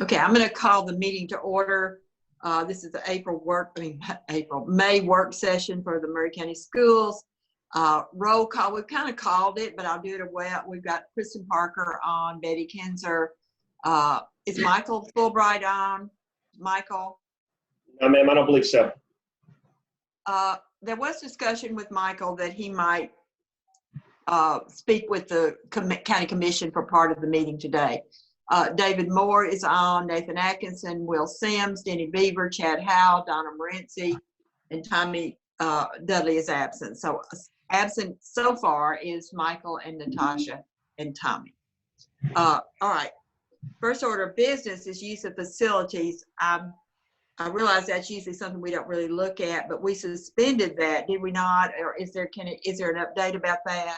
Okay, I'm going to call the meeting to order. This is the May work session for the Murray County Schools. Roll call, we've kind of called it, but I'll do it well. We've got Kristen Parker on, Betty Kinzer. Is Michael Fulbright on? Michael? No, ma'am, I don't believe so. There was discussion with Michael that he might speak with the county commission for part of the meeting today. David Moore is on, Nathan Atkinson, Will Sims, Denny Beaver, Chad Howe, Donna Morency, and Tommy Dudley is absent. So absent so far is Michael and Natasha and Tommy. All right. First order of business is use of facilities. I realize that's usually something we don't really look at, but we suspended that, did we not? Or is there an update about that?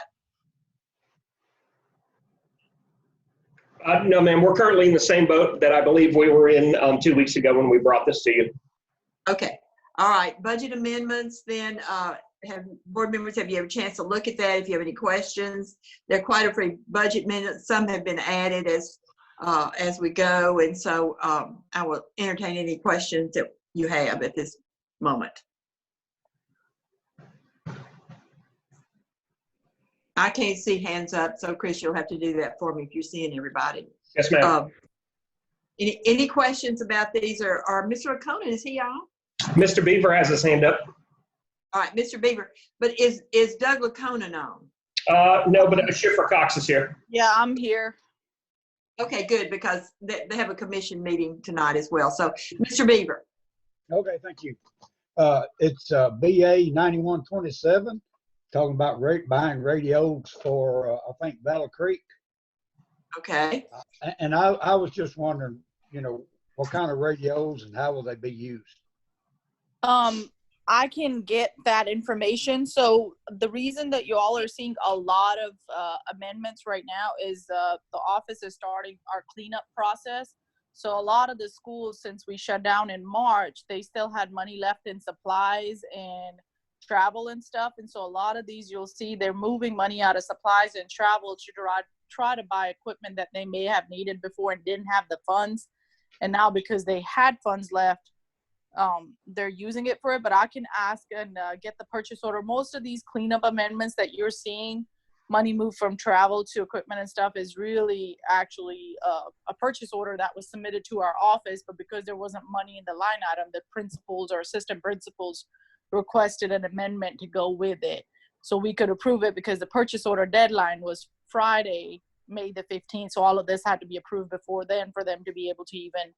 No, ma'am, we're currently in the same boat that I believe we were in 2 weeks ago when we brought this to you. Okay. All right. Budget amendments then. Board members, have you had a chance to look at that? If you have any questions, there are quite a few budget minutes. Some have been added as we go, and so I will entertain any questions that you have at this moment. I can't see hands up, so Chris, you'll have to do that for me if you're seeing everybody. Yes, ma'am. Any questions about these, or Mr. O'Connor, is he on? Mr. Beaver has his hand up. All right, Mr. Beaver, but is Doug Laconin on? No, but Schiffer Cox is here. Yeah, I'm here. Okay, good, because they have a commission meeting tonight as well. So, Mr. Beaver. Okay, thank you. It's BA 9127, talking about buying radios for, I think, Battle Creek. Okay. And I was just wondering, what kind of radios and how will they be used? I can get that information. So the reason that you all are seeing a lot of amendments right now is the office is starting our cleanup process. So a lot of the schools, since we shut down in March, they still had money left in supplies and travel and stuff. And so a lot of these, you'll see they're moving money out of supplies and travel to try to buy equipment that they may have needed before and didn't have the funds. And now because they had funds left, they're using it for it. But I can ask and get the purchase order. Most of these cleanup amendments that you're seeing, money moved from travel to equipment and stuff, is really actually a purchase order that was submitted to our office. But because there wasn't money in the line item, the principals or assistant principals requested an amendment to go with it so we could approve it, because the purchase order deadline was Friday, May the 15th. So all of this had to be approved before then for them to be able to even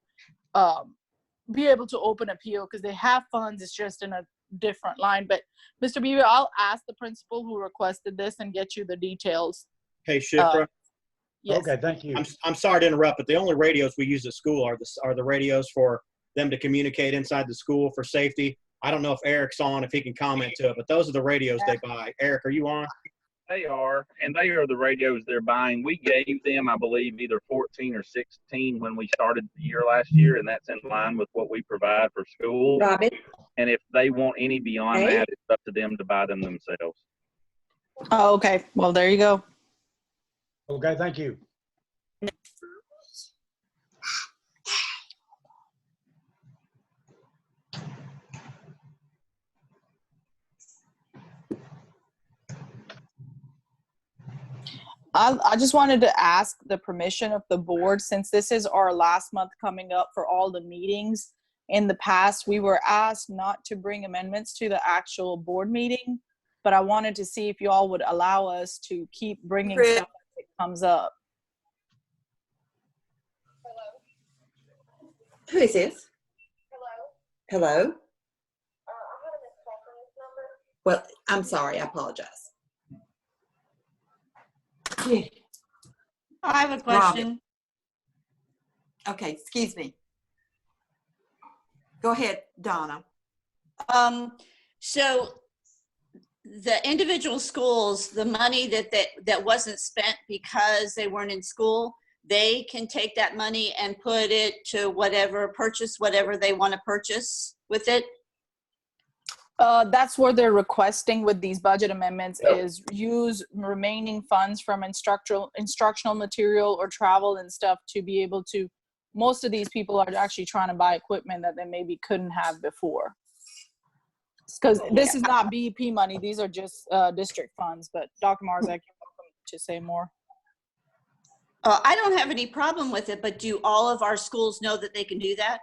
be able to open appeal, because they have funds. It's just in a different line. But Mr. Beaver, I'll ask the principal who requested this and get you the details. Hey, Shifra. Yes. Okay, thank you. I'm sorry to interrupt, but the only radios we use at school are the radios for them to communicate inside the school for safety. I don't know if Eric's on, if he can comment to it, but those are the radios they buy. Eric, are you on? They are, and they are the radios they're buying. We gave them, I believe, either 14 or 16 when we started the year last year, and that's in line with what we provide for schools. Robin. And if they want any beyond that, it's up to them to buy them themselves. Oh, okay. Well, there you go. Okay, thank you. I just wanted to ask the permission of the board, since this is our last month coming up for all the meetings. In the past, we were asked not to bring amendments to the actual board meeting, but I wanted to see if you all would allow us to keep bringing stuff as it comes up. Who is this? Hello? Hello? Well, I'm sorry. I apologize. I have a question. Robin. Okay, excuse me. Go ahead, Donna. So the individual schools, the money that wasn't spent because they weren't in school, they can take that money and put it to purchase whatever they want to purchase with it. That's what they're requesting with these budget amendments, is use remaining funds from instructional material or travel and stuff to be able to most of these people are actually trying to buy equipment that they maybe couldn't have before. Because this is not BEP money. These are just district funds. But Dr. Marzak, you're welcome to say more. I don't have any problem with it, but do all of our schools know that they can do that?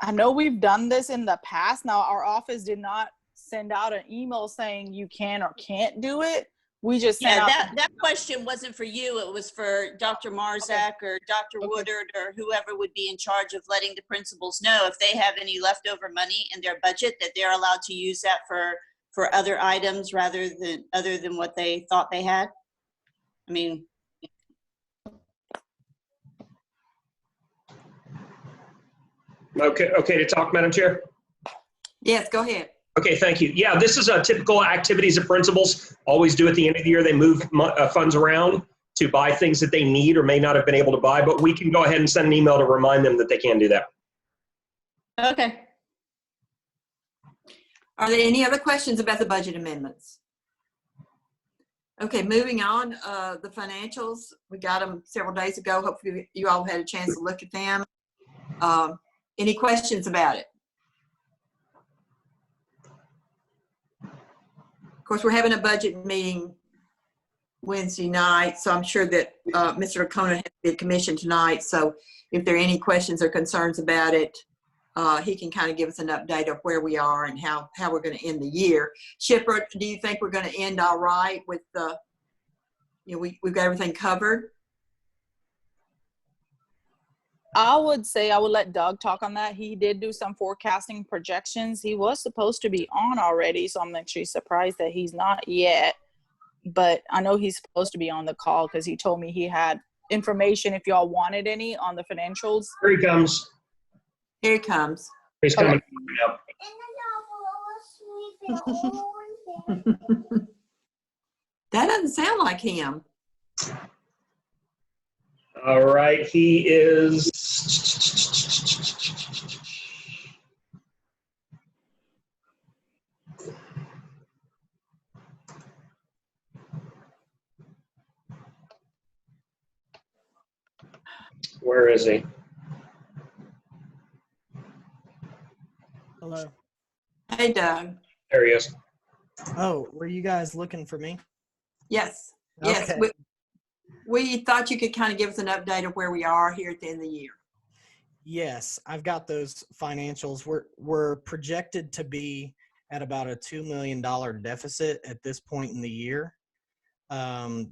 I know we've done this in the past. Now, our office did not send out an email saying you can or can't do it. We just sent out. That question wasn't for you. It was for Dr. Marzak or Dr. Woodard or whoever would be in charge of letting the principals know if they have any leftover money in their budget that they're allowed to use that for other items other than what they thought they had. I mean. Okay to talk, Madam Chair? Yes, go ahead. Okay, thank you. Yeah, this is a typical activities that principals always do at the end of the year. They move funds around to buy things that they need or may not have been able to buy, but we can go ahead and send an email to remind them that they can do that. Okay. Are there any other questions about the budget amendments? Okay, moving on, the financials, we got them several days ago. Hopefully you all had a chance to look at them. Any questions about it? Of course, we're having a budget meeting Wednesday night, so I'm sure that Mr. O'Connor has the commission tonight. So if there are any questions or concerns about it, he can kind of give us an update of where we are and how we're going to end the year. Shipra, do you think we're going to end all right with the, we've got everything covered? I would say I would let Doug talk on that. He did do some forecasting projections. He was supposed to be on already, so I'm actually surprised that he's not yet. But I know he's supposed to be on the call because he told me he had information if y'all wanted any on the financials. Here he comes. Here he comes. He's coming up. That doesn't sound like him. All right, he is. Where is he? Hello. Hey, Doug. There he is. Oh, were you guys looking for me? Yes. Yes. Okay. We thought you could kind of give us an update of where we are here at the end of the year. Yes, I've got those financials. We're projected to be at about a $2 million deficit at this point in the year,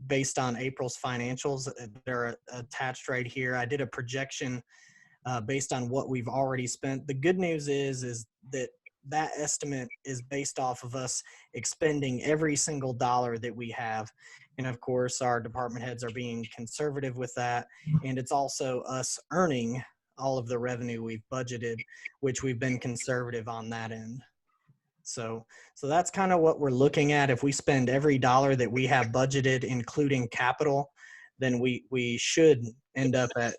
based on April's financials. They're attached right here. I did a projection based on what we've already spent. The good news is that estimate is based off of us expending every single dollar that we have. And of course, our department heads are being conservative with that. And it's also us earning all of the revenue we've budgeted, which we've been conservative on that end. So that's kind of what we're looking at. If we spend every dollar that we have budgeted, including capital, then we should end up at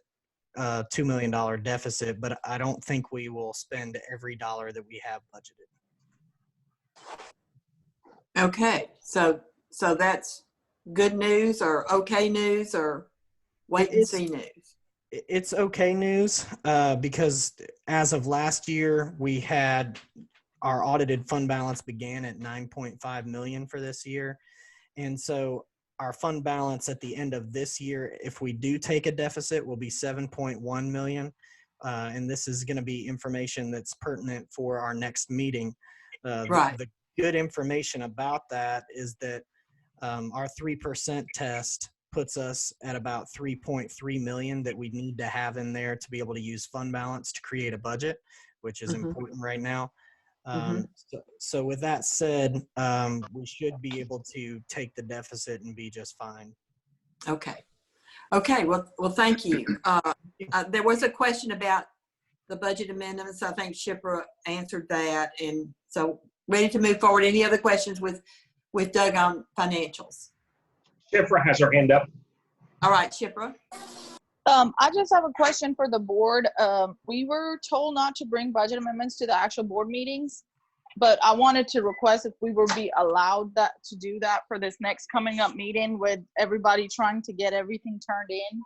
a $2 million deficit, but I don't think we will spend every dollar that we have budgeted. Okay, so that's good news or okay news or wait and see news? It's okay news because as of last year, we had our audited fund balance began at 9.5 million for this year. And so our fund balance at the end of this year, if we do take a deficit, will be 7.1 million. And this is going to be information that's pertinent for our next meeting. Right. The good information about that is that our 3% test puts us at about 3.3 million that we need to have in there to be able to use fund balance to create a budget, which is important right now. So with that said, we should be able to take the deficit and be just fine. Okay. Okay. Well, thank you. There was a question about the budget amendments. I think Shipra answered that. And so ready to move forward. Any other questions with Doug on financials? Shipra has her hand up. All right, Shipra. I just have a question for the board. We were told not to bring budget amendments to the actual board meetings, but I wanted to request if we would be allowed to do that for this next coming up meeting with everybody trying to get everything turned in.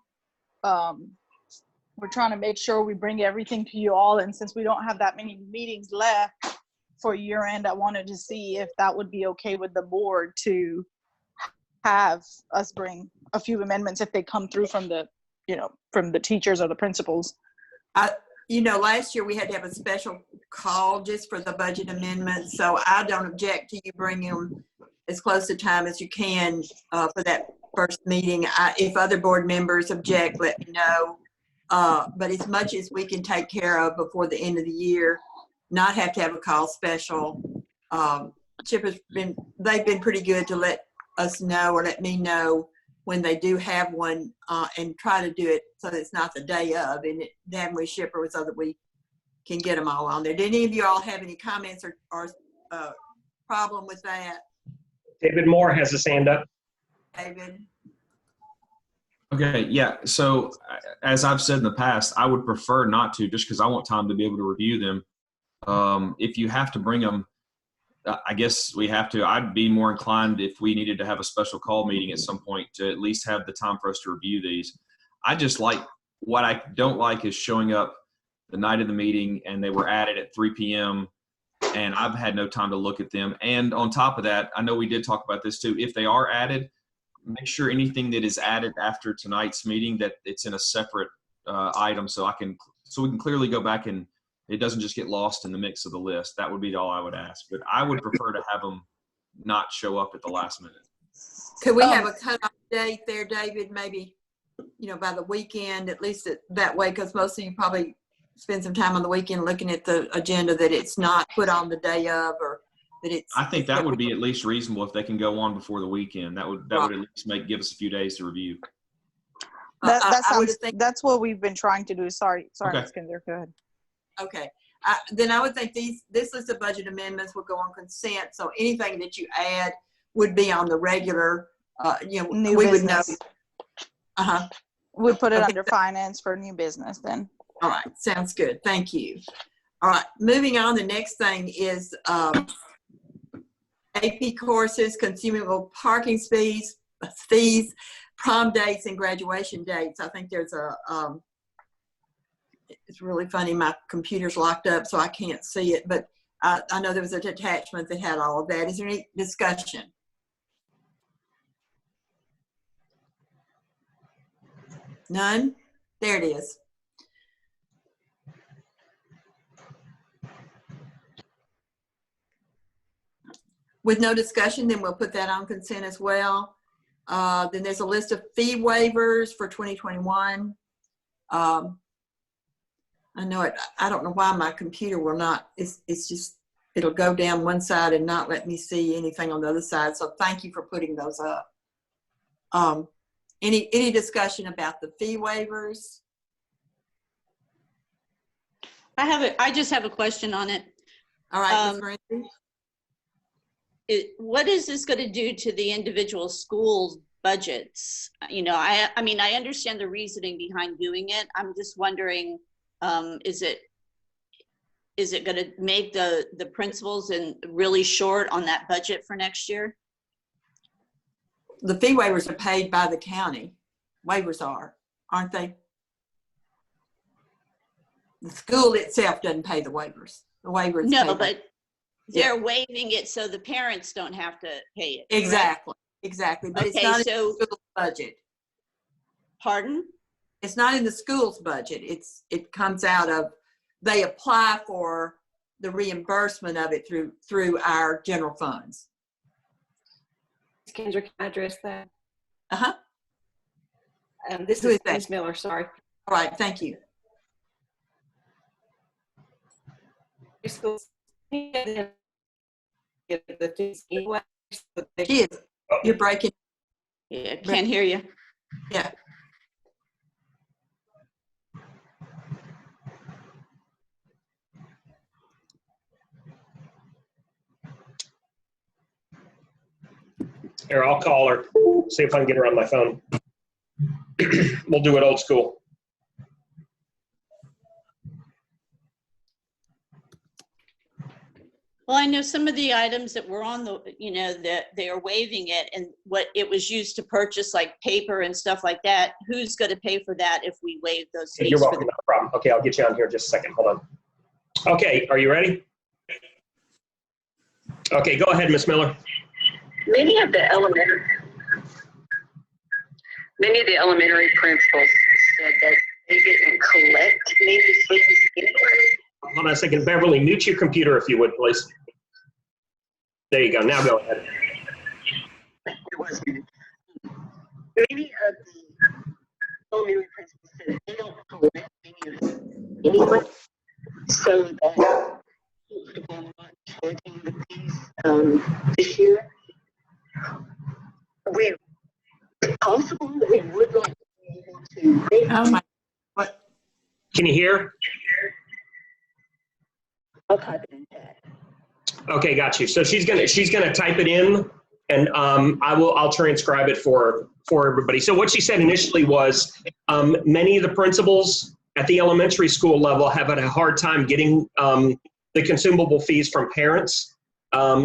we're trying to make sure we bring everything to you all. And since we don't have that many meetings left for year end, I wanted to see if that would be okay with the board to have us bring a few amendments if they come through from the, from the teachers or the principals. Last year we had to have a special call just for the budget amendments. So I don't object to you bringing them as close to time as you can for that first meeting. If other board members object, let me know. But as much as we can take care of before the end of the year, not have to have a call special. Chip they've been pretty good to let us know or let me know when they do have one and try to do it so that it's not the day of and then we ship her so that we can get them all on there. Did any of you all have any comments or problem with that? David Moore has his hand up. David? Okay, yeah. So as I've said in the past, I would prefer not to just because I want time to be able to review them. If you have to bring them, I guess we have to. I'd be more inclined if we needed to have a special call meeting at some point to at least have the time for us to review these. I just like, what I don't like is showing up the night of the meeting and they were added at 3 p.m. and I've had no time to look at them. And on top of that, I know we did talk about this too. If they are added, make sure anything that is added after tonight's meeting that it's in a separate item so we can clearly go back and it doesn't just get lost in the mix of the list. That would be all I would ask. But I would prefer to have them not show up at the last minute. Could we have a cutoff date there, David? Maybe, by the weekend, at least that way, because most of you probably spend some time on the weekend looking at the agenda, that it's not put on the day of or that it's. I think that would be at least reasonable if they can go on before the weekend. That would at least give us a few days to review. That's what we've been trying to do. Sorry, Okay. Iskender, go ahead. Okay, then I would think this list of budget amendments will go on consent. So anything that you add would be on the regular. New we business. would know. We'll put it Okay. under finance for new business then. All right, sounds good. Thank you. All right, moving on. The next thing is AP courses, consumable parking fees, prom dates, and graduation dates. I think there's it's really funny. My computer's locked up, so I can't see it, but I know there was an attachment that had all of that. Is there any discussion? None? There it is. With no discussion, then we'll put that on consent as well. Then there's a list of fee waivers for 2021. I know it. I don't know why my computer will not. It's just it'll go down one side and not let me see anything on the other side. So thank you for putting those up. Any discussion about the fee waivers? I just have a question on it. All right, Ms. Morency. What is this going to do to the individual schools' budgets? I mean, I understand the reasoning behind doing it. I'm just wondering, is it going to make the principals really short on that budget for next year? The fee waivers are paid by the county. Waivers aren't they? The school itself doesn't pay the waivers. The waivers. No, but they're waiving it so the parents don't have to pay it. Exactly. Exactly. But it's not in the school's budget. Pardon? It's not in the school's budget. It comes out of, they apply for the reimbursement of it through our general funds. Kendra, can I address that? Uh-huh. This is Ms. Miller, sorry. All right, thank you. She is. You're breaking. Yeah, can't hear you. Yeah. Here, I'll call her, see if I can get her on my phone. We'll do it old school. Well, I know some of the items that were on the, that they are waiving it, and what it was used to purchase, like paper and stuff like that. Who's going to pay for that if we waive those fees? You're for welcome, no problem. Okay, I'll get you on here in just a second. Hold on. Okay, are you ready? Okay, go ahead, Ms. Miller. Many of the elementary principals said that they didn't collect many fees anyway. Hold on a second. Beverly, mute your computer if you would, please. There you go. Now go ahead. It was muted. Many of the elementary principals said they don't collect any of it anyway, so that people not charging the fees this year. It's possible that we would like to be able to make. Oh my, what? Can you hear? I'll type it in chat. Okay, got you. So she's gonna type it in, and I'll transcribe it for everybody. So what she said initially was many of the principals at the elementary school level have had a hard time getting the consumable fees from parents.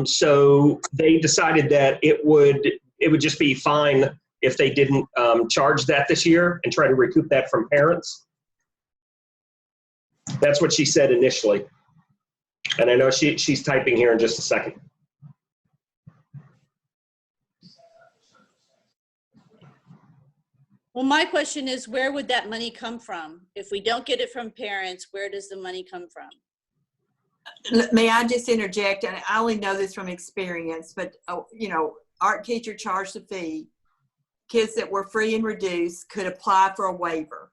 So they decided that it would just be fine if they didn't charge that this year and try to recoup that from parents. That's what she said initially. And I know she's typing here in just a second. Well, my question is, where would that money come from? If we don't get it from parents, where does the money come from? May I just interject? And I only know this from experience, but art teacher charged a fee. Kids that were free and reduced could apply for a waiver.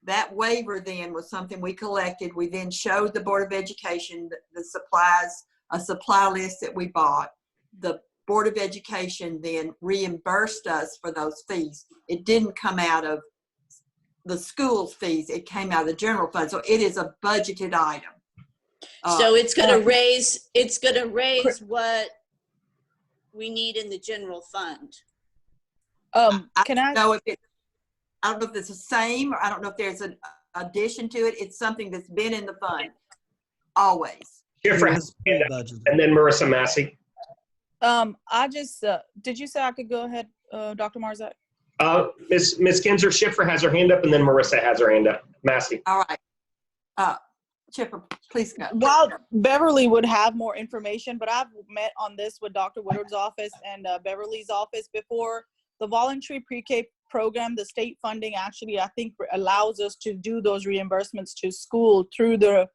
That waiver then was something we collected. We then showed the Board of Education the supplies, a supply list that we bought. The Board of Education then reimbursed us for those fees. It didn't come out of the school's fees. It came out of the general fund. So it is a budgeted item. So it's going to raise what we need in the general fund. I don't know if it's the same, or I don't know if there's an addition to it. It's something that's been in the fund always. Schiffer has and then Marissa Massey. I just did you say I could go ahead, Dr. Marzak? Ms. Kinzer, Schiffer has her hand up, and then Marissa has her hand up. Massey. All right. Schiffer, please go. While Beverly would have more information, but I've met on this with Dr. Woodard's office and Beverly's office before. The voluntary pre-K program, the state funding actually, I think, allows us to do those reimbursements to school through the,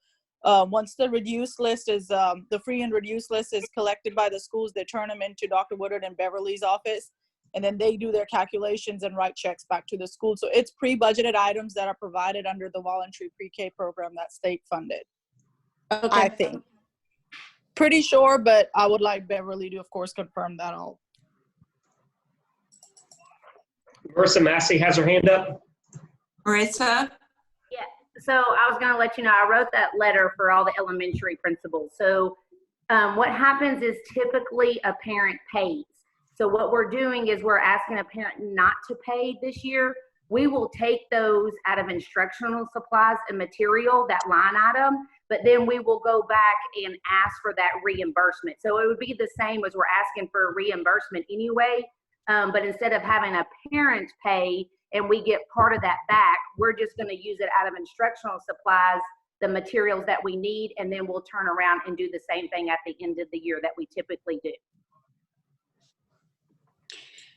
once the reduced list is, the free and reduced list is collected by the schools, they turn them into Dr. Woodard and Beverly's office, and then they do their calculations and write checks back to the school. So it's pre-budgeted items that are provided under the voluntary pre-K program that's state funded. Okay. I think. Pretty sure, but I would like Beverly to, of course, confirm that all. Marissa Massey has her hand up. Marissa? Yeah, so I was gonna let you know, I wrote that letter for all the elementary principals. So what happens is typically a parent pays. So what we're doing is we're asking a parent not to pay this year. We will take those out of instructional supplies and material, that line item, but then we will go back and ask for that reimbursement. So it would be the same as we're asking for a reimbursement anyway. But instead of having a parent pay and we get part of that back, we're just going to use it out of instructional supplies, the materials that we need, and then we'll turn around and do the same thing at the end of the year that we typically do.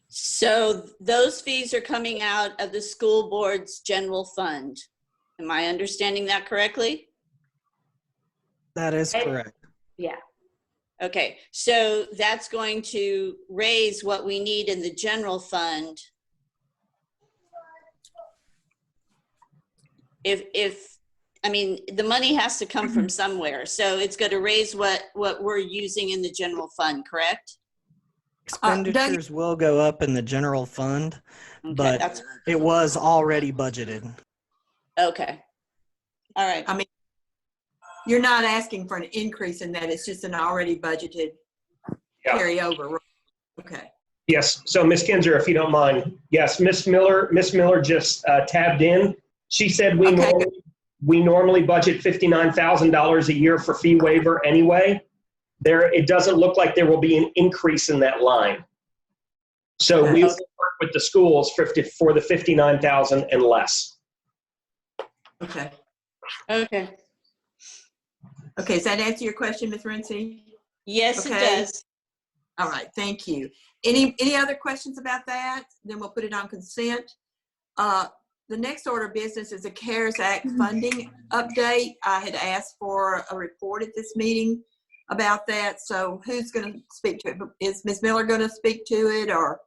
So those fees are coming out of the school board's general fund. Am I understanding that correctly? That is correct. Yeah. Okay, so that's going to raise what we need in the general fund. I mean, the money has to come from somewhere, so it's going to raise what we're using in the general fund, correct? Expenditures will go up in the general fund, but it was already budgeted. Okay. All right. I mean, you're not asking for an increase in that. It's just an already budgeted carryover. Okay. Yes. So Ms. Kinzer, if you don't mind. Yes, Miss Miller just tabbed in. She said we normally budget $59,000 a year for fee waiver anyway. it doesn't look like there will be an increase in that line. So we will work with the schools for the 59,000 and less. Okay. Okay. Okay, does that answer your question, Ms. Rincey? Yes, Okay. it does. All right, thank you. Any other questions about that? Then we'll put it on consent. The next order of business is a CARES Act funding update. I had asked for a report at this meeting about that. So who's going to speak to it? Is Ms. Miller going to speak to it, or?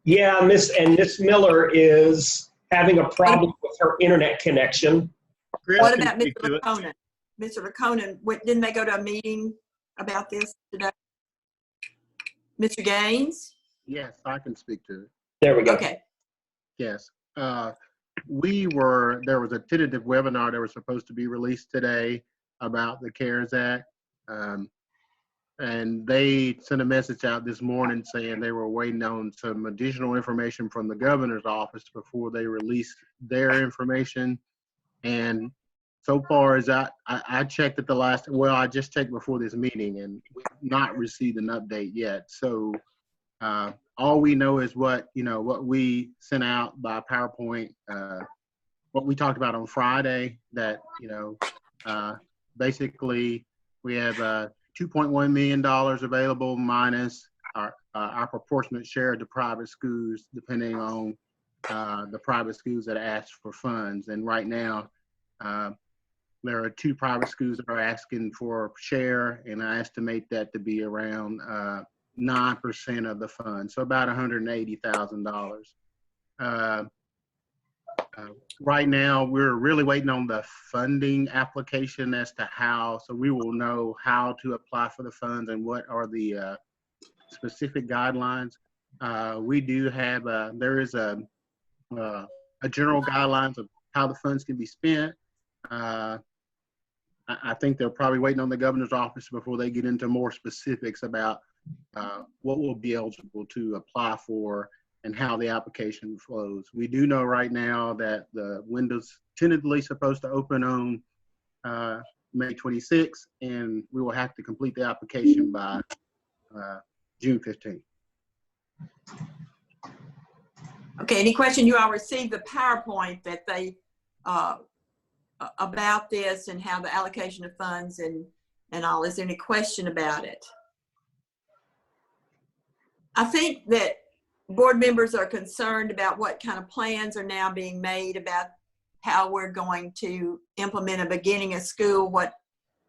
Yeah, Miss Miller is having a problem with her internet connection. What about Mr. Laconin? Mr. Laconin, didn't they go to a meeting about this today? Mr. Gaines? Yes, I can speak to it. There we go. Okay. Yes. There was a tentative webinar that was supposed to be released today about the CARES Act. And they sent a message out this morning saying they were waiting on some additional information from the governor's office before they released their information. And so far as I checked at I just checked before this meeting and we've not received an update yet. So all we know is what we sent out by PowerPoint, what we talked about on Friday, that, basically we have $2.1 million available minus our proportionate share to private schools, depending on the private schools that asked for funds. And right now, there are 2 private schools that are asking for share, and I estimate that to be around 9% of the fund, so about $180,000. Right now, we're really waiting on the funding application as to how, so we will know how to apply for the funds and what are the specific guidelines. We do have, there is a general guidelines of how the funds can be spent. I think they're probably waiting on the governor's office before they get into more specifics about what will be eligible to apply for and how the application flows. We do know right now that the window's tentatively supposed to open on May 26th, and we will have to complete the application by June 15th. Okay, any question? You all received the PowerPoint that they, about this and how the allocation of funds and all. Is there any question about it? I think that board members are concerned about what kind of plans are now being made about how we're going to implement a beginning of school.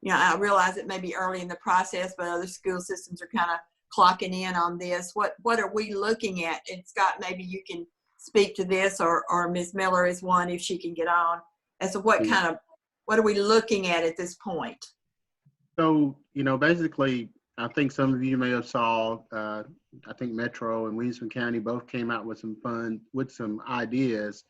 I realize it may be early in the process, but other school systems are kind of clocking in on this. What are we looking at? And Scott, maybe you can speak to this, or Ms. Miller is one if she can get on, as to what are we looking at this point? So, basically, I think some of you may have saw, I think Metro and Williamson County both came out with some ideas.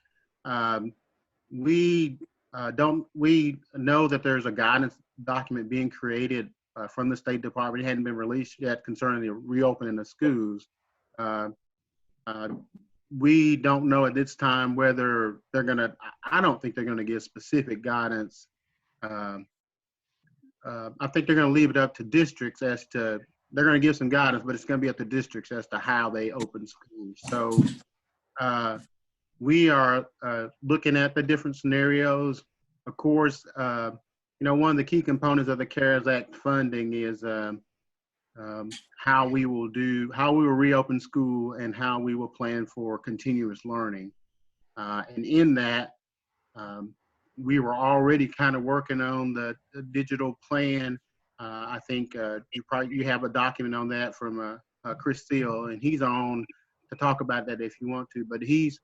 We know that there's a guidance document being created from the State Department. It hadn't been released yet concerning the reopening of schools. We don't know at this time whether I don't think they're gonna give specific guidance. I think they're going to leave it up to districts they're going to give some guidance, but it's going to be up to districts as to how they open schools. So we are looking at the different scenarios. Of course, one of the key components of the CARES Act funding is how we will reopen school and how we will plan for continuous learning. And in that, we were already kind of working on the digital plan. I think you have a document on that from Chris Steele, and he's on to talk about that if you want to. But he's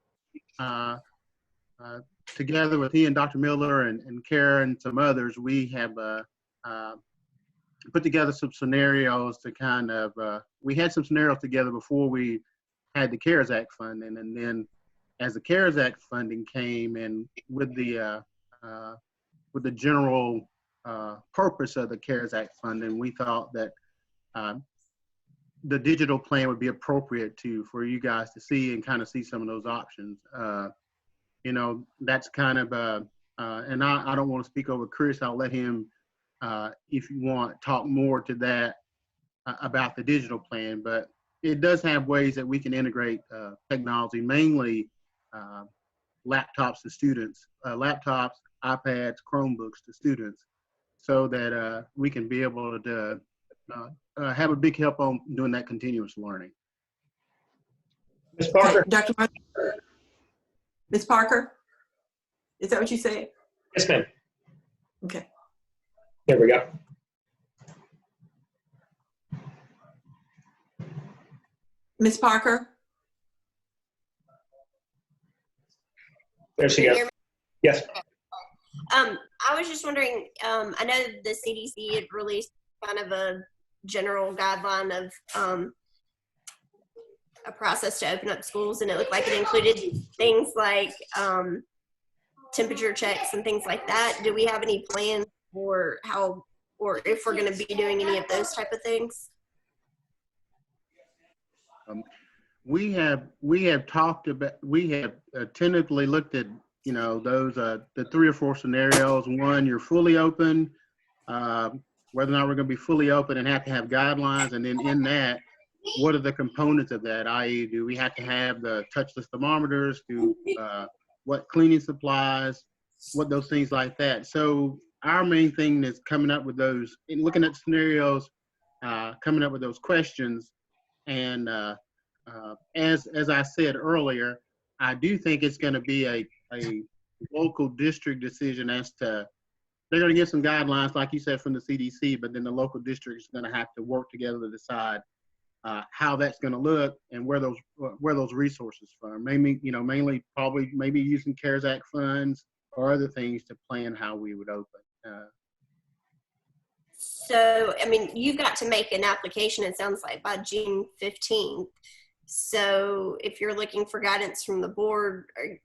together with he and Dr. Miller and Kara and some others, we have put together some scenarios to kind of, we had some scenarios together before we had the CARES Act funding, and then as the CARES Act funding came and with the general purpose of the CARES Act funding, we thought that the digital plan would be appropriate for you guys to see and kind of see some of those options. That's kind of, and I don't want to speak over Chris. I'll let him if you want to talk more to that about the digital plan. But it does have ways that we can integrate technology, mainly laptops to students, laptops, iPads, Chromebooks to students, so that we can be able to have a big help on doing that continuous learning. Ms. Parker? Okay, Dr. Ms. Parker? Is that what you said? Yes, ma'am. Okay. There we go. Ms. Parker? There she Can you goes. hear me? Yes. I was just wondering, I know the CDC had released kind of a general guideline of a process to open up schools, and it looked like it included things like temperature checks and things like that. Do we have any plans for how, or if we're going to be doing any of those type of things? We have talked about, we have tentatively looked at, you know, those the 3 or 4 scenarios. One, you're fully open, whether or not we're going to be fully open and have to have guidelines, and then in that, what are the components of that? I.e., do we have to have the touchless thermometers? What cleaning supplies? What those things like that. So our main thing is coming up with those, in looking at scenarios, coming up with those questions, and as I said earlier, I do think it's going to be a local district decision as to, they're going to get some guidelines, like you said, from the CDC, but then the local district is going to have to work together to decide how that's going to look and where those resources from. Mainly probably maybe using CARES Act funds or other things to plan how we would open. So, I mean, you've got to make an application, it sounds like, by June 15th. So if you're looking for guidance from the board, are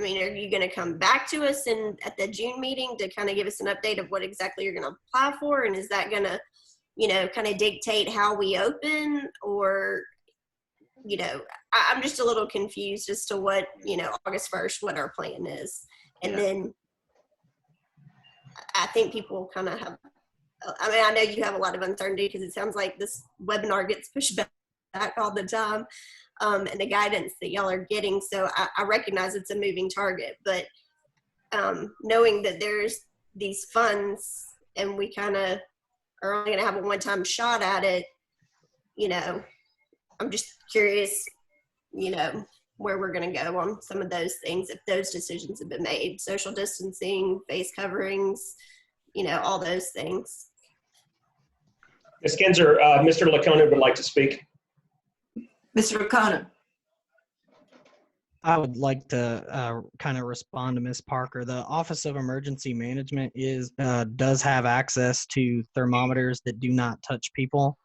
you going to come back to us at the June meeting to kind of give us an update of what exactly you're going to apply for? And is that going to, kind of dictate how we open? Or, I'm just a little confused as to what, August 1st, what our plan is. And then I think people kind of have, I know you have a lot of uncertainty because it sounds like this webinar gets pushed back all the time, and the guidance that y'all are getting. So I recognize it's a moving target, but knowing that there's these funds and we kind of are only going to have a one-time shot at it, I'm just curious, where we're going to go on some of those things, if those decisions have been made, social distancing, face coverings, all those things. Ms. Kinzer, Mr. Lacona would like to speak. Mr. Lacona. I would like to kind of respond to Ms. Parker. The Office of Emergency Management does have access to thermometers that do not touch people,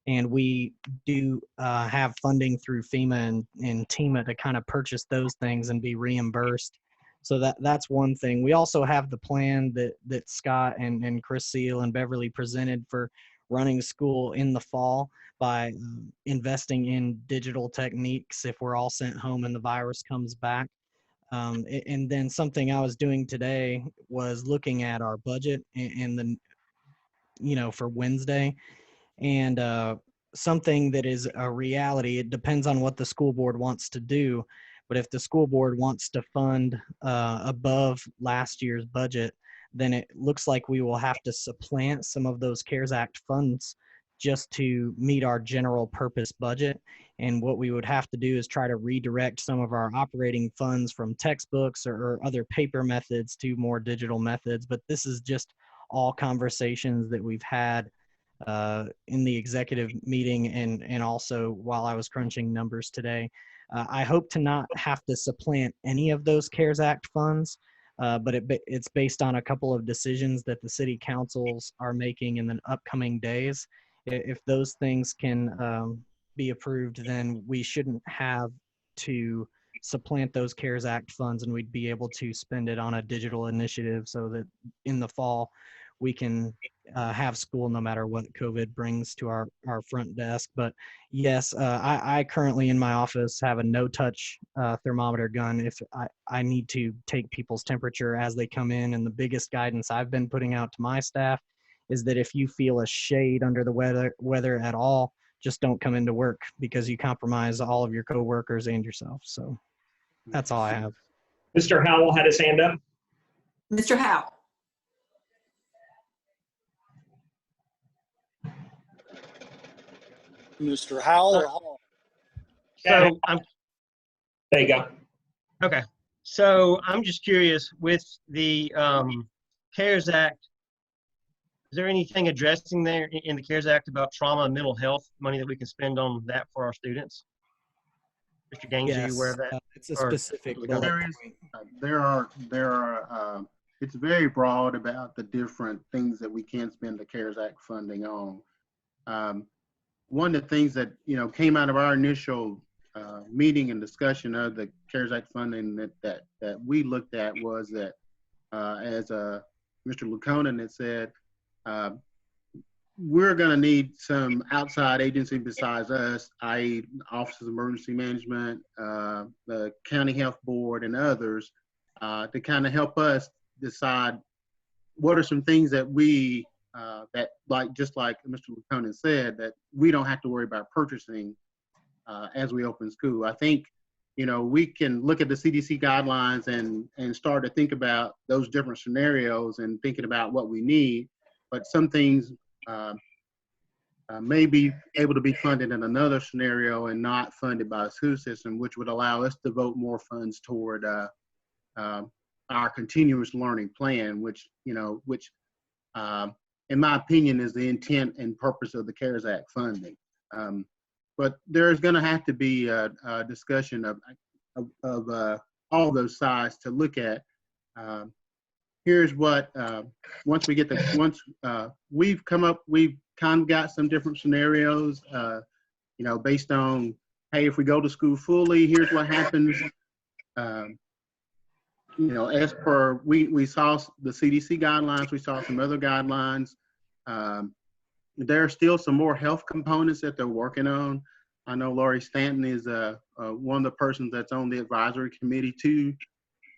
and we do have funding through FEMA and TEMA to kind of purchase those things and be reimbursed. So that's one thing. We also have the plan that Scott and Chris Seal and Beverly presented for running school in the fall by investing in digital techniques if we're all sent home and the virus comes back. And then something I was doing today was looking at our budget and for Wednesday, and something that is a reality. It depends on what the school board wants to do, but if the school board wants to fund above last year's budget, then it looks like we will have to supplant some of those CARES Act funds just to meet our general purpose budget. And what we would have to do is try to redirect some of our operating funds from textbooks or other paper methods to more digital methods. But this is just all conversations that we've had in the executive meeting and also while I was crunching numbers today. I hope to not have to supplant any of those CARES Act funds, but it's based on a couple of decisions that the city councils are making in the upcoming days. If those things can be approved, then we shouldn't have to supplant those CARES Act funds, and we'd be able to spend it on a digital initiative so that in the fall we can have school no matter what COVID brings to our front desk. But yes, I currently in my office have a no-touch thermometer gun if I need to take people's temperature as they come in. And the biggest guidance I've been putting out to my staff is that if you feel a shade under the weather at all, just don't come into work because you compromise all of your coworkers and yourself. So that's all I have. Mr. Howell had his hand up. Mr. Howell. Mr. Howell or Hall? So there you go. Okay. So I'm just curious with the CARES Act, is there anything addressing there in the CARES Act about trauma and mental health money that we can spend on that for our students? Mr. Gaines, are you aware of that? It's a specific bullet point. It's very broad about the different things that we can spend the CARES Act funding on. One of the things that came out of our initial meeting and discussion of the CARES Act funding that we looked at was that, as Mr. Lukonen had said, we're going to need some outside agency besides us, i.e. Office of Emergency Management, the County Health Board, and others, to kind of help us decide what are some things that we, just like Mr. Lukonen said, that we don't have to worry about purchasing as we open school. I think, we can look at the CDC guidelines and start to think about those different scenarios and thinking about what we need, but some things may be able to be funded in another scenario and not funded by the school system, which would allow us to devote more funds toward our continuous learning plan, which in my opinion is the intent and purpose of the CARES Act funding. But there's going to have to be a discussion of all those sides to look at. Here's what once we've kind of got some different scenarios, based on, hey, if we go to school fully, here's what happens. As per we saw the CDC guidelines, we saw some other guidelines. There are still some more health components that they're working on. I know Laurie Stanton is one of the persons that's on the advisory committee to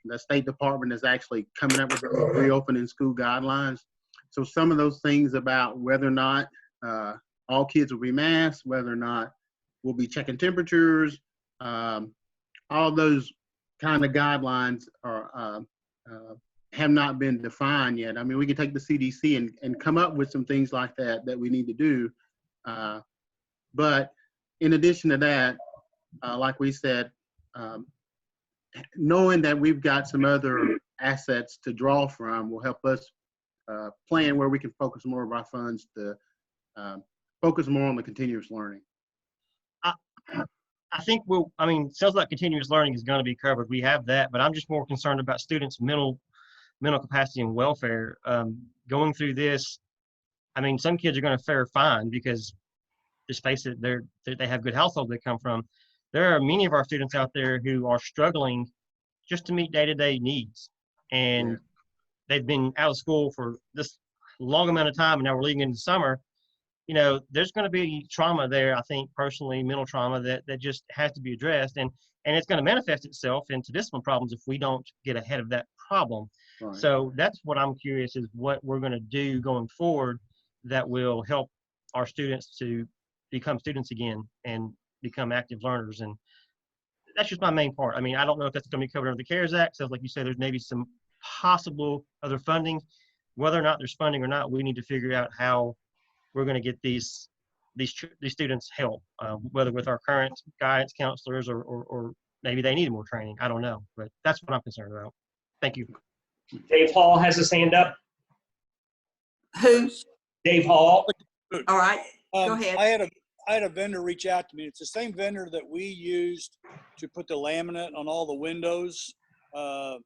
the State Department is actually coming up with reopening school guidelines. So some of those things about whether or not all kids will be masked, whether or not we'll be checking temperatures, all those kind of guidelines are have not been defined yet. I mean, we can take the CDC and come up with some things like that we need to do. But in addition to that, like we said, knowing that we've got some other assets to draw from will help us plan where we can focus more of our funds to focus more on the continuous learning. I think sounds like continuous learning is going to be covered. We have that, but I'm just more concerned about students' mental capacity and welfare. Going through this, some kids are going to fare fine because, just face it, they have good households they come from. There are many of our students out there who are struggling just to meet day-to-day needs, and they've been out of school for this long amount of time, and now we're leading into summer. There's going to be trauma there, I think, personally, mental trauma that just has to be addressed. And it's going to manifest itself into discipline problems if we don't get ahead of that problem. Right. So that's what I'm curious is what we're going to do going forward that will help our students to become students again and become active learners. And that's just my main part. I don't know if that's going to be covered under the CARES Act. So like you said, there's maybe some possible other funding. Whether or not there's funding or not, we need to figure out how we're going to get these students help, whether with our current guidance counselors or maybe they need more training. I don't know, but that's what I'm concerned about. Thank you. Dave Hall has his hand up. Who? Dave Hall. All right, go ahead. I had a vendor reach out to me. It's the same vendor that we used to put the laminate on all the windows to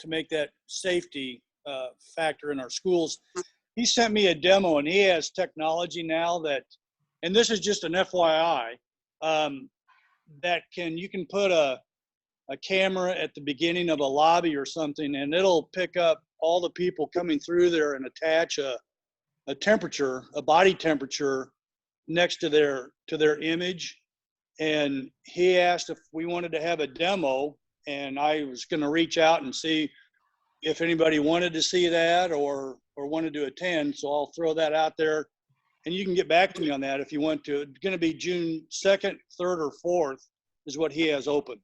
make that safety factor in our schools. He sent me a demo, and he has technology now that, and this is just an FYI, that you can put a camera at the beginning of a lobby or something, and it'll pick up all the people coming through there and attach a temperature, a body temperature next to their image. And he asked if we wanted to have a demo, and I was going to reach out and see if anybody wanted to see that or wanted to attend. So I'll throw that out there, and you can get back to me on that if you want to. It's going to be June 2nd, 3rd, or 4th is what he has open.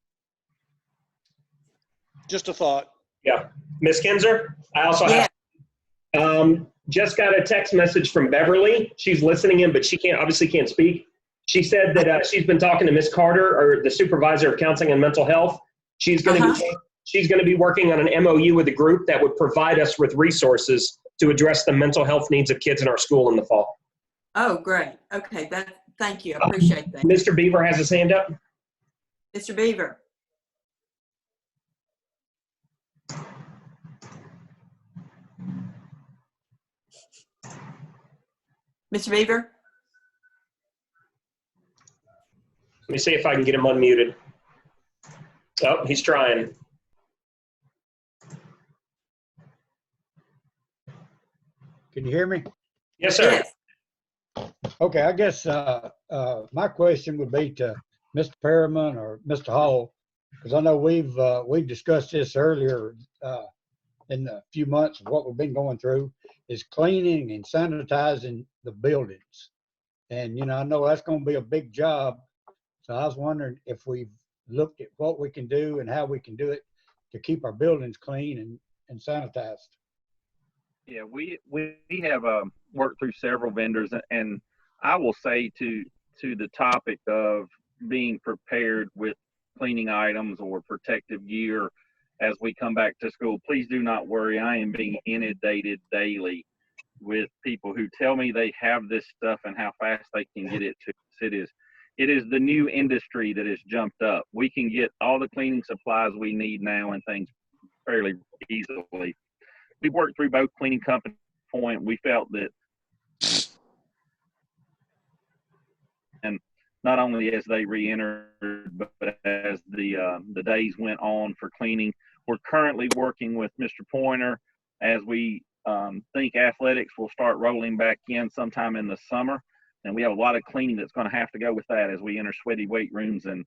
Just a thought. Yeah. Ms. Kinzer, I also have just got a text message from Beverly. She's listening in, but she obviously can't speak. She said that she's been talking to Ms. Carter, or the supervisor of counseling and mental health. She's going to be working on an MOU with a group that would provide us with resources to address the mental health needs of kids in our school in the fall. Oh, great. Okay, thank you. I appreciate that. Mr. Beaver has his hand up. Mr. Beaver. Mr. Beaver? Let me see if I can get him unmuted. Oh, he's trying. Can you hear me? Yes, sir. Yes. Okay, I guess my question would be to Mr. Perriman or Mr. Hall, because I know we've discussed this earlier in a few months of what we've been going through, is cleaning and sanitizing the buildings. And, you know, I know that's going to be a big job. So I was wondering if we've looked at what we can do and how we can do it to keep our buildings clean and sanitized. Yeah, we have worked through several vendors, and I will say to the topic of being prepared with cleaning items or protective gear as we come back to school, please do not worry. I am being inundated daily with people who tell me they have this stuff and how fast they can get it to us. It is the new industry that has jumped up. We can get all the cleaning supplies we need now and things fairly easily. We worked through both cleaning companies. Point, we felt that, and not only as they re-entered, but as the days went on for cleaning, we're currently working with Mr. Pointer as we think athletics will start rolling back in sometime in the summer. And we have a lot of cleaning that's going to have to go with that as we enter sweaty weight rooms and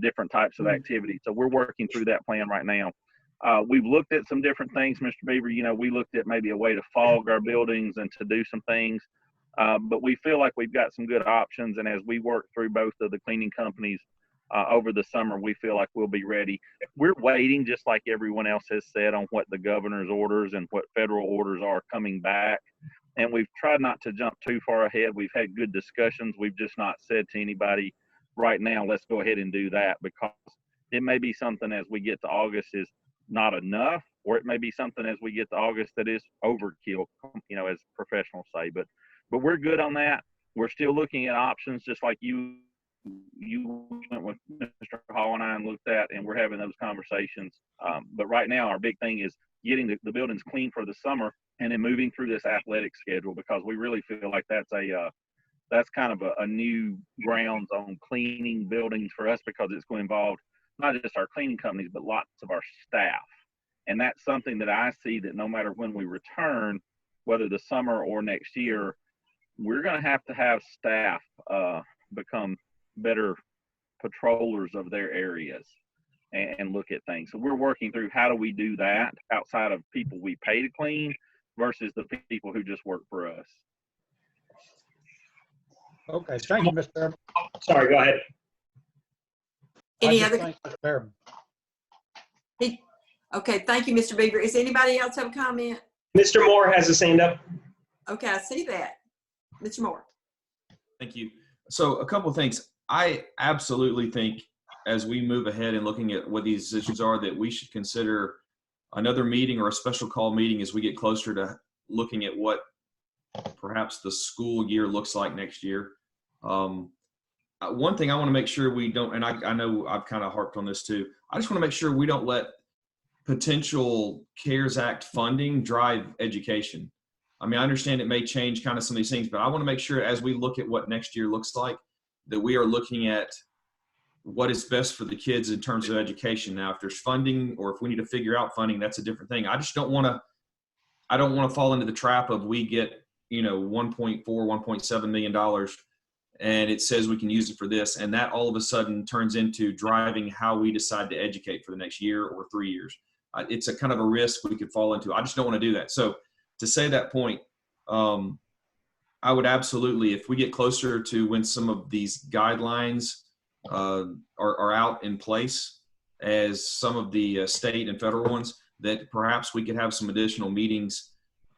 different types of activities. So we're working through that plan right now. We've looked at some different things, Mr. Beaver. You know, we looked at maybe a way to fog our buildings and to do some things. But we feel like we've got some good options. And as we work through both of the cleaning companies over the summer, we feel like we'll be ready. We're waiting, just like everyone else has said, on what the governor's orders and what federal orders are coming back. And we've tried not to jump too far ahead. We've had good discussions. We've just not said to anybody right now, let's go ahead and do that, because it may be something as we get to August is not enough, or it may be something as we get to August that is overkill, you know, as professionals say. But we're good on that. We're still looking at options, just like you went with Mr. Hall and I and looked at, and we're having those conversations. But right now, our big thing is getting the buildings clean for the summer and then moving through this athletic schedule, because we really feel like that's kind of a new grounds on cleaning buildings for us, because it's going to involve not just our cleaning companies, but lots of our staff. And that's something that I see that no matter when we return, whether the summer or next year, we're going to have staff become better patrollers of their areas and look at things. So we're working through how do we do that outside of people we pay to clean versus the people who just work for us. Okay, thank you, Mr. Sorry, go ahead. Any other? Okay, thank you, Mr. Beaver. Is anybody else have a comment? Mr. Moore has his hand up. Okay, I see that. Mr. Moore. Thank you. So a couple of things. I absolutely think as we move ahead and looking at what these issues are, that we should consider another meeting or a special call meeting as we get closer to looking at what perhaps the school year looks like next year. One thing I want to make sure we don't, and I know I've kind of harped on this too, I just want to make sure we don't let potential CARES Act funding drive education. I mean, I understand it may change kind of some of these things, but I want to make sure as we look at what next year looks like, that we are looking at what is best for the kids in terms of education. Now, if there's funding or if we need to figure out funding, that's a different thing. I just don't want to fall into the trap of we get, $1.4, $1.7 million and it says we can use it for this. And that all of a sudden turns into driving how we decide to educate for the next year or 3 years. it's a kind of a risk we could fall into. I just don't want to do that. So to say that point, I would absolutely, if we get closer to when some of these guidelines are out in place, as some of the state and federal ones, that perhaps we could have some additional meetings,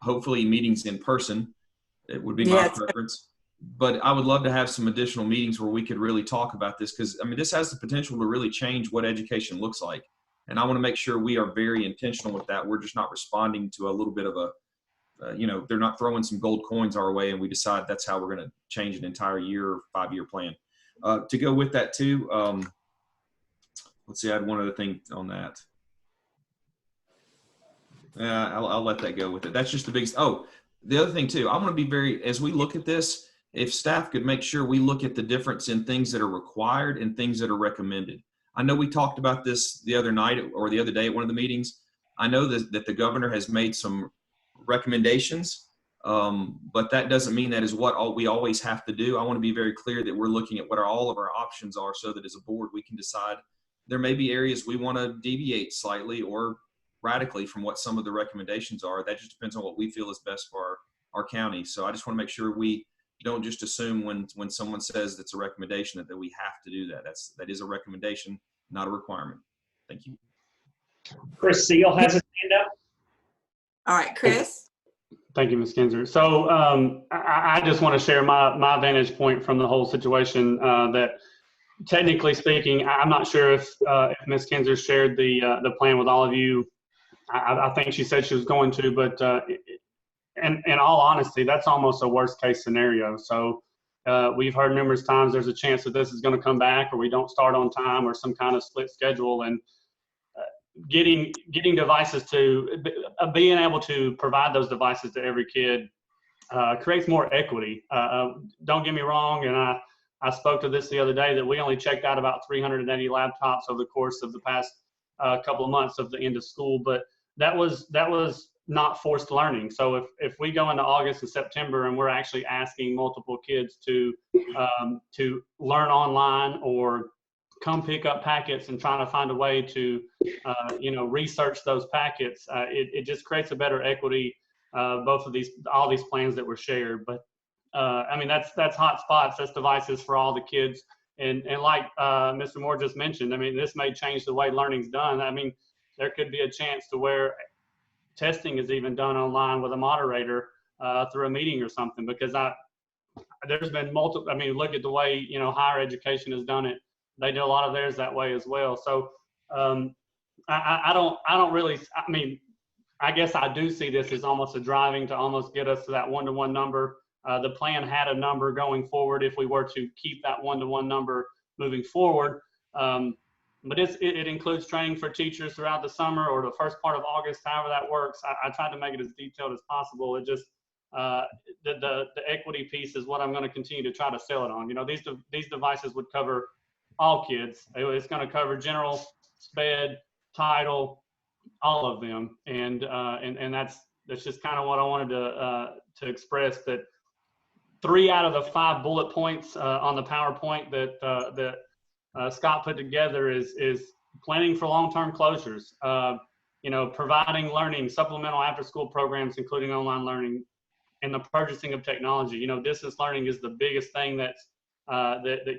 hopefully meetings in person. It would be my preference. But I would love to have some additional meetings where we could really talk about this, because, I mean, this has the potential to really change what education looks like. And I want to make sure we are very intentional with that. We're just not responding to a little bit of a, they're not throwing some gold coins our way and we decide that's how we're going to change an entire year or 5-year plan. To go with that too, let's see, I had one other thing on that. I'll let that go with it. That's just the biggest. Oh, the other thing too, I want to be very, as we look at this, if staff could make sure we look at the difference in things that are required and things that are recommended. I know we talked about this the other night or the other day at one of the meetings. I know that the governor has made some recommendations, but that doesn't mean that is what we always have to do. I want to be very clear that we're looking at what all of our options are, so that as a board we can decide there may be areas we want to deviate slightly or radically from what some of the recommendations are. That just depends on what we feel is best for our county. So I just want to make sure we don't just assume when someone says that's a recommendation that we have to do that. That is a recommendation, not a requirement. Thank you. Chris Seal has his hand up. All right, Chris. Thank you, Ms. Kinzer. So I just want to share my vantage point from the whole situation, that technically speaking, I'm not sure if Ms. Kinzer shared the plan with all of you. I think she said she was going to, but in all honesty, that's almost a worst case scenario. So we've heard numerous times there's a chance that this is going to come back, or we don't start on time, or some kind of split schedule. And getting devices to being able to provide those devices to every kid creates more equity. Don't get me wrong, and I spoke to this the other day, that we only checked out about 380 laptops over the course of the past couple of months of the end of school, but that was not forced learning. So if we go into August and September and we're actually asking multiple kids to learn online or come pick up packets and trying to find a way to research those packets, it just creates a better equity. All these plans that were shared, but I mean that's hot spots, that's devices for all the kids, and like Mr. Moore just mentioned, I mean this may change the way learning's done. I mean there could be a chance to where testing is even done online with a moderator through a meeting or something, because there's been multiple. I mean, look at the way higher education has done it. They do a lot of theirs that way as well. So I don't really. I mean, I guess I do see this as almost a driving to almost get us to that 1-to-1 number. The plan had a number going forward if we were to keep that 1-to-1 number moving forward. But it includes training for teachers throughout the summer or the first part of August, however that works. I tried to make it as detailed as possible. It just, the equity piece is what I'm going to continue to try to sell it on. These devices would cover all kids. It's going to cover general, SPED, title, all of them. And that's just kind of what I wanted to express, that 3 out of the 5 bullet points on the PowerPoint that Scott put together is planning for long-term closures, providing learning, supplemental after-school programs, including online learning, and the purchasing of technology. Distance learning is the biggest thing that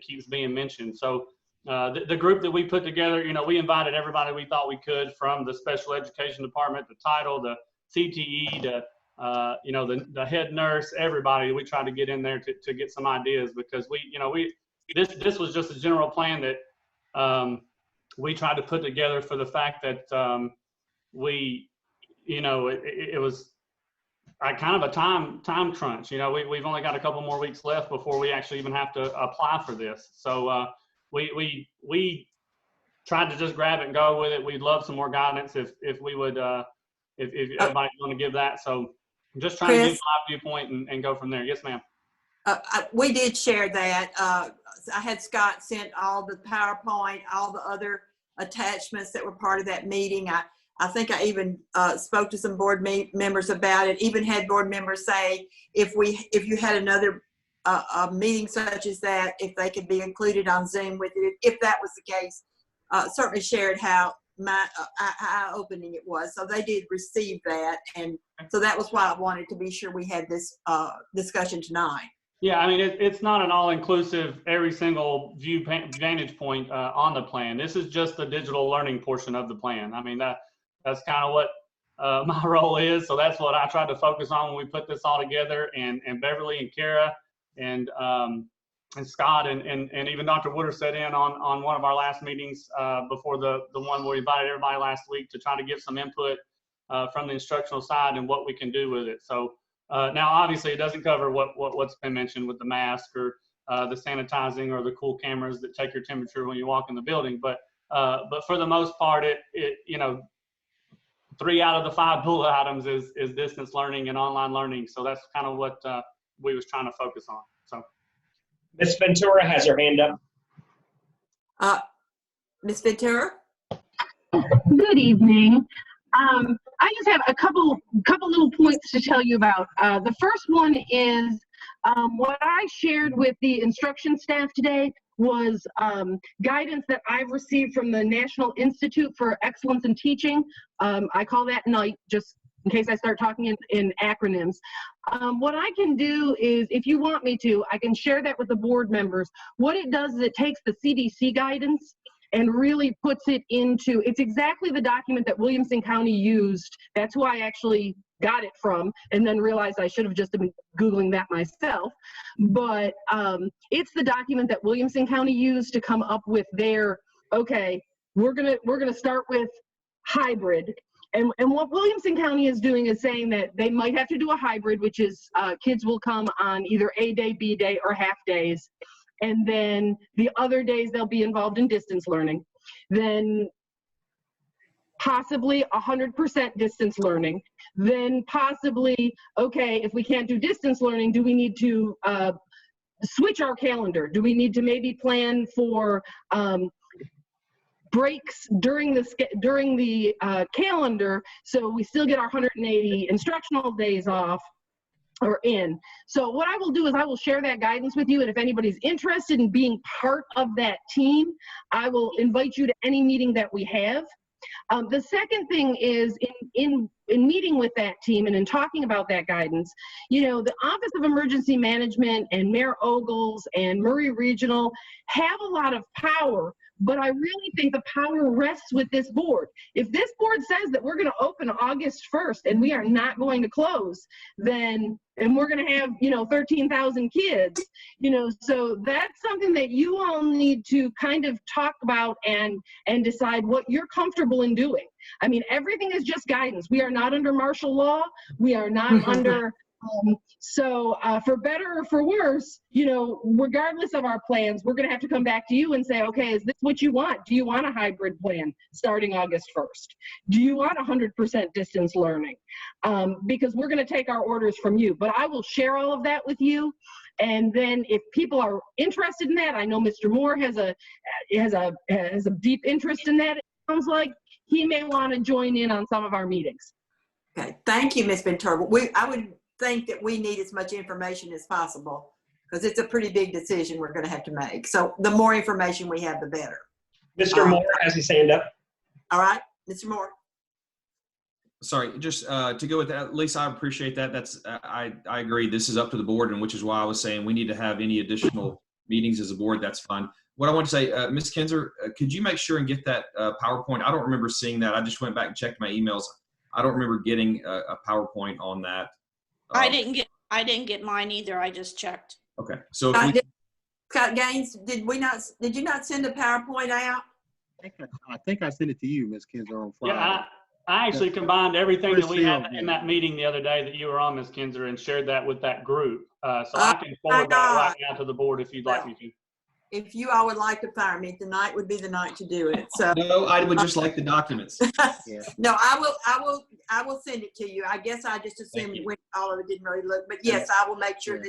keeps being mentioned. So the group that we put together, we invited everybody we thought we could, from the special education department, the title, the CTE, the head nurse, everybody. We tried to get in there to get some ideas, because this was just a general plan that we tried to put together for the fact that it was kind of a time crunch. We've only got a couple more weeks left before we actually even have to apply for this. So we tried to just grab it and go with it. We'd love some more guidance if we would, if everybody's going to give that. So I'm just trying to give my viewpoint and go from there. Yes, ma'am. We did share that. I had Scott sent all the PowerPoint, all the other attachments that were part of that meeting. I think I even spoke to some board members about it, even had board members say if you had another a meeting such as that, if they could be included on Zoom with it, if that was the case. Certainly shared how eye-opening it was. So they did receive that, and so that was why I wanted to be sure we had this discussion tonight. Yeah, I mean, it's not an all-inclusive, every single vantage point on the plan. This is just the digital learning portion of the plan. I mean, that's kind of what my role is. So that's what I tried to focus on when we put this all together. And Beverly and Kara and Scott and even Dr. Wooder sat in on one of our last meetings before the one where we invited everybody last week to try to give some input from the instructional side and what we can do with it. So now, obviously, it doesn't cover what's been mentioned with the mask or the sanitizing or the cool cameras that take your temperature when you walk in the building. But for the most part, it 3 out of the 5 bullet items is distance learning and online learning. So that's kind of what we was trying to focus on. So Ms. Ventura has her hand up. Ms. Ventura? Good evening. I just have a couple little points to tell you about. The first one is what I shared with the instruction staff today was guidance that I've received from the National Institute for Excellence in Teaching. I call that NITE, just in case I start talking in acronyms. What I can do is, if you want me to, I can share that with the board members. What it does is it takes the CDC guidance and really puts it into, it's exactly the document that Williamson County used. That's who I actually got it from, and then realized I should have just been Googling that myself. But it's the document that Williamson County used to come up with their, okay, we're gonna start with hybrid. And what Williamson County is doing is saying that they might have to do a hybrid, which is kids will come on either A day, B day, or half days. And then the other days they'll be involved in distance learning. Then possibly 100% distance learning. Then possibly, okay, if we can't do distance learning, do we need to switch our calendar? Do we need to maybe plan for breaks during the calendar so we still get our 180 instructional days off or in? So what I will do is I will share that guidance with you, and if anybody's interested in being part of that team, I will invite you to any meeting that we have. The second thing is in meeting with that team and in talking about that guidance, you know, the Office of Emergency Management and Mayor Ogles and Murray Regional have a lot of power, but I really think the power rests with this board. If this board says that we're going to open August 1st and we are not going to close, then, and we're going to have, you know, 13,000 kids, you know, so that's something that you all need to kind of talk about and decide what you're comfortable in doing. I mean, everything is just guidance. We are not under martial law. We are not under, for better or for worse, you know, regardless of our plans, we're going to have to come back to you and say, okay, is this what you want? Do you want a hybrid plan starting August 1st? Do you want 100% distance learning? Because we're going to take our orders from you. But I will share all of that with you. And then if people are interested in that, I know Mr. Moore has a deep interest in that. It sounds like he may want to join in on some of our meetings. Okay, thank you, Ms. Ventura. I would think that we need as much information as possible because it's a pretty big decision we're going to have to make. So the more information we have, the better. Mr. Moore has his hand up. All right, Mr. Moore. Sorry, just to go with that, Lisa, I appreciate that. That's I agree. This is up to the board, and which is why I was saying we need to have any additional meetings as a board. That's fine. What I want to say, Ms. Kinzer, could you make sure and get that PowerPoint? I don't remember seeing that. I just went back and checked my emails. I don't remember getting a PowerPoint on that. I didn't get mine either. I just checked. Okay, so Scott Gaines, did you not send a PowerPoint out? I think I sent it to you, Ms. Kinzer, on Friday. Yeah, I actually combined everything that we had in that meeting the other day that you were on, Ms. Kinzer, and shared that with that group. So I can forward that right now to the board if you'd like me to. If you all would like to fire me, tonight would be the night to do it. So no, I would just like the documents. Yeah. No, I will send it to you. I guess I just assumed when all of it didn't really look, but yes, I will make sure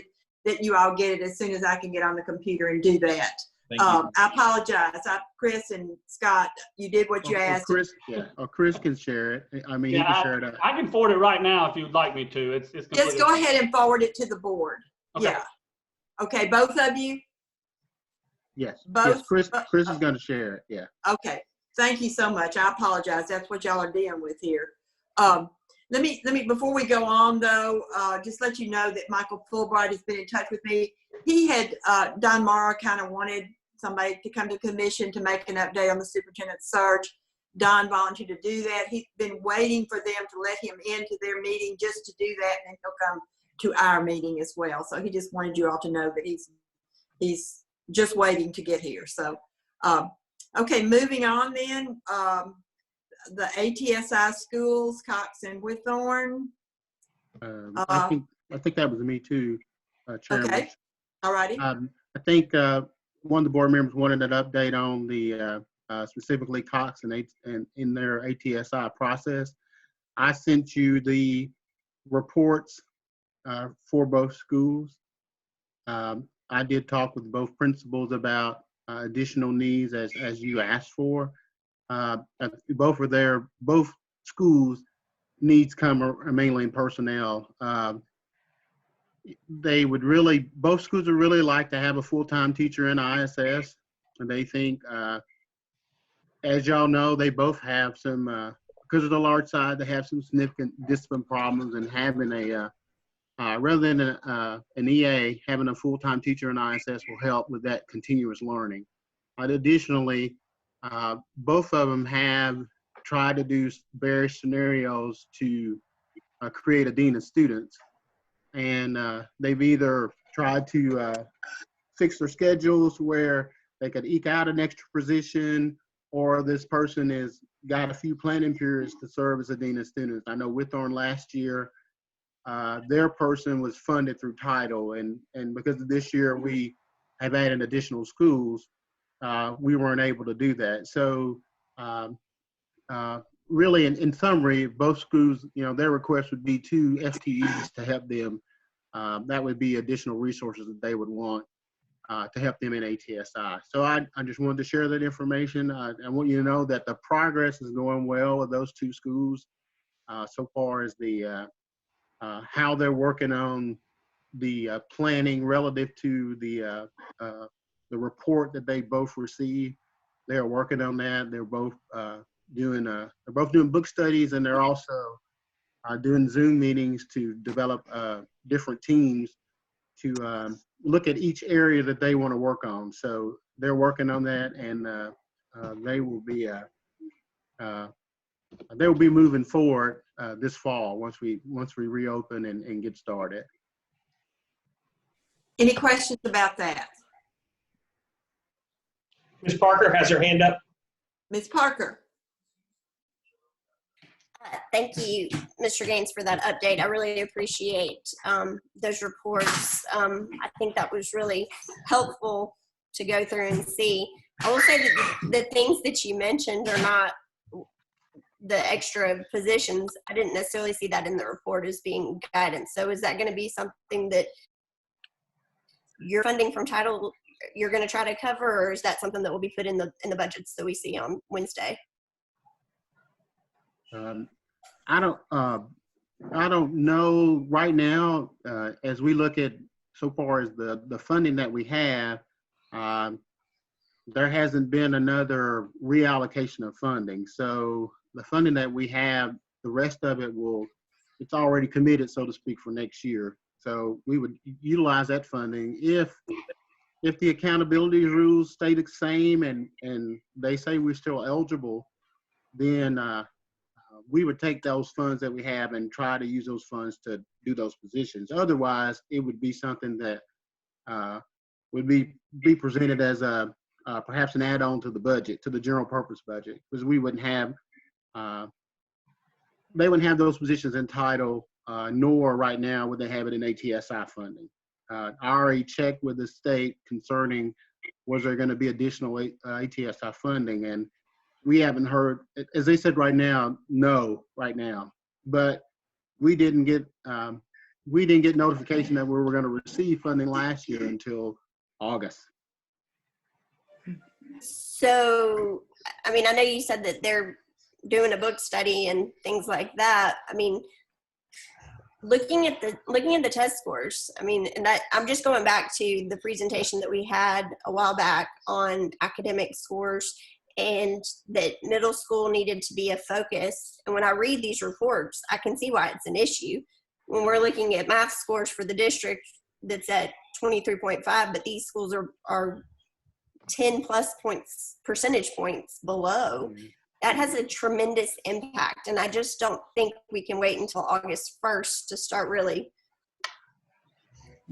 that you all get it as soon as I can get on the computer and do that. I apologize. Chris and Scott, you did what you asked. Chris can share it. I mean, he can share it. I can forward it right now if you'd like me to. It's just go ahead and forward it to the board. Okay. Yeah. Okay, both of you? Yes. Both? Yes, Chris is going to share it. Yeah. Okay. Thank you so much. I apologize. That's what y'all are dealing with here. Let me, before we go on though, just let you know that Michael Fulbright has been in touch with me. He had, Don Morrow kind of wanted somebody to come to the commission to make an update on the superintendent's search. Don volunteered to do that. He's been waiting for them to let him into their meeting just to do that, and he'll come to our meeting as well. So he just wanted you all to know that he's just waiting to get here. So, okay, moving on then. The ATSI schools, Cox and Withorn. I think that was me too, Chairman. Okay, all righty. I think one of the board members wanted an update on the specifically Cox and in their ATSI process. I sent you the reports for both schools. I did talk with both principals about additional needs as you asked for. Both schools needs come mainly in personnel. Both schools would really like to have a full-time teacher in ISS, and they think, as y'all know, they both have some, because of the large size, they have some significant discipline problems, and having rather than an EA, having a full-time teacher in ISS will help with that continuous learning. Additionally, both of them have tried to do various scenarios to create a dean of students. And they've either tried to fix their schedules where they could eke out an extra position, or this person has got a few planning periods to serve as a dean of students. I know Withorn last year, their person was funded through title, and because of this year we have added additional schools, we weren't able to do that. So really, in summary, both schools, their request would be 2 FTEs to help them. That would be additional resources that they would want to help them in ATSI. So I just wanted to share that information. I want you to know that the progress is going well with those 2 schools so far as the how they're working on the planning relative to the report that they both received. They're working on that. They're both doing book studies, and they're also doing Zoom meetings to develop different teams to look at each area that they want to work on. So they're working on that, and they will be moving forward this fall once we reopen and get started. Any questions about that? Ms. Parker has her hand up. Ms. Parker. Thank you, Mr. Gaines, for that update. I really appreciate those reports. I think that was really helpful to go through and see. I will say that the things that you mentioned are not the extra positions. I didn't necessarily see that in the report as being guidance. So is that going to be something that you're funding from title you're going to try to cover, or is that something that will be put in the budgets that we see on Wednesday? I don't know right now. As we look at so far as the funding that we have, there hasn't been another reallocation of funding. So the funding that we have, the rest of it it's already committed, so to speak, for next year. So we would utilize that funding if the accountability rules stay the same and they say we're still eligible, then we would take those funds that we have and try to use those funds to do those positions. Otherwise, it would be something that would be presented as perhaps an add-on to the budget, to the general purpose budget, because we wouldn't have, they wouldn't have those positions in title, nor right now would they have it in ATSI funding. I already checked with the state concerning was there going to be additional ATSI funding, and we haven't heard, as they said right now, no, right now. But we didn't get notification that we were going to receive funding last year until August. So, I mean, I know you said that they're doing a book study and things like that. I mean, looking at the test scores, I mean, and I'm just going back to the presentation that we had a while back on academic scores, and that middle school needed to be a focus. And when I read these reports, I can see why it's an issue. When we're looking at math scores for the district that's at 23.5, but these schools are 10 plus percentage points below, that has a tremendous impact. And I just don't think we can wait until August 1st to start really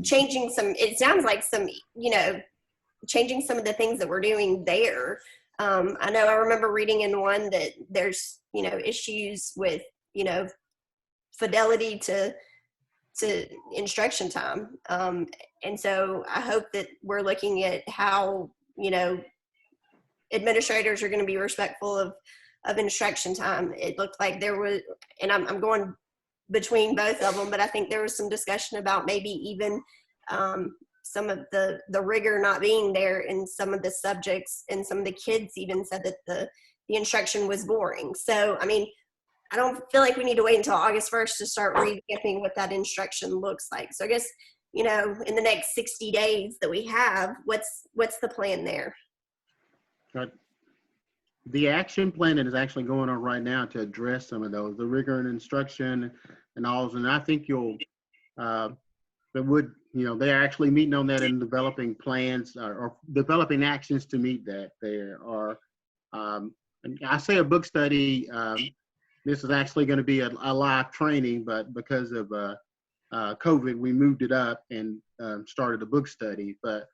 changing it sounds like changing some of the things that we're doing there. I know I remember reading in one that there's, issues with, fidelity to instruction time. And so I hope that we're looking at how, administrators are going to be respectful of instruction time. It looked like there was, and I'm going between both of them, but I think there was some discussion about maybe even some of the rigor not being there in some of the subjects, and some of the kids even said that the instruction was boring. So, I mean, I don't feel like we need to wait until August 1st to start revamping what that instruction looks like. So I guess, in the next 60 days that we have, what's the plan there? The action plan that is actually going on right now to address some of those, the rigor in instruction and all, and I think they're actually meeting on that and developing plans or developing actions to meet that. There are, and I say a book study, this is actually going to be a live training, but because of COVID, we moved it up and started a book study. But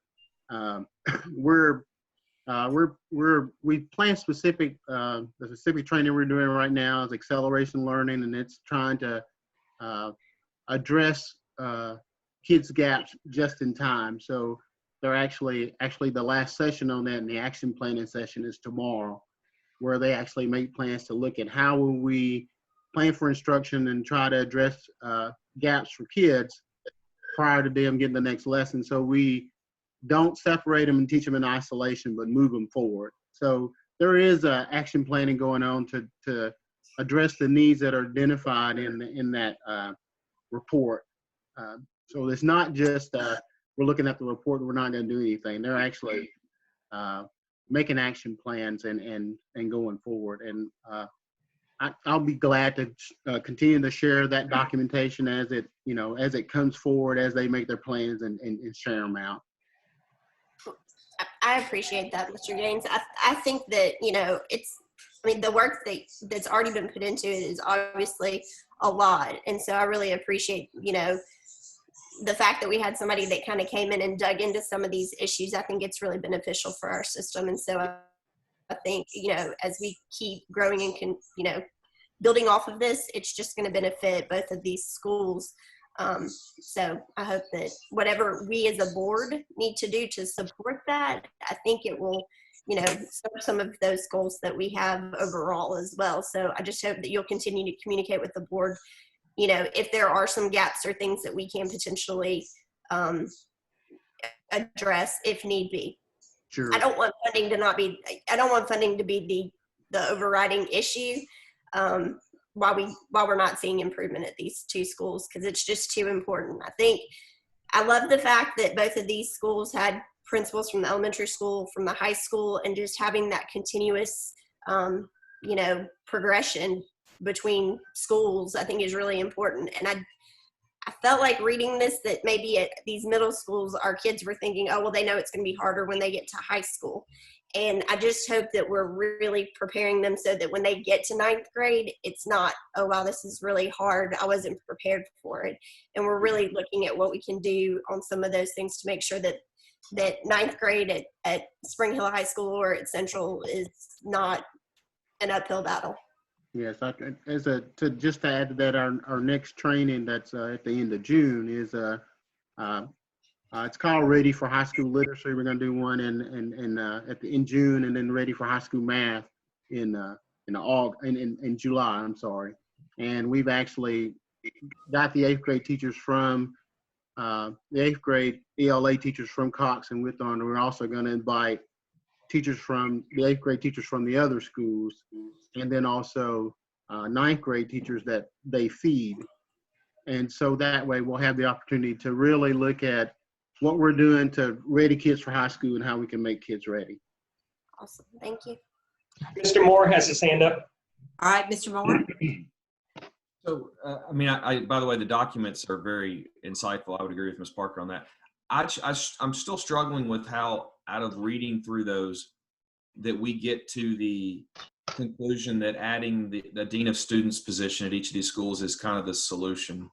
we plan specific, the specific training we're doing right now is acceleration learning, and it's trying to address kids' gaps just in time. So they're actually the last session on that, and the action planning session is tomorrow, where they actually make plans to look at how will we plan for instruction and try to address gaps for kids prior to them getting the next lesson. So we don't separate them and teach them in isolation, but move them forward. So there is action planning going on to address the needs that are identified in that report. So it's not just we're looking at the report and we're not going to do anything. They're actually making action plans and going forward. And I'll be glad to continue to share that documentation as it comes forward, as they make their plans and share them out. I appreciate that, Mr. James. I think that, the work that's already been put into it is obviously a lot. And so I really appreciate, the fact that we had somebody that kind of came in and dug into some of these issues. I think it's really beneficial for our system. And so I think, as we keep growing and building off of this, it's just going to benefit both of these schools. So I hope that whatever we as a board need to do to support that, I think it will, serve some of those goals that we have overall as well. So I just hope that you'll continue to communicate with the board, if there are some gaps or things that we can potentially address if need be. Sure. I don't want funding to be the overriding issue while we're not seeing improvement at these two schools, because it's just too important. I love the fact that both of these schools had principals from the elementary school, from the high school, and just having that continuous progression between schools, I think is really important. And I felt like reading this that maybe at these middle schools, our kids were thinking, oh, well, they know it's going to be harder when they get to high school. And I just hope that we're really preparing them so that when they get to 9th grade, it's not, oh, wow, this is really hard. I wasn't prepared for it. And we're really looking at what we can do on some of those things to make sure that 9th grade at Spring Hill High School or at Central is not an uphill battle. Yes, just to add to that, our next training that's at the end of June is it's called Ready for High School Literacy. We're going to do one in June, and then Ready for High School Math in July. I'm sorry, and we've actually got the 8th grade teachers from the 8th grade ELA teachers from Cox and Withon. We're also going to invite teachers from the 8th grade teachers from the other schools, and then also 9th grade teachers that they feed. And so that way we'll have the opportunity to really look at what we're doing to ready kids for high school and how we can make kids ready. Awesome. Thank you. Mr. Moore has his hand up. All right, Mr. Moore. So, I mean, by the way, the documents are very insightful. I would agree with Ms. Parker on that. I'm still struggling with how, out of reading through those, that we get to the conclusion that adding the dean of students position at each of these schools is kind of the solution.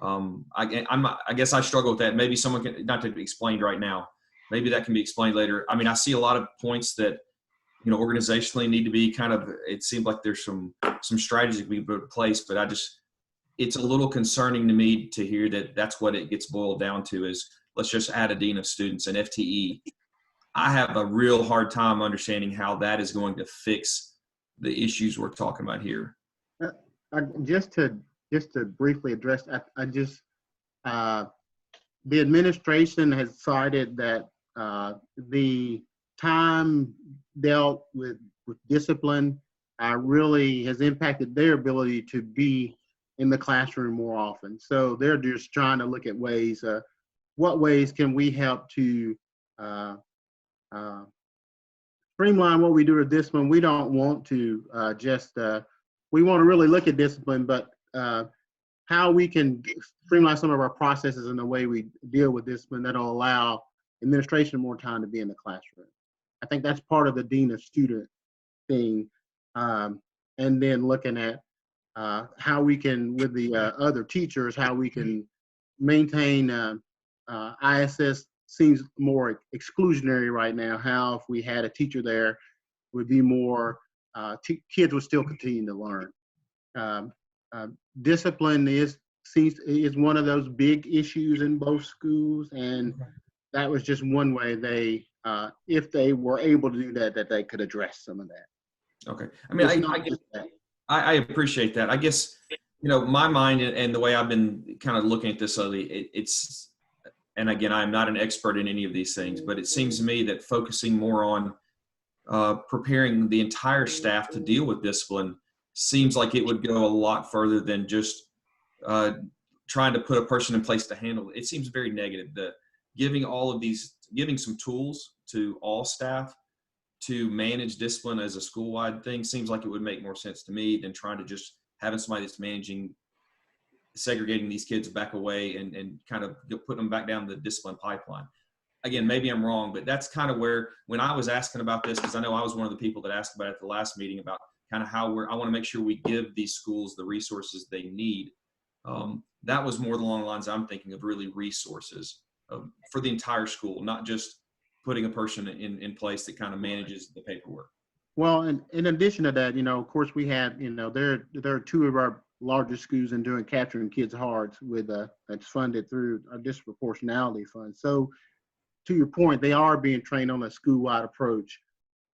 I guess I struggle with that. Maybe someone can, not to be explained right now, maybe that can be explained later. I mean, I see a lot of points that, you know, organizationally need to be kind of, it seems like there's some strategy to be put in place, but it's a little concerning to me to hear that that's what it gets boiled down to is let's just add a dean of students, an FTE. I have a real hard time understanding how that is going to fix the issues we're talking about here. Just to briefly address, the administration has decided that the time dealt with discipline really has impacted their ability to be in the classroom more often. So they're just trying to look at ways, what ways can we help to streamline what we do with discipline. We don't want to we want to really look at discipline, but how we can streamline some of our processes in the way we deal with discipline that'll allow administration more time to be in the classroom. I think that's part of the dean of student thing. And then looking at how we can, with the other teachers, how we can maintain ISS seems more exclusionary right now. How if we had a teacher there would be more, kids would still continue to learn. Discipline is one of those big issues in both schools, and that was just one way they, if they were able to do that, that they could address some of that. Okay. I mean, I appreciate that. I guess, you know, my mind and the way I've been kind of looking at this lately, and again, I'm not an expert in any of these things, but it seems to me that focusing more on preparing the entire staff to deal with discipline seems like it would go a lot further than just trying to put a person in place to handle it. It seems very negative. Giving some tools to all staff to manage discipline as a school-wide thing seems like it would make more sense to me than trying to just having somebody that's segregating these kids back away and kind of putting them back down the discipline pipeline. Again, maybe I'm wrong, but that's kind of where, when I was asking about this, because I know I was one of the people that asked about it at the last meeting about kind of how I want to make sure we give these schools the resources they need. That was more along the lines I'm thinking of, really resources for the entire school, not just putting a person in place that kind of manages the paperwork. Well, and in addition to that, you know, of course we have, you know, there are two of our largest schools in doing capturing kids' hearts with that's funded through a disproportionality fund. So to your point, they are being trained on a school-wide approach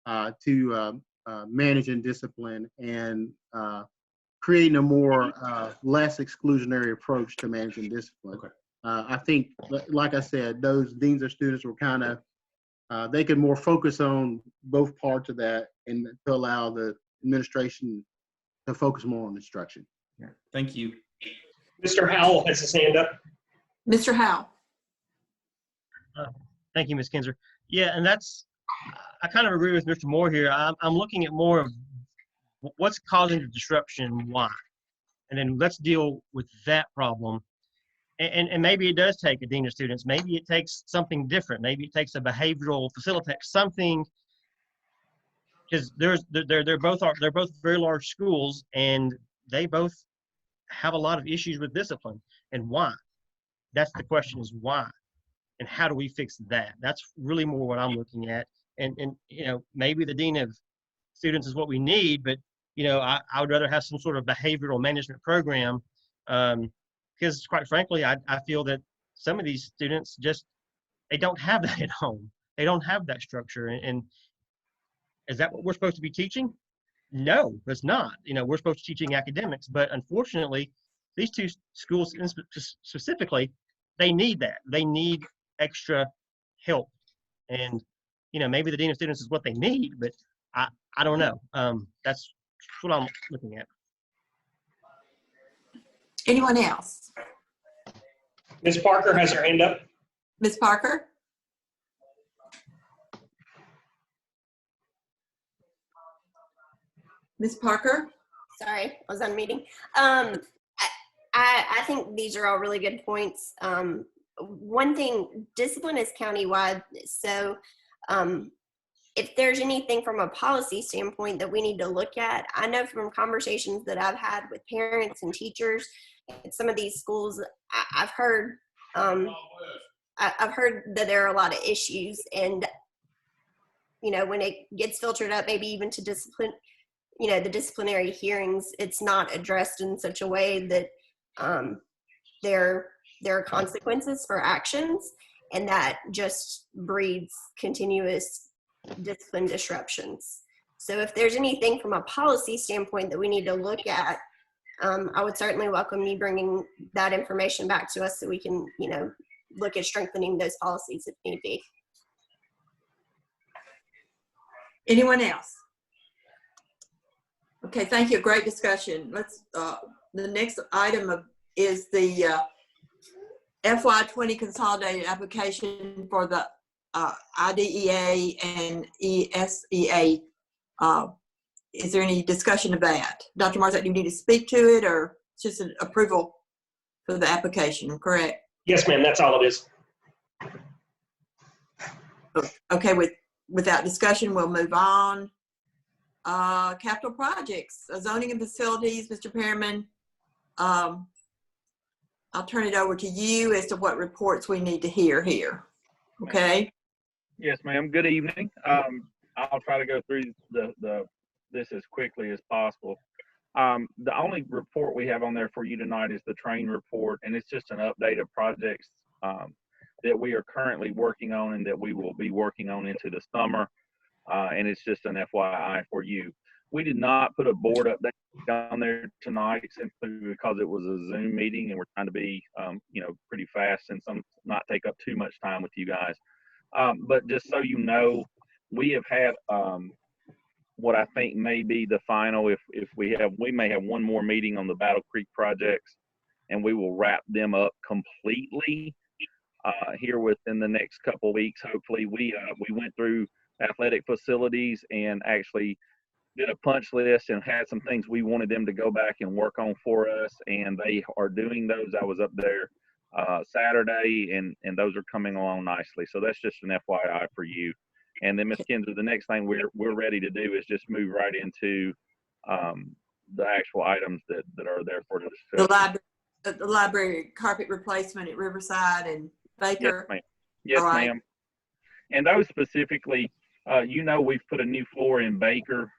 to managing discipline and creating a more less exclusionary approach to managing discipline. Okay. I think, like I said, those deans of students were kind of, they could more focus on both parts of that and to allow the administration to focus more on instruction. Yeah. Thank you. Mr. Howell has his hand up. Mr. Howell. Thank you, Ms. Kinzer. Yeah, and I kind of agree with Mr. Moore here. I'm looking at more of what's causing the disruption and why. And then let's deal with that problem. And maybe it does take a dean of students. Maybe it takes something different. Maybe it takes a behavioral facilitator, something, because they're both very large schools, and they both have a lot of issues with discipline. And why? That's the question, is why, and how do we fix that? That's really more what I'm looking at. And you know, maybe the dean of students is what we need, but you know, I would rather have some sort of behavioral management program. Because quite frankly, I feel that some of these students they don't have that at home. They don't have that structure. And is that what we're supposed to be teaching? No, it's not. You know, we're supposed to be teaching academics, but unfortunately, these two schools specifically, they need that. They need extra help. And, you know, maybe the dean of students is what they need, but I don't know. That's what I'm looking at. Anyone else? Ms. Parker has her hand up. Ms. Parker? Ms. Parker? Sorry, I was on a meeting. I think these are all really good points. One thing, discipline is countywide. So if there's anything from a policy standpoint that we need to look at, I know from conversations that I've had with parents and teachers at some of these schools, I've heard that there are a lot of issues, and when it gets filtered up, maybe even to discipline, the disciplinary hearings, it's not addressed in such a way that there are consequences for actions, and that just breeds continuous discipline disruptions. So if there's anything from a policy standpoint that we need to look at, I would certainly welcome you bringing that information back to us so we can, look at strengthening those policies if need be. Anyone else? Okay, thank you. Great discussion. Let's. The next item is the FY20 consolidated application for the IDEA and ESEA. Is there any discussion of that? Dr. Marzak, do you need to speak to it, or just an approval for the application, correct? Yes, ma'am, that's all it is. Okay, without discussion, we'll move on. Capital projects, zoning and facilities, Mr. Perriman. I'll turn it over to you as to what reports we need to hear here. Okay. Yes, ma'am. Good evening. I'll try to go through this as quickly as possible. The only report we have on there for you tonight is the train report, and it's just an update of projects that we are currently working on and that we will be working on into the summer. And it's just an FYI for you. We did not put a board update on there tonight simply because it was a Zoom meeting, and we're trying to be, pretty fast and not take up too much time with you guys. But just so you know, we have had what I think may be the final. We may have one more meeting on the Battle Creek projects, and we will wrap them up completely here within the next couple of weeks. Hopefully, we went through athletic facilities and actually did a punch list and had some things we wanted them to go back and work on for us, and they are doing those. I was up there Saturday, and those are coming along nicely. So that's just an FYI for you. And then, Ms. Kinzer, the next thing we're ready to do is just move right into the actual items that are there for discussion. The library carpet replacement at Riverside and Baker. Yes, ma'am. Yes, ma'am. And those specifically, we've put a new floor in Baker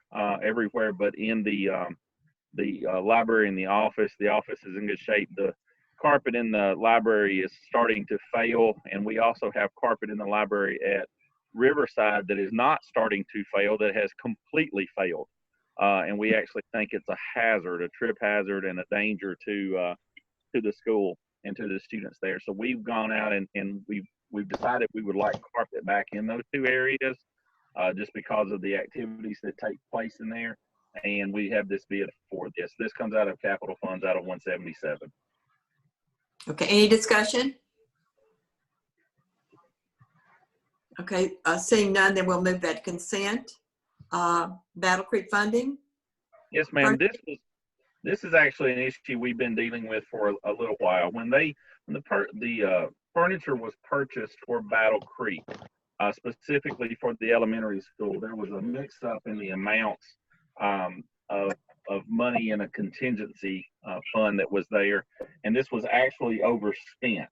everywhere, but in the library and the office is in good shape. The carpet in the library is starting to fail, and we also have carpet in the library at Riverside that is not starting to fail, that has completely failed. And we actually think it's a hazard, a trip hazard, and a danger to the school and to the students there. So we've gone out and we've decided we would like carpet back in those two areas just because of the activities that take place in there. And we have this bid for this. This comes out of capital funds out of 177. Okay, any discussion? Okay, seeing none, then we'll move that to consent. Battle Creek funding? Yes, ma'am. This is actually an issue we've been dealing with for a little while. When the furniture was purchased for Battle Creek, specifically for the elementary school, there was a mix-up in the amounts of money in a contingency fund that was there, and this was actually overspent.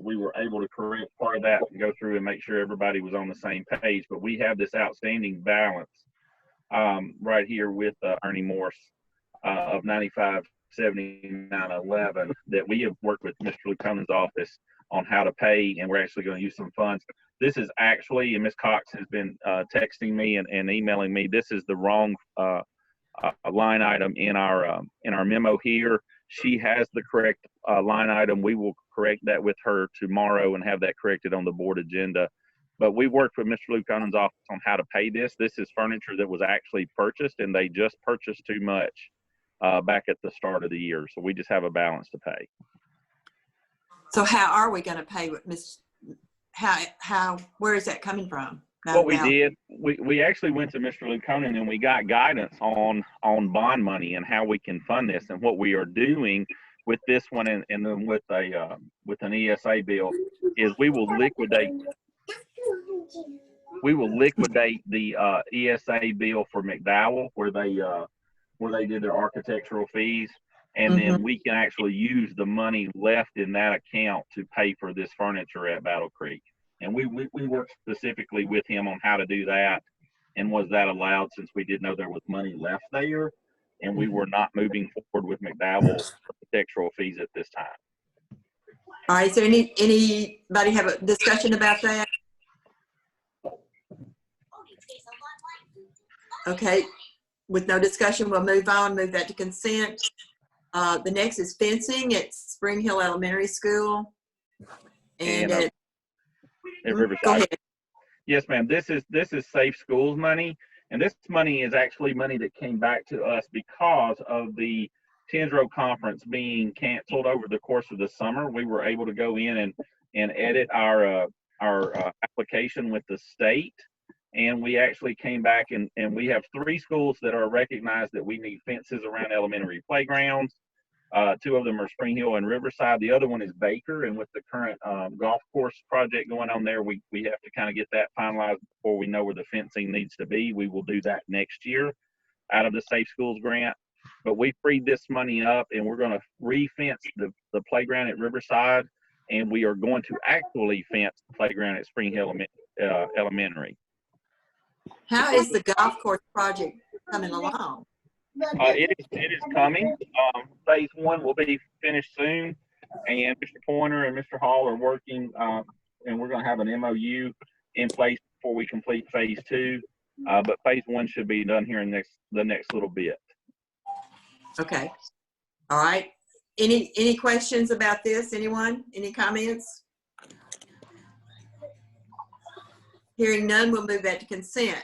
We were able to correct part of that and go through and make sure everybody was on the same page, but we have this outstanding balance right here with Ernie Morse of $95.79.11 that we have worked with Mr. Luconan's office on how to pay, and we're actually going to use some funds. This is actually, and Ms. Cox has been texting me and emailing me, this is the wrong line item in our memo here. She has the correct line item. We will correct that with her tomorrow and have that corrected on the board agenda. But we worked with Mr. Luconan's office on how to pay this. This is furniture that was actually purchased, and they just purchased too much back at the start of the year. So we just have a balance to pay. So how are we going to pay with Miss? Where is that coming from? What we we actually went to Mr. Lukonen and we got guidance on bond money and how we can fund this. And what we are doing with this one and then with an ESA bill is we will liquidate the ESA bill for McDowell where they did their architectural fees, and then we can actually use the money left in that account to pay for this furniture at Battle Creek. And we worked specifically with him on how to do that and was that allowed since we did know there was money left there and we were not moving forward with McDowell architectural fees at this time. All right, so anybody have a discussion about that? Okay, with no discussion, we'll move on, move that to consent. The next is fencing at Spring Hill Elementary School. And at Riverside. Go ahead. Yes, ma'am. This is Safe Schools money, and this money is actually money that came back to us because of the Tinsboro conference being canceled over the course of the summer. We were able to go in and edit our application with the state, and we actually came back and we have 3 schools that are recognized that we need fences around elementary playgrounds. 2 of them are Spring Hill and Riverside. The other one is Baker, and with the current golf course project going on there, we have to kind of get that finalized before we know where the fencing needs to be. We will do that next year out of the Safe Schools grant. But we freed this money up, and we're going to re-fence the playground at Riverside, and we are going to actually fence the playground at Spring Hill Elementary. How is the golf course project coming along? It is coming. Phase 1 will be finished soon, and Mr. Pointer and Mr. Hall are working, and we're going to have an MOU in place before we complete phase 2. But phase 1 should be done here in the next little bit. Okay. All right. Any questions about this? Anyone? Any comments? Hearing none, we'll move that to consent.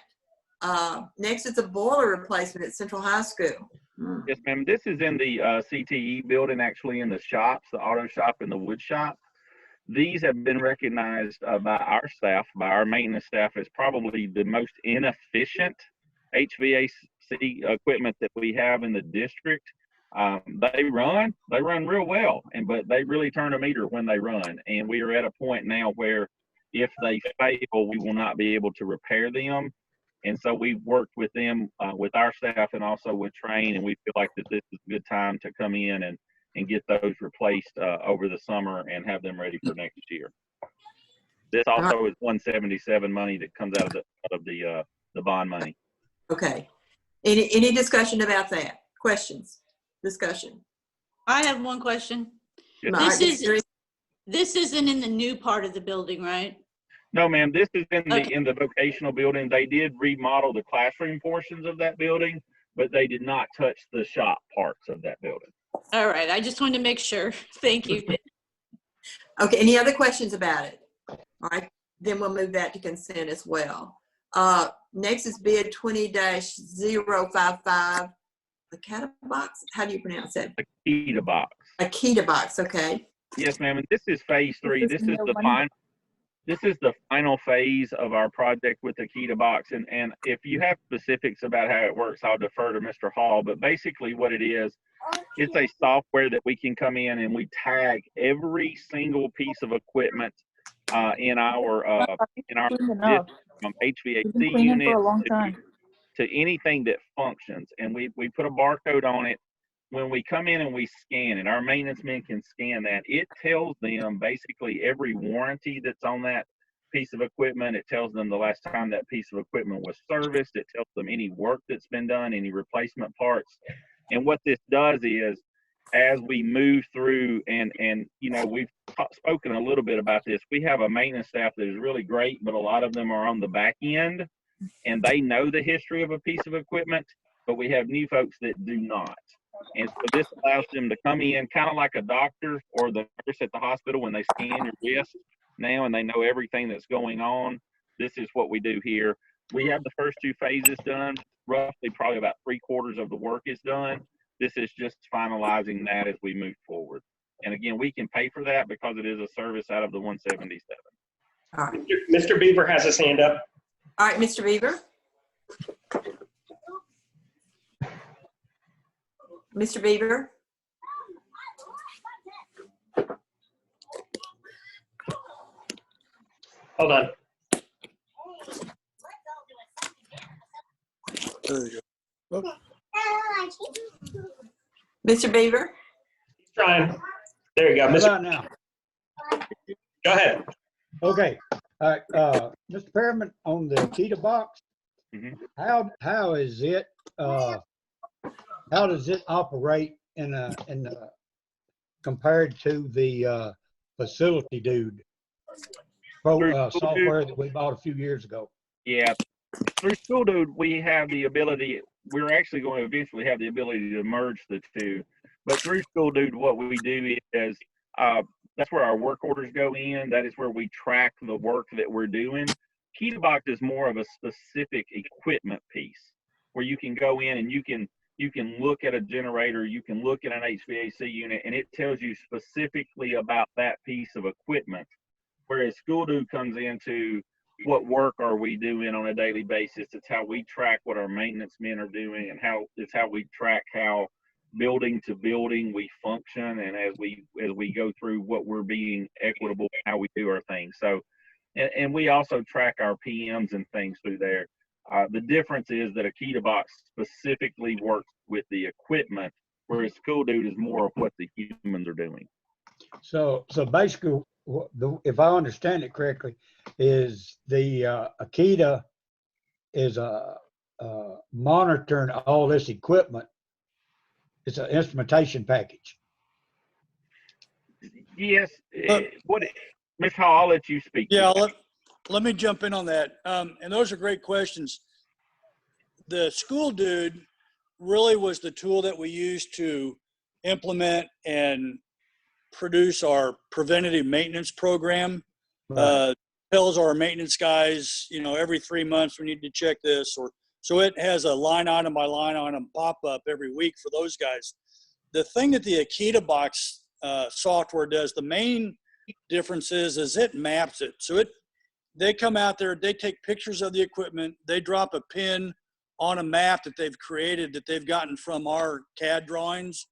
Next is a boiler replacement at Central High School. Yes, ma'am. This is in the CTE building, actually in the shops, the auto shop and the wood shop. These have been recognized by our staff, by our maintenance staff, as probably the most inefficient HVAC equipment that we have in the district. They run real well, but they really turn a meter when they run. And we are at a point now where if they fail, we will not be able to repair them. And so we've worked with them, with our staff and also with Train, and we feel like that this is a good time to come in and get those replaced over the summer and have them ready for next year. This also is 177 money that comes out of the bond money. Okay. Any discussion about that? Questions? Discussion? I have one question. Yes. This isn't in the new part of the building, right? No, ma'am. This is in the vocational building. They did remodel the classroom portions of that building, but they did not touch the shop parts of that building. All right. I just wanted to make sure. Thank you. Okay. Any other questions about it? All right. Then we'll move that to consent as well. Next is bid 20-055. Akita box? How do you pronounce that? Akita box. Akita box. Okay. Yes, ma'am. And this is phase 3. This is the final. This is the final phase of our project with the Akita box. And if you have specifics about how it works, I'll defer to Mr. Hall. But basically what it is, it's a software that we can come in and we tag every single piece of equipment in our HVAC unit to anything that functions. And we put a barcode on it. When we come in and we scan it, our maintenance men can scan that. It tells them basically every warranty that's on that piece of equipment. It tells them the last time that piece of equipment was serviced. It tells them any work that's been done, any replacement parts. And what this does is, as we move through, and you know, we've spoken a little bit about this, we have a maintenance staff that is really great, but a lot of them are on the back end, and they know the history of a piece of equipment, but we have new folks that do not. And so this allows them to come in kind of like a doctor or the nurse at the hospital when they scan your wrist now and they know everything that's going on. This is what we do here. We have the first 2 phases done. Roughly probably about 3/4 of the work is done. This is just finalizing that as we move forward. And again, we can pay for that because it is a service out of the 177. Mr. Beaver has his hand up. All right, Mr. Beaver. Mr. Beaver. Hold on. There you go. Mr. Beaver. He's trying. There you go. How Mr. about now? Go ahead. Okay. All right. Mr. Perriman, on the Akita box, how is it? How does it operate compared to the facility dude software that we bought a few years ago? Yeah. Through School Dude, we have the ability, we're actually going to eventually have the ability to merge the two. But through School Dude, what we do is that's where our work orders go in. That is where we track the work that we're doing. KeyToBox is more of a specific equipment piece where you can go in and you can look at a generator, you can look at an HVAC unit, and it tells you specifically about that piece of equipment. Whereas School Dude comes into what work are we doing on a daily basis. It's how we track what our maintenance men are doing, and it's how we track how building to building we function, and as we go through what we're being equitable, how we do our things. So, and we also track our PMs and things through there. The difference is that a KeyToBox specifically works with the equipment, whereas School Dude is more of what the humans are doing. So basically, if I understand it correctly, is the Akita is monitoring all this equipment. It's an instrumentation package. Yes. Ms. Hall, I'll let you speak. Yeah, let me jump in on that. And those are great questions. The School Dude really was the tool that we used to implement and produce our preventative maintenance program. Right. Tells our maintenance guys, every 3 months we need to check this, so it has a line item by line item pop up every week for those guys. The thing that the Akita box software does, the main difference is it maps it. So they come out there, they take pictures of the equipment, they drop a pin on a map that they've created that they've gotten from our CAD drawings.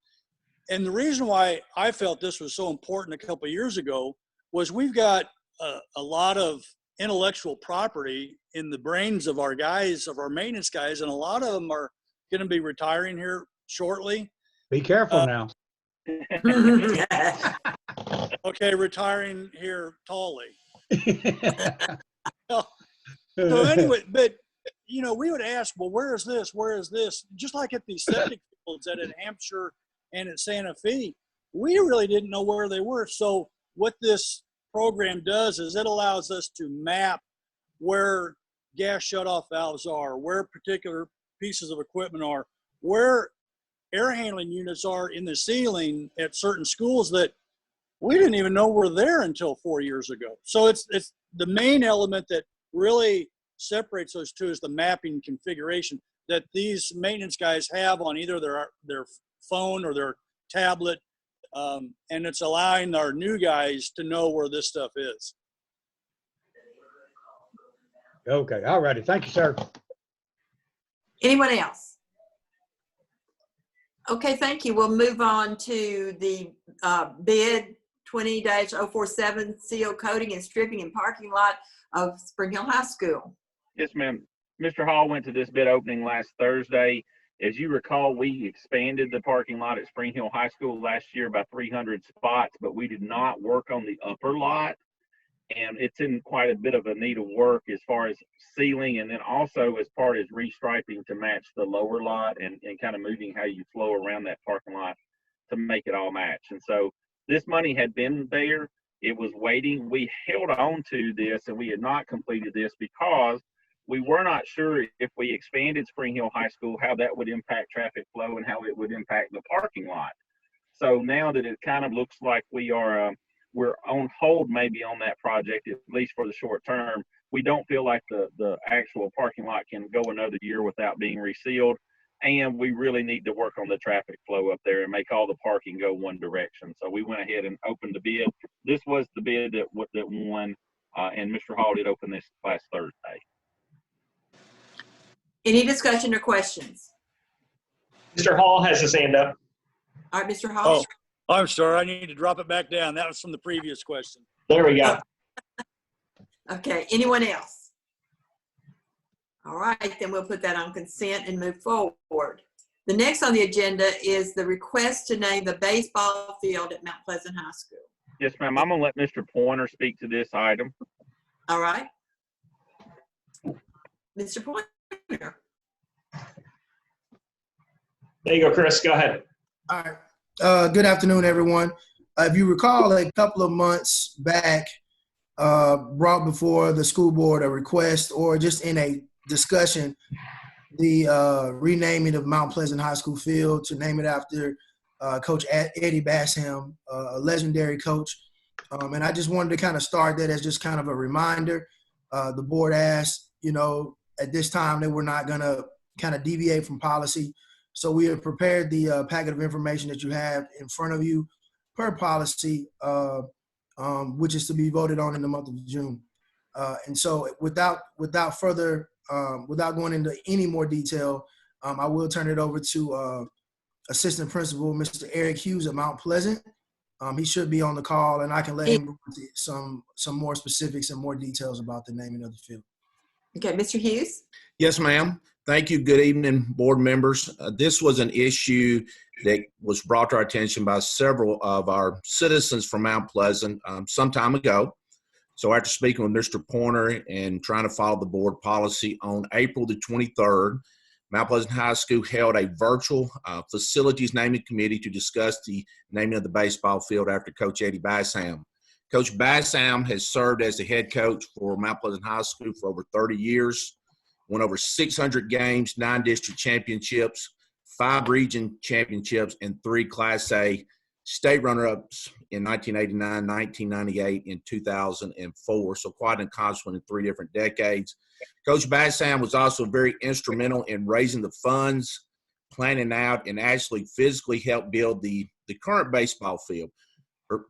And the reason why I felt this was so important a couple of years ago was we've got a lot of intellectual property in the brains of our guys, of our maintenance guys, and a lot of them are going to be retiring here shortly. Be careful now. Okay, retiring here tallly. So anyway, but we would ask, well, where is this? Where is this? Just like at these septic fields at Hampshire and at Santa Fe, we really didn't know where they were. So what this program does is it allows us to map where gas shutoff valves are, where particular pieces of equipment are, where air handling units are in the ceiling at certain schools that we didn't even know were there until 4 years ago. So it's the main element that really separates those two is the mapping configuration that these maintenance guys have on either their phone or their tablet. And it's allowing our new guys to know where this stuff is. Okay, all righty. Thank you, sir. Anyone else? Okay, thank you. We'll move on to the bid 20-047 seal coating and stripping and parking lot of Spring Hill High School. Yes, ma'am. Mr. Hall went to this bid opening last Thursday. As you recall, we expanded the parking lot at Spring Hill High School last year by 300 spots, but we did not work on the upper lot. And it's in quite a bit of a need of work as far as sealing, and then also as part as restriping to match the lower lot and kind of moving how you flow around that parking lot to make it all match. And so this money had been there. It was waiting. We held on to this and we had not completed this because we were not sure if we expanded Spring Hill High School, how that would impact traffic flow and how it would impact the parking lot. So now that it kind of looks like we're on hold maybe on that project, at least for the short term, we don't feel like the actual parking lot can go another year without being resealed. And we really need to work on the traffic flow up there and make all the parking go one direction. So we went ahead and opened the bid. This was the bid that won, and Mr. Hall did open this last Thursday. Any discussion or questions? Mr. Hall has his hand up. All right, Mr. Hall. Oh, I'm sorry. I need to drop it back down. That was from the previous question. There we go. Okay, anyone else? All right, then we'll put that on consent and move forward. The next on the agenda is the request to name the baseball field at Mount Pleasant High School. Yes, ma'am. I'm going to let Mr. Pointer speak to this item. All right. Mr. Pointer. There you go, Chris. Go ahead. All right. Good afternoon, everyone. If you recall, a couple of months back, brought before the school board a request, or just in a discussion, the renaming of Mount Pleasant High School field to name it after Coach Eddie Basham, a legendary coach. And I just wanted to kind of start that as just kind of a reminder. The board asked, at this time they were not going to kind of deviate from policy. So we have prepared the packet of information that you have in front of you per policy, which is to be voted on in the month of June. And so without going into any more detail, I will turn it over to Assistant Principal, Mr. Eric Hughes at Mount Pleasant. He should be on the call, and I can let him go into some more specifics and more details about the naming of the field. Okay, Mr. Hughes. Yes, ma'am. Thank you. Good evening, board members. This was an issue that was brought to our attention by several of our citizens from Mount Pleasant some time ago. So after speaking with Mr. Pointer and trying to follow the board policy, on April the 23rd, Mount Pleasant High School held a virtual facilities naming committee to discuss the naming of the baseball field after Coach Eddie Basham. Coach Basham has served as the head coach for Mount Pleasant High School for over 30 years, won over 600 games, 9 district championships, 5 region championships, and 3 Class A state runner-ups in 1989, 1998, and 2004. So quite an accomplishment in 3 different decades. Coach Basham was also very instrumental in raising the funds, planning out, and actually physically helped build the current baseball field.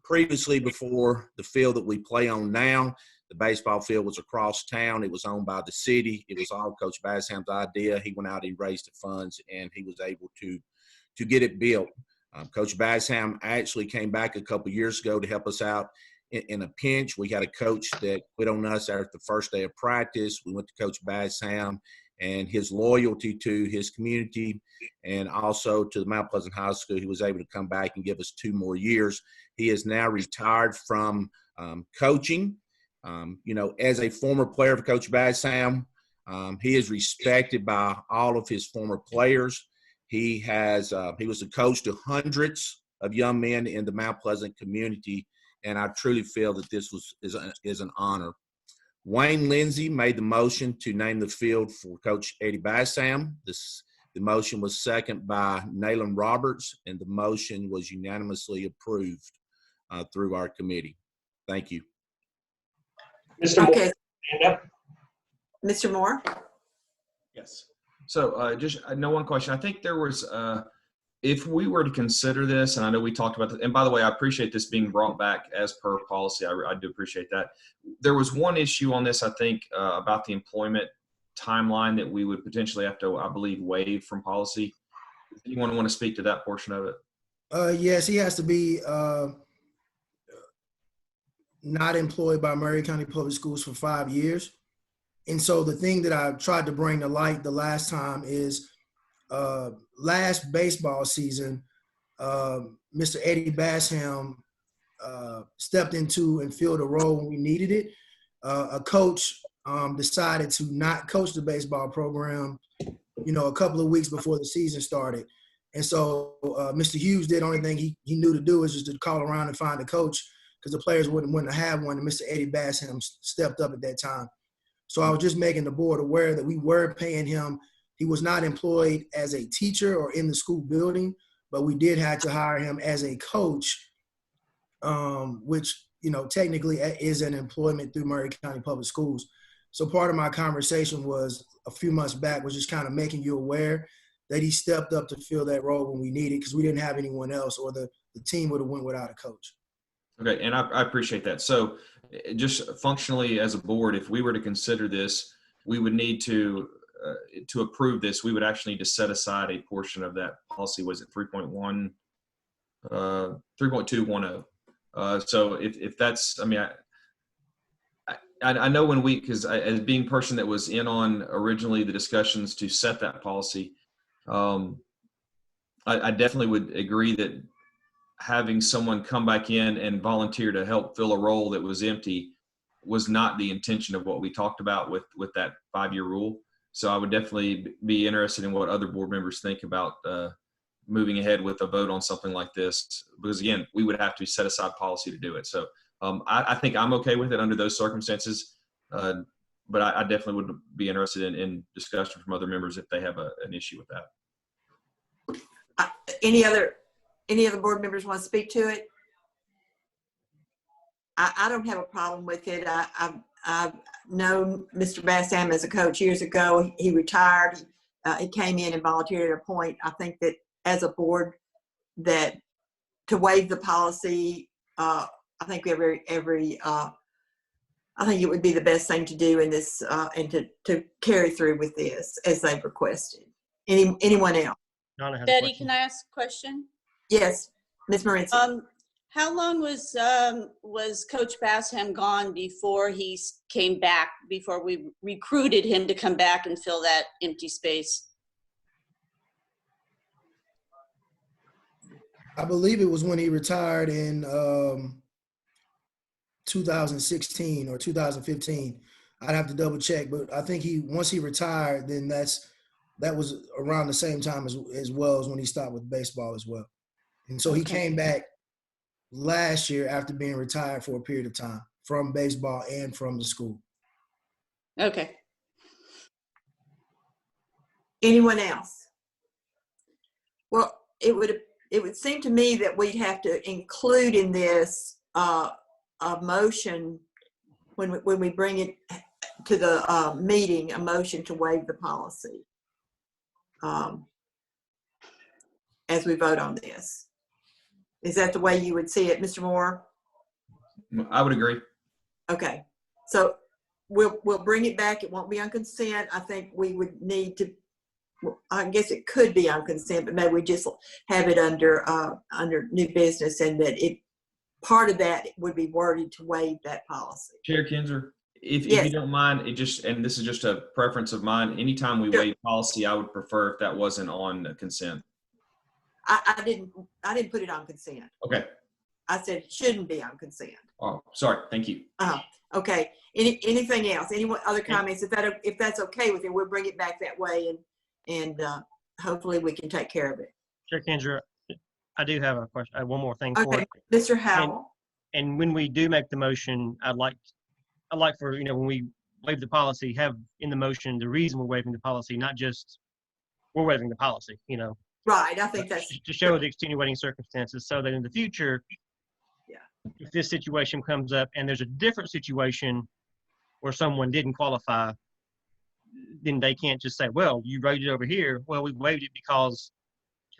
Previously, before the field that we play on now, the baseball field was across town. It was owned by the city. It was all Coach Basham's idea. He went out, he raised the funds, and he was able to get it built. Coach Basham actually came back a couple years ago to help us out in a pinch. We had a coach that quit on us after the first day of practice. We went to Coach Basham, and his loyalty to his community and also to the Mount Pleasant High School, he was able to come back and give us 2 more years. He is now retired from coaching. As a former player for Coach Basham, he is respected by all of his former players. He was a coach to hundreds of young men in the Mount Pleasant community, and I truly feel that this is an honor. Wayne Lindsay made the motion to name the field for Coach Eddie Basham. The motion was seconded by Nayland Roberts, and the motion was unanimously approved through our committee. Thank you. Mr. Moore, stand up. Mr. Moore? Yes. So I know one question. I think there was, if we were to consider this, and I know we talked about this, and by the way, I appreciate this being brought back as per policy. I do appreciate that. There was one issue on this, I think, about the employment timeline that we would potentially have to, I believe, waive from policy. Does anyone want to speak to that portion of it? Yes, he has to be not employed by Murray County Public Schools for 5 years. And so the thing that I tried to bring to light the last time is last baseball season, Mr. Eddie Basham stepped into and filled a role when we needed it. A coach decided to not coach the baseball program, a couple of weeks before the season started. And so Mr. Hughes did the only thing he knew to do is just to call around and find a coach because the players wouldn't have one. And Mr. Eddie Basham stepped up at that time. So I was just making the board aware that we were paying him. He was not employed as a teacher or in the school building, but we did have to hire him as a coach, which, technically is an employment through Murray County Public Schools. So part of my conversation was a few months back was just kind of making you aware that he stepped up to fill that role when we needed because we didn't have anyone else or the team would have went without a coach. Okay, and I appreciate that. So just functionally as a board, if we were to consider this, we would need to to approve this, we would actually need to set aside a portion of that policy. Was it 3.210? So if that's, I mean, I know when because as being person that was in on originally the discussions to set that policy, I definitely would agree that having someone come back in and volunteer to help fill a role that was empty was not the intention of what we talked about with that 5-year rule. So I would definitely be interested in what other board members think about moving ahead with a vote on something like this, because again, we would have to set aside policy to do it. So I think I'm okay with it under those circumstances, but I definitely would be interested in discussion from other members if they have an issue with that. Any other board members want to speak to it? I don't have a problem with it. I've known Mr. Bassam as a coach years ago. He retired. He came in and volunteered at a point. I think that as a board, that to waive the policy, I think I think it would be the best thing to do in this, and to carry through with this as they've requested. Anyone else? Betty, can I ask a question? Yes, Ms. Morency. How long was Coach Bassham gone before he came back, before we recruited him to come back and fill that empty space? I believe it was when he retired in 2016 or 2015. I'd have to double check, but I think once he retired, then that was around the same time as well as when he stopped with baseball as well. And so he came back last year after being retired for a period of time from baseball and from the school. Okay. Anyone else? Well, it would seem to me that we'd have to include in this a motion when we bring it to the meeting, a motion to waive the policy as we vote on this. Is that the way you would see it, Mr. Moore? I would agree. Okay, so we'll bring it back. It won't be on consent. I think we would need to, I guess it could be on consent, but maybe we just have it under new business, and that part of that would be worded to waive that policy. Chair Kinzer, if you don't mind, and this is just a preference of mine, anytime we waive policy, I would prefer if that wasn't on consent. I didn't put it on consent. Okay. I said it shouldn't be on consent. Oh, sorry. Thank you. Okay. Anything else? Any other comments? If that's okay with you, we'll bring it back that way, and hopefully we can take care of it. Chair Kendra, I do have a question. One more thing. Okay, Mr. Howell. And when we do make the motion, I'd like for, when we waive the policy, have in the motion the reason we're waiving the policy, not just we're waiving the policy, Right, I think that's to show the extenuating circumstances, so that in the future, if this situation comes up and there's a different situation where someone didn't qualify, then they can't just say, well, you waived it over here. Well, we waived it because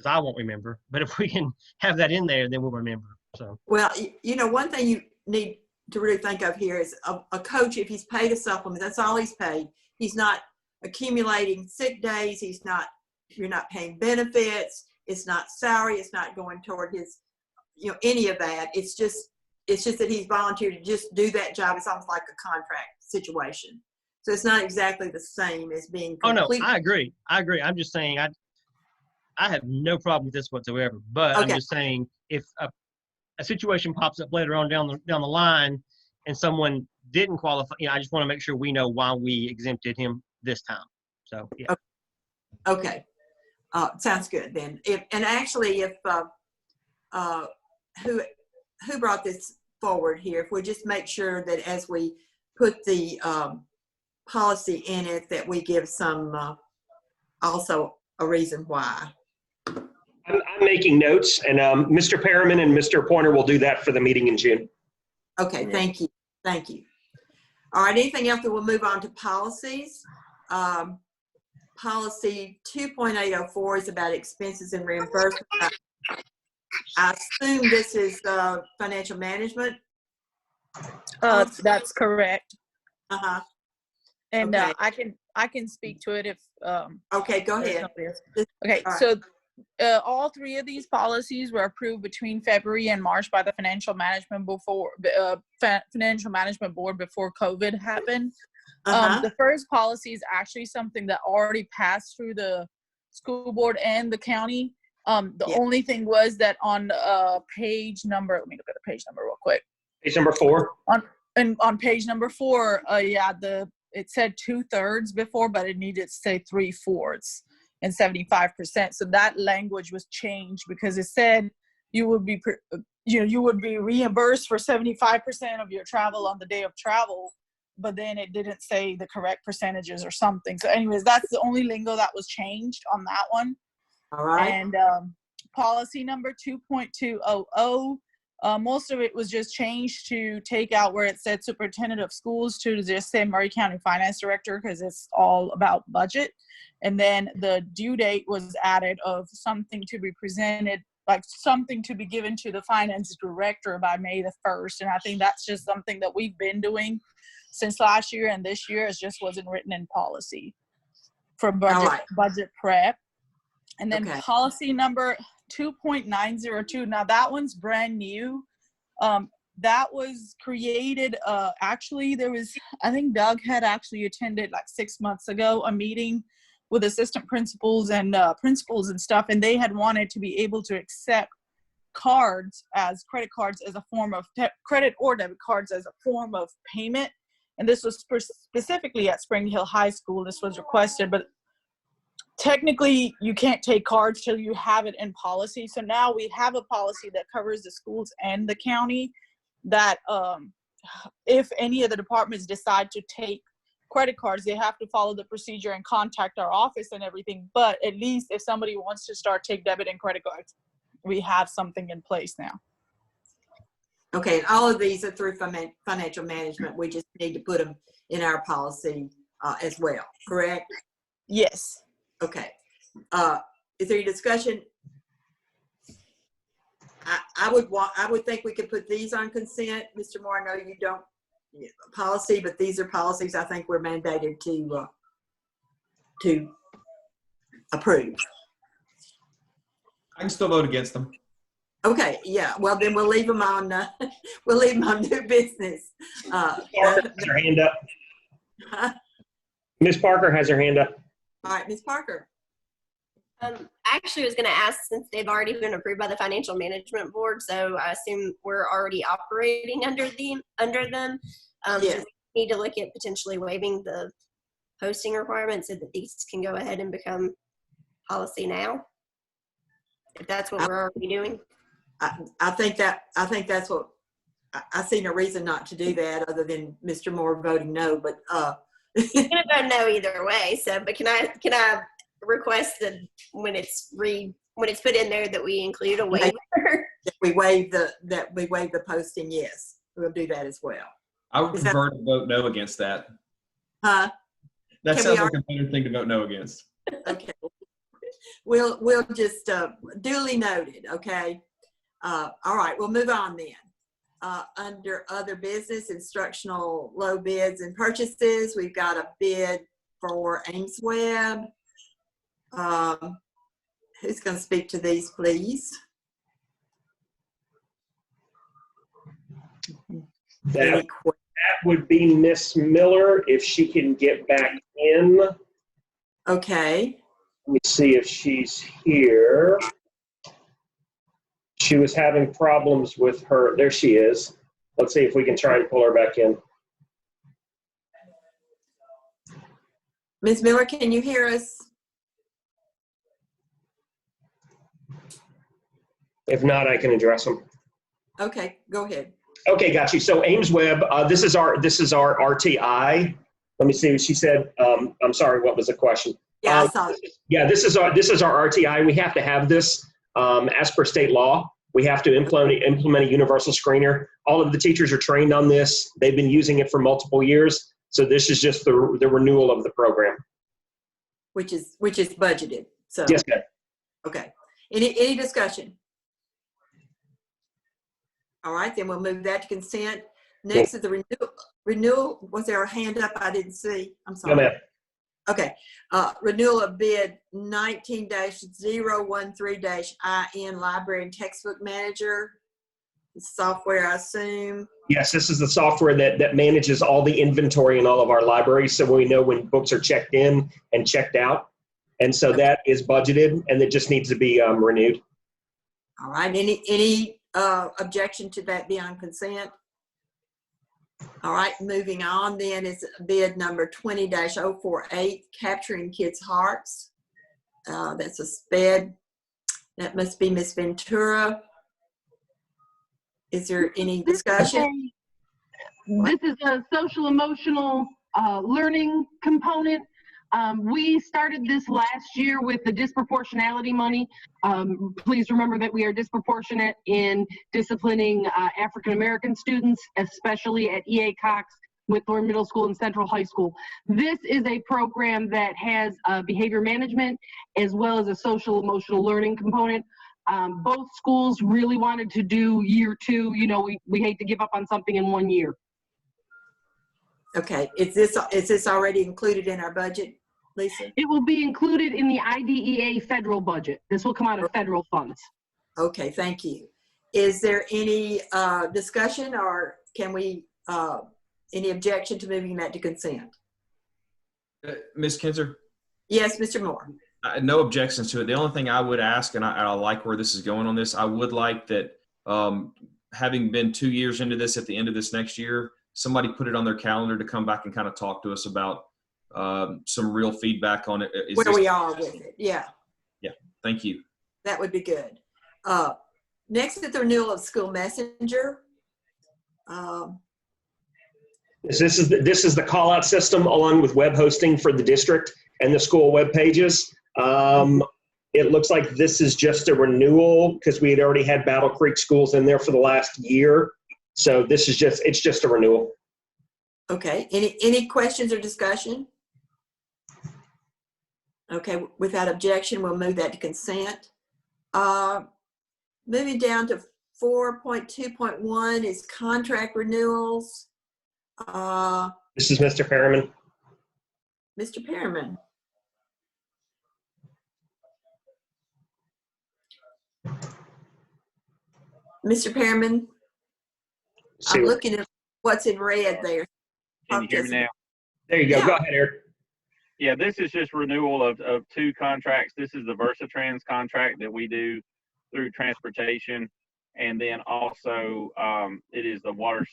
I won't remember. But if we can have that in there, then we'll remember. So, well, one thing you need to really think of here is a coach, if he's paid a supplement, that's all he's paid. He's not accumulating sick days. You're not paying benefits. It's not salary. It's not going toward his, any of that. It's just that he's volunteered to just do that job. It's almost like a contract situation. So it's not exactly the same as being complete. Oh, no, I agree. I'm just saying I have no problem with this whatsoever. But I'm just saying if a situation pops up later on down the line and someone didn't qualify, I just want to make sure we know why we exempted him this time. So, yeah. Okay. Sounds good then. If who brought this forward here, if we just make sure that as we put the policy in it, that we give some also a reason why. I'm making notes, and Mr. Perriman and Mr. Pointer will do that for the meeting in June. Okay, thank you. All right, anything else that we'll move on to policies? Policy 2.804 is about expenses and reimbursement. I assume this is financial management. That's correct. And Okay. I can speak to it if okay, go there's ahead. nobody else. Okay, All right. so all three of these policies were approved between February and March by the Financial Management Board before COVID happened. The first policy is actually something that already passed through the school board and the county. The only thing was that on page number, let me look at the page number real quick. Page number 4. On page number 4, it said 2/3 before, but it needed to say 3/4 and 75%. So that language was changed because it said you would be reimbursed for 75% of your travel on the day of travel, but then it didn't say the correct percentages or something. So anyways, that's the only lingo that was changed on that one. All right. And policy number 2.200, most of it was just changed to take out where it said superintendent of schools to just say Murray County Finance Director, because it's all about budget. And then the due date was added of something to be presented, like something to be given to the finance director by May the 1st. And I think that's just something that we've been doing since last year, and this year it just wasn't written in policy for budget prep. And then policy number 2.902. Now that one's brand new. That was created, actually I think Doug had actually attended like 6 months ago, a meeting with assistant principals and principals and stuff. And they had wanted to be able to accept cards as credit cards as a form of credit or debit cards as a form of payment. And this was specifically at Spring Hill High School. This was requested, but technically you can't take cards till you have it in policy. So now we have a policy that covers the schools and the county that if any of the departments decide to take credit cards, they have to follow the procedure and contact our office and everything. But at least if somebody wants to start take debit and credit cards, we have something in place now. Okay, and all of these are through financial management. We just need to put them in our policy as well, correct? Yes. Okay. Is there any discussion? I would think we could put these on consent. Mr. Moore, I know you don't policy, but these are policies I think we're mandated to approve. I can still vote against them. Okay, yeah. Well, then we'll leave them on. We'll leave them on new business. Parker has her hand up. Ms. Parker has her hand up. All right, Ms. Parker. Actually, I was going to ask, since they've already been approved by the Financial Management Board, so I assume we're already operating under them. Yes. So we need to look at potentially waiving the posting requirements so that these can go ahead and become policy now, if that's what we're already doing. I think that's what I see no reason not to do that, other than Mr. Moore voting no. But I'm gonna vote no either way. So, but can I request that when it's put in there that we include a waiver? That we waive the posting. Yes, we'll do that as well. I would prefer to vote no against that. Huh? That sounds like a better thing to vote no against. Okay. We'll just duly noted. Okay. All right. We'll move on then. Under other business, instructional low bids and purchases, we've got a bid for Ames Web. Who's going to speak to these, please? That would be Miss Miller, if she can get back in. Okay. Let me see if she's here. She was having problems with her. There she is. Let's see if we can try and pull her back in. Ms. Miller, can you hear us? If not, I can address them. Okay, go ahead. Okay, got you. So Ames Web, this is our RTI. Let me see what she said. I'm sorry, what was the question? Yeah, I saw it. Yeah, this is our RTI. We have to have this as per state law. We have to implement a universal screener. All of the teachers are trained on this. They've been using it for multiple years. So this is just the renewal of the program. Which is budgeted. So yes, ma'am. Okay. Any discussion? All right, then we'll move that to consent. Next is the renewal. Was there a hand up I didn't see? I'm sorry. No, ma'am. Okay. Renewal of bid 19-013-IN Library and Textbook Manager. Software, I assume. Yes, this is the software that manages all the inventory in all of our libraries, so we know when books are checked in and checked out. And so that is budgeted, and it just needs to be renewed. All right. Any objection to that being on consent? All right. Moving on then is bid number 20-048, Capturing Kids' Hearts. That's a SPED. That must be Ms. Ventura. Is there any discussion? This is a social emotional learning component. We started this last year with the disproportionality money. Please remember that we are disproportionate in disciplining African American students, especially at EA Cox with Thorne Middle School and Central High School. This is a program that has behavior management as well as a social emotional learning component. Both schools really wanted to do year 2. You know, we hate to give up on something in 1 year. Okay. Is this already included in our budget, Lisa? It will be included in the IDEA federal budget. This will come out of federal funds. Okay, thank you. Is there any discussion, or can we, any objection to moving that to consent? Ms. Kinzer? Yes, Mr. Moore. No objections to it. The only thing I would ask, and I like where this is going on this, I would like that having been 2 years into this, at the end of this next year, somebody put it on their calendar to come back and kind of talk to us about some real feedback on it. Where we are with it, yeah. Yeah, thank you. That would be good. Next is the renewal of School Messenger. This is the call out system along with web hosting for the district and the school web pages. It looks like this is just a renewal because we had already had Battle Creek schools in there for the last year. So this is it's just a renewal. Okay, any questions or discussion? Okay, without objection, we'll move that to consent. Moving down to 4.2.1 is contract renewals. This is Mr. Perriman. Mr. Perriman. Mr. Perriman, I'm looking at what's in red there. Can you hear me now? There you go. Yeah. Go ahead, Eric. Yeah, this is just renewal of 2 contracts. This is the VersaTrans contract that we do through transportation. And then also it is the water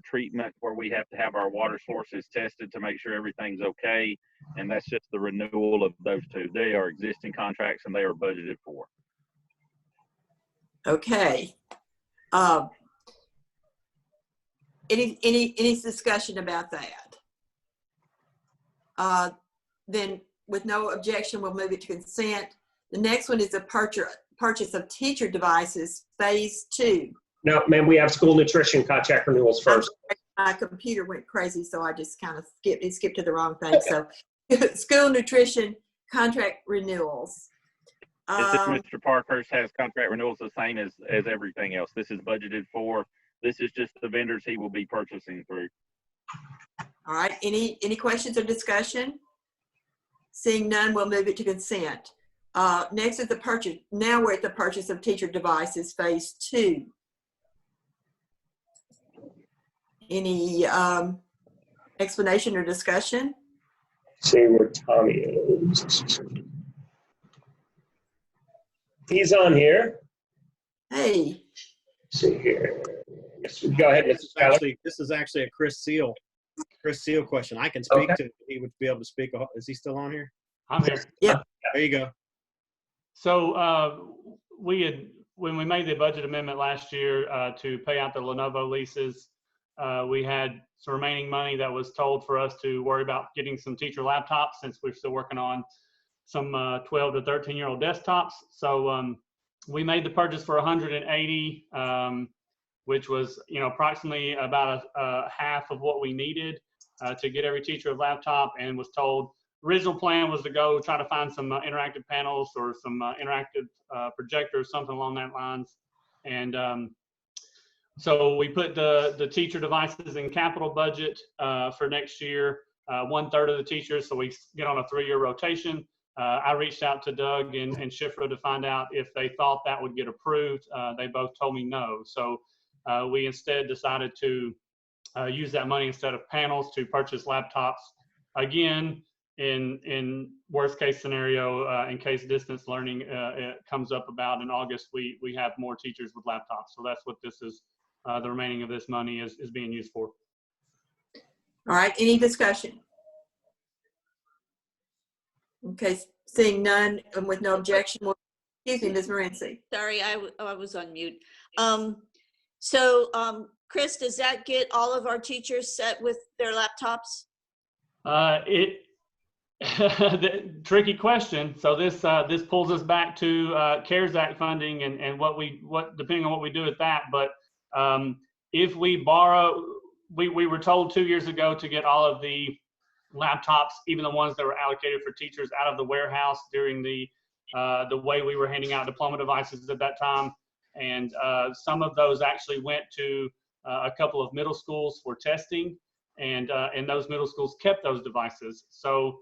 treatment where we have to have our water sources tested to make sure everything's okay. And that's just the renewal of those 2. They are existing contracts and they are budgeted for. Okay. Any discussion about that? Then with no objection, we'll move it to consent. The next one is the purchase of teacher devices, phase 2. No, ma'am, we have school nutrition contract renewals first. My computer went crazy, so I just kind of skipped to the wrong thing. Okay. So school nutrition contract renewals. Mr. Parkhurst has contract renewals the same as everything else. This is budgeted for. This is just the vendors he will be purchasing through. All right. Any questions or discussion? Seeing none, we'll move it to consent. Next is the purchase. Now we're at the purchase of teacher devices, phase 2. Any explanation or discussion? See where Tommy is. He's on here. Hey. Let's see here. Go ahead, Mr. Skyler. This is actually a Chris Seal question. I can speak to. He would be able to speak. Is he still on here? I'm here. Yep. There you go. So when we made the budget amendment last year to pay out the Lenovo leases, we had some remaining money that was told for us to worry about getting some teacher laptops since we're still working on some 12 to 13-year-old desktops. So we made the purchase for $180, which was approximately about a half of what we needed to get every teacher a laptop, and was told original plan was to go try to find some interactive panels or some interactive projectors, something along that lines. And So we put the teacher devices in capital budget for next year, 1/3 of the teachers. So we get on a 3-year rotation. I reached out to Doug and Schifra to find out if they thought that would get approved. They both told me no. So we instead decided to use that money instead of panels to purchase laptops. Again, in worst case scenario, in case distance learning it comes up about in August, we have more teachers with laptops. So that's what this is. The remaining of this money is being used for. All right, any discussion? Okay, seeing none and with no objection, excuse me, Ms. Morency. Sorry, I was on mute. So Chris, does that get all of our teachers set with their laptops? The tricky question. So this pulls us back to CARES Act funding and what depending on what we do with that. But if we borrow, we were told 2 years ago to get all of the laptops, even the ones that were allocated for teachers, out of the warehouse during the way we were handing out diploma devices at that time. And some of those actually went to a couple of middle schools for testing, and those middle schools kept those devices. So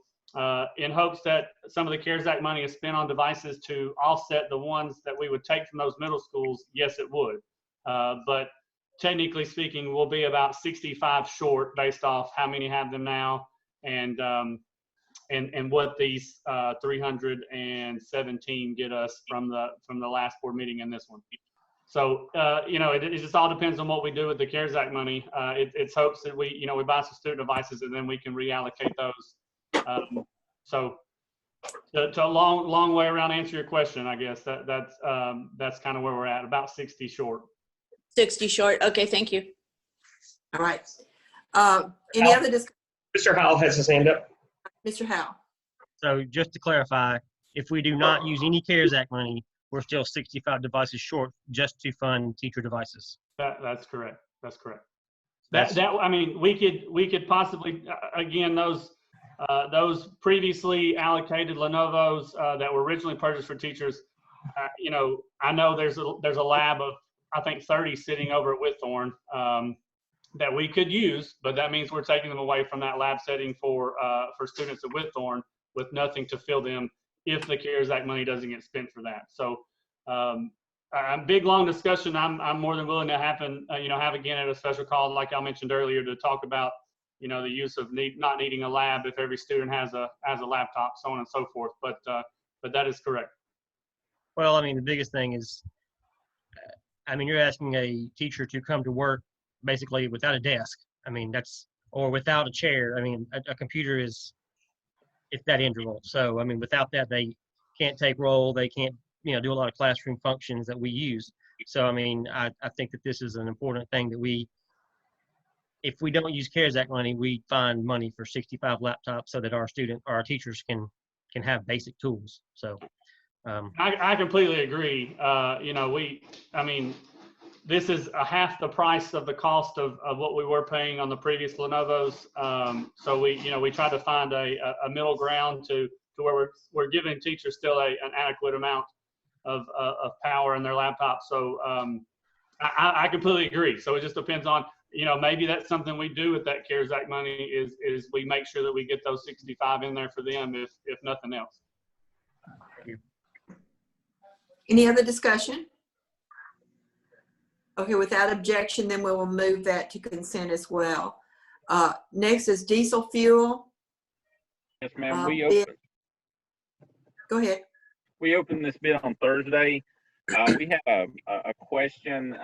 in hopes that some of the CARES Act money is spent on devices to offset the ones that we would take from those middle schools, yes, it would. But technically speaking, we'll be about 65 short based off how many have them now and what these 317 get us from the last board meeting and this one. So it just all depends on what we do with the CARES Act money. It's hopes that we buy some student devices and then we can reallocate those. So to a long way around answer your question, I guess that's kind of where we're at, about 60 short. 60 short. Okay, thank you. All right. Any other discussion? Mr. Howell has his hand up. Mr. Howell. So just to clarify, if we do not use any CARES Act money, we're still 65 devices short just to fund teacher devices. That's correct. That's correct. I mean, we could possibly again those previously allocated Lenovo's that were originally purchased for teachers. I know there's a lab of I think 30 sitting over at Whitthorne that we could use, but that means we're taking them away from that lab setting for students at Whitthorne with nothing to fill them if the CARES Act money doesn't get spent for that. So a big long discussion I'm more than willing to have again at a special call like I mentioned earlier to talk about the use of not needing a lab if every student has a laptop, so on and so forth. But that is correct. Well, I mean, the biggest thing is, you're asking a teacher to come to work basically without a desk. Or without a chair. A computer it's that integral. So, without that, they can't take roll. They can't, do a lot of classroom functions that we use. So, I think that this is an important thing that if we don't use CARES Act money, we find money for 65 laptops so that our teachers can have basic tools. So, I completely agree. This is half the price of the cost of what we were paying on the previous Lenovo's. So we try to find a middle ground to where we're giving teachers still an adequate amount of power in their laptops. So I completely agree. So it just depends on, maybe that's something we do with that CARES Act money is we make sure that we get those 65 in there for them if nothing else. Any other discussion? Okay, without objection, then we will move that to consent as well. Next is diesel fuel. Yes, ma'am. Go ahead. We opened this bid on Thursday. We have a question.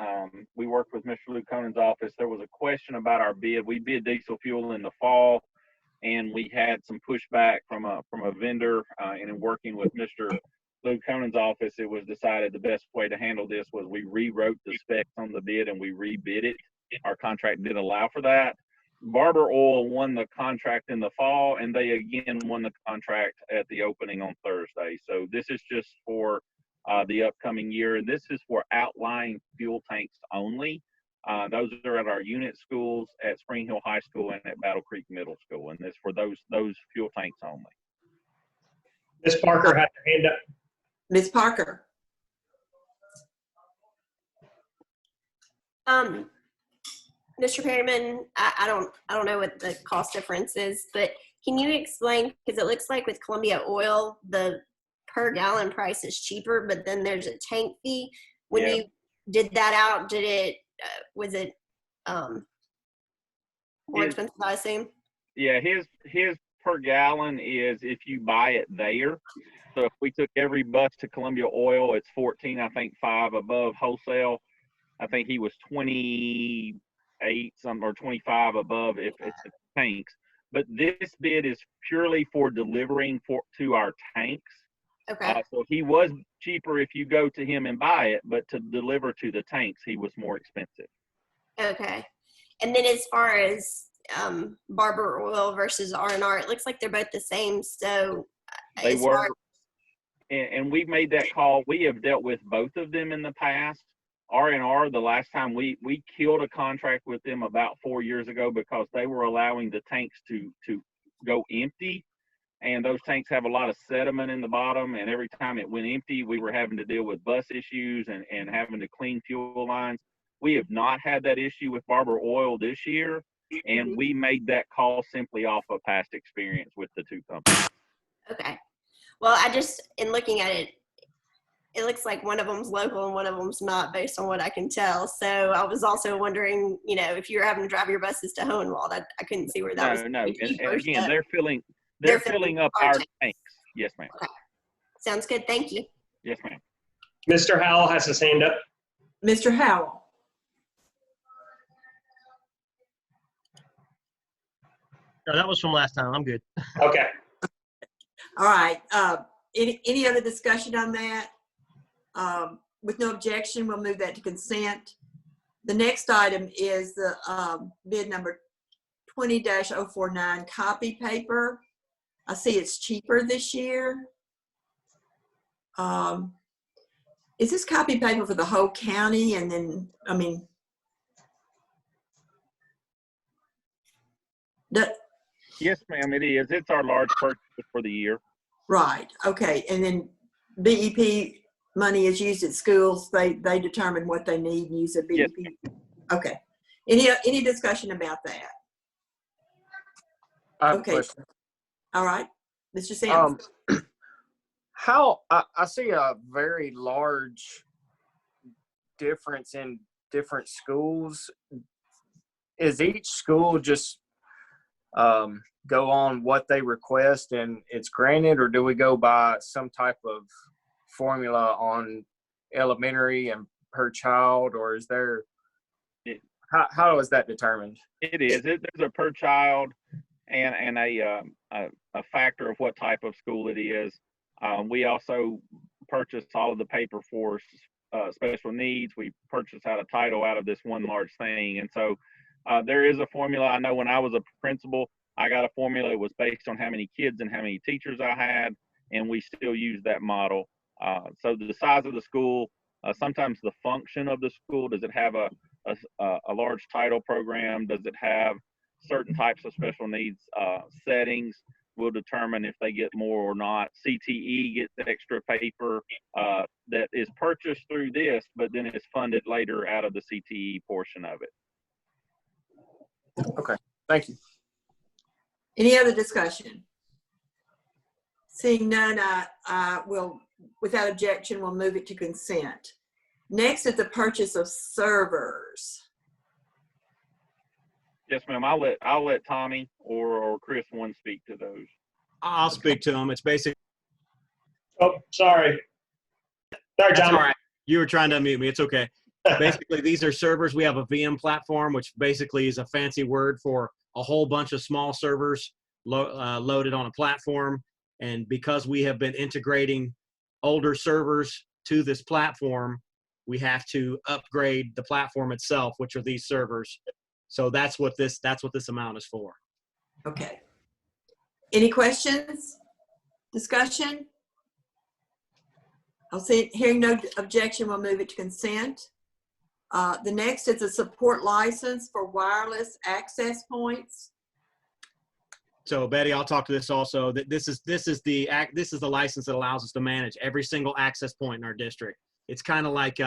We worked with Mr. Luke Conan's office. There was a question about our bid. We bid diesel fuel in the fall, and we had some pushback from a vendor. And in working with Mr. Luke Conan's office, it was decided the best way to handle this was we rewrote the specs on the bid and we rebid it. Our contract didn't allow for that. Barber Oil won the contract in the fall, and they again won the contract at the opening on Thursday. So this is just for the upcoming year. This is for outlying fuel tanks only. Those are at our unit schools, at Spring Hill High School, and at Battle Creek Middle School, and this for those fuel tanks only. Ms. Parker had her hand up. Ms. Parker. Mr. Perryman, I don't know what the cost difference is, but can you explain, because it looks like with Columbia Oil, the per gallon price is cheaper, but then there's a tank fee. When you did that out, was it more expensive, I assume? Yeah, his per gallon is if you buy it there. So if we took every bus to Columbia Oil, it's 14, I think 5 above wholesale. I think he was 28 something or 25 above if it's the tanks. But this bid is purely for delivering to our tanks. Okay. So he was cheaper if you go to him and buy it, but to deliver to the tanks, he was more expensive. Okay. And then as far as Barber Oil versus R&R, it looks like they're both the same. So they were, and we've made that call. We have dealt with both of them in the past. R&R, the last time we killed a contract with them about 4 years ago because they were allowing the tanks to go empty. And those tanks have a lot of sediment in the bottom. And every time it went empty, we were having to deal with bus issues and having to clean fuel lines. We have not had that issue with Barber Oil this year. And we made that call simply off of past experience with the two companies. Okay. Well, in looking at it, it looks like one of them's local and one of them's not based on what I can tell. So I was also wondering, if you were having to drive your buses to Hohenwald, I couldn't see where that was. No. And again, they're filling up our tanks. Yes, ma'am. Okay. Sounds good. Thank you. Yes, ma'am. Mr. Howell has his hand up. Mr. Howell. No, that was from last time. I'm good. Okay. All right. Any other discussion on that? With no objection, we'll move that to consent. The next item is the bid number 20-049 copy paper. I see it's cheaper this year. Is this copy paper for the whole county? And then, Yes, ma'am, it is. It's our large purchase for the year. Right. Okay. And then BEP money is used at schools. They determine what they need and use a BEP. Yes. Okay. Any discussion about that? I have a question. All right. Mr. Sanders. I see a very large difference in different schools. Is each school just go on what they request and it's granted, or do we go by some type of formula on elementary and per child, or is there, how is that determined? It is. There's a per child and a factor of what type of school it is. We also purchase all of the paper for special needs. We purchase out a title out of this one large thing. And so there is a formula. I know when I was a principal, I got a formula. It was based on how many kids and how many teachers I had, and we still use that model. So the size of the school, sometimes the function of the school, does it have a large title program? Does it have certain types of special needs settings? Will determine if they get more or not. CTE gets the extra paper that is purchased through this, but then is funded later out of the CTE portion of it. Okay, thank you. Any other discussion? Seeing none, I will, without objection, we'll move it to consent. Next is the purchase of servers. Yes, ma'am. I'll let Tommy or Chris one speak to those. I'll speak to them. It's basically. Oh, sorry. Sorry, Tom. All right. You were trying to unmute me. It's okay. Basically, these are servers. We have a VM platform, which basically is a fancy word for a whole bunch of small servers loaded on a platform. And because we have been integrating older servers to this platform, we have to upgrade the platform itself, which are these servers. So that's what this amount is for. Okay. Any questions? Discussion? Hearing no objection, we'll move it to consent. The next is a support license for wireless access points. So Betty, I'll talk to this also. This is the license that allows us to manage every single access point in our district. It's kind of like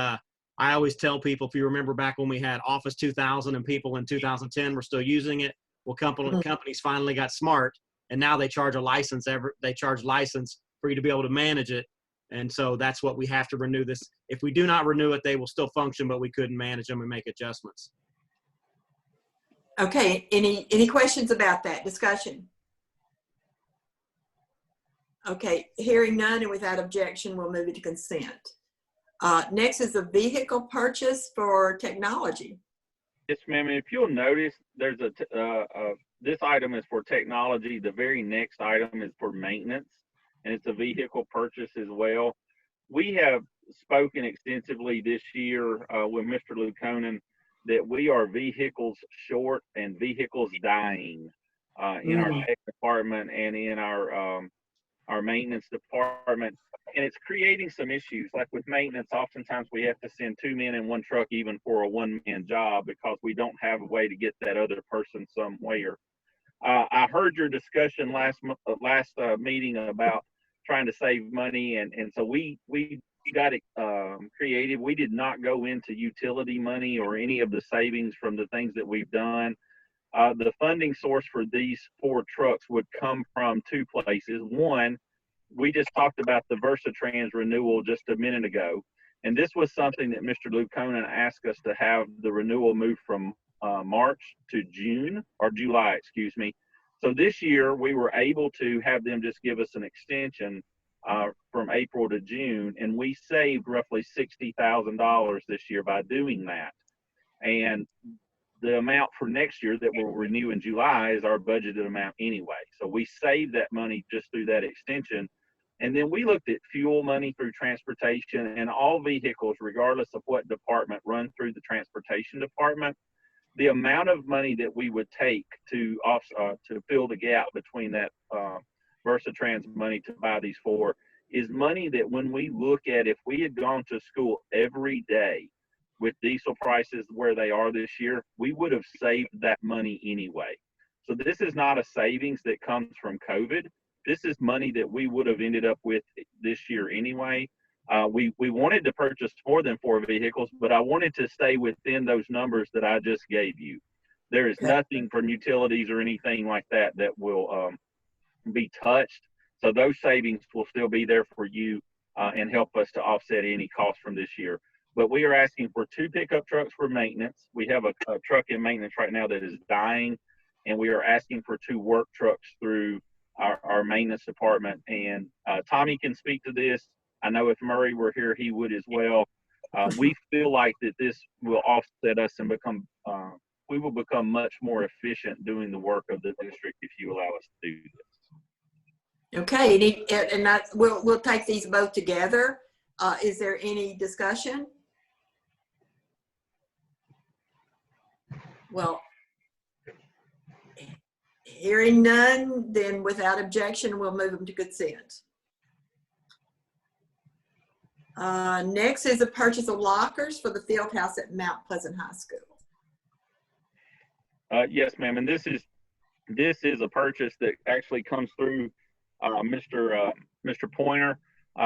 I always tell people, if you remember back when we had Office 2000 and people in 2010 were still using it, well, companies finally got smart, and now they charge a license. They charge license for you to be able to manage it, and so that's what we have to renew this. If we do not renew it, they will still function, but we couldn't manage them and make adjustments. Okay, any questions about that discussion? Okay, hearing none and without objection, we'll move it to consent. Next is a vehicle purchase for technology. Yes, ma'am. If you'll notice, there's this item is for technology. The very next item is for maintenance, and it's a vehicle purchase as well. We have spoken extensively this year with Mr. Lukonen that we are vehicles short and vehicles dying in our tech department and in our maintenance department, and it's creating some issues. Like with maintenance, oftentimes we have to send 2 men in one truck even for a one-man job because we don't have a way to get that other person somewhere. I heard your discussion last meeting about trying to save money, and so we got it creative. We did not go into utility money or any of the savings from the things that we've done. The funding source for these 4 trucks would come from 2 places. One, we just talked about the Versatrans renewal just a minute ago, and this was something that Mr. Lukonen asked us to have the renewal move from March to June, or July, excuse me. So this year we were able to have them just give us an extension from April to June, and we saved roughly $60,000 this year by doing that. And the amount for next year that we'll renew in July is our budgeted amount anyway. So we saved that money just through that extension. And then we looked at fuel money through transportation, and all vehicles, regardless of what department, run through the transportation department. The amount of money that we would take to fill the gap between that Versatrans money to buy these 4 is money that when we look at, if we had gone to school every day with diesel prices where they are this year, we would have saved that money anyway. So this is not a savings that comes from COVID. This is money that we would have ended up with this year anyway. We wanted to purchase more than 4 vehicles, but I wanted to stay within those numbers that I just gave you. There is nothing from utilities or anything like that that will be touched. So those savings will still be there for you and help us to offset any cost from this year. But we are asking for 2 pickup trucks for maintenance. We have a truck in maintenance right now that is dying, and we are asking for 2 work trucks through our maintenance department. And Tommy can speak to this. I know if Murray were here, he would as well. We feel like that this will offset us and we will become much more efficient doing the work of the district if you allow us to do this. Okay, we'll take these both together. Is there any discussion? Well, hearing none, then without objection, we'll move them to consent. Next is a purchase of lockers for the field house at Mount Pleasant High School. Yes, ma'am, and this is a purchase that actually comes through Mr. Pointer,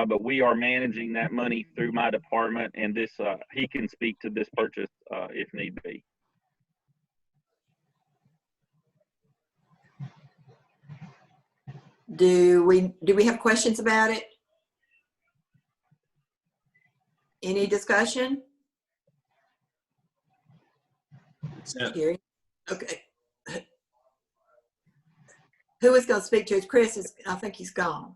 but we are managing that money through my department, and this he can speak to this purchase if need be. Do we have questions about it? Any discussion? Here. Okay. Who is going to speak to us? Chris I think he's gone.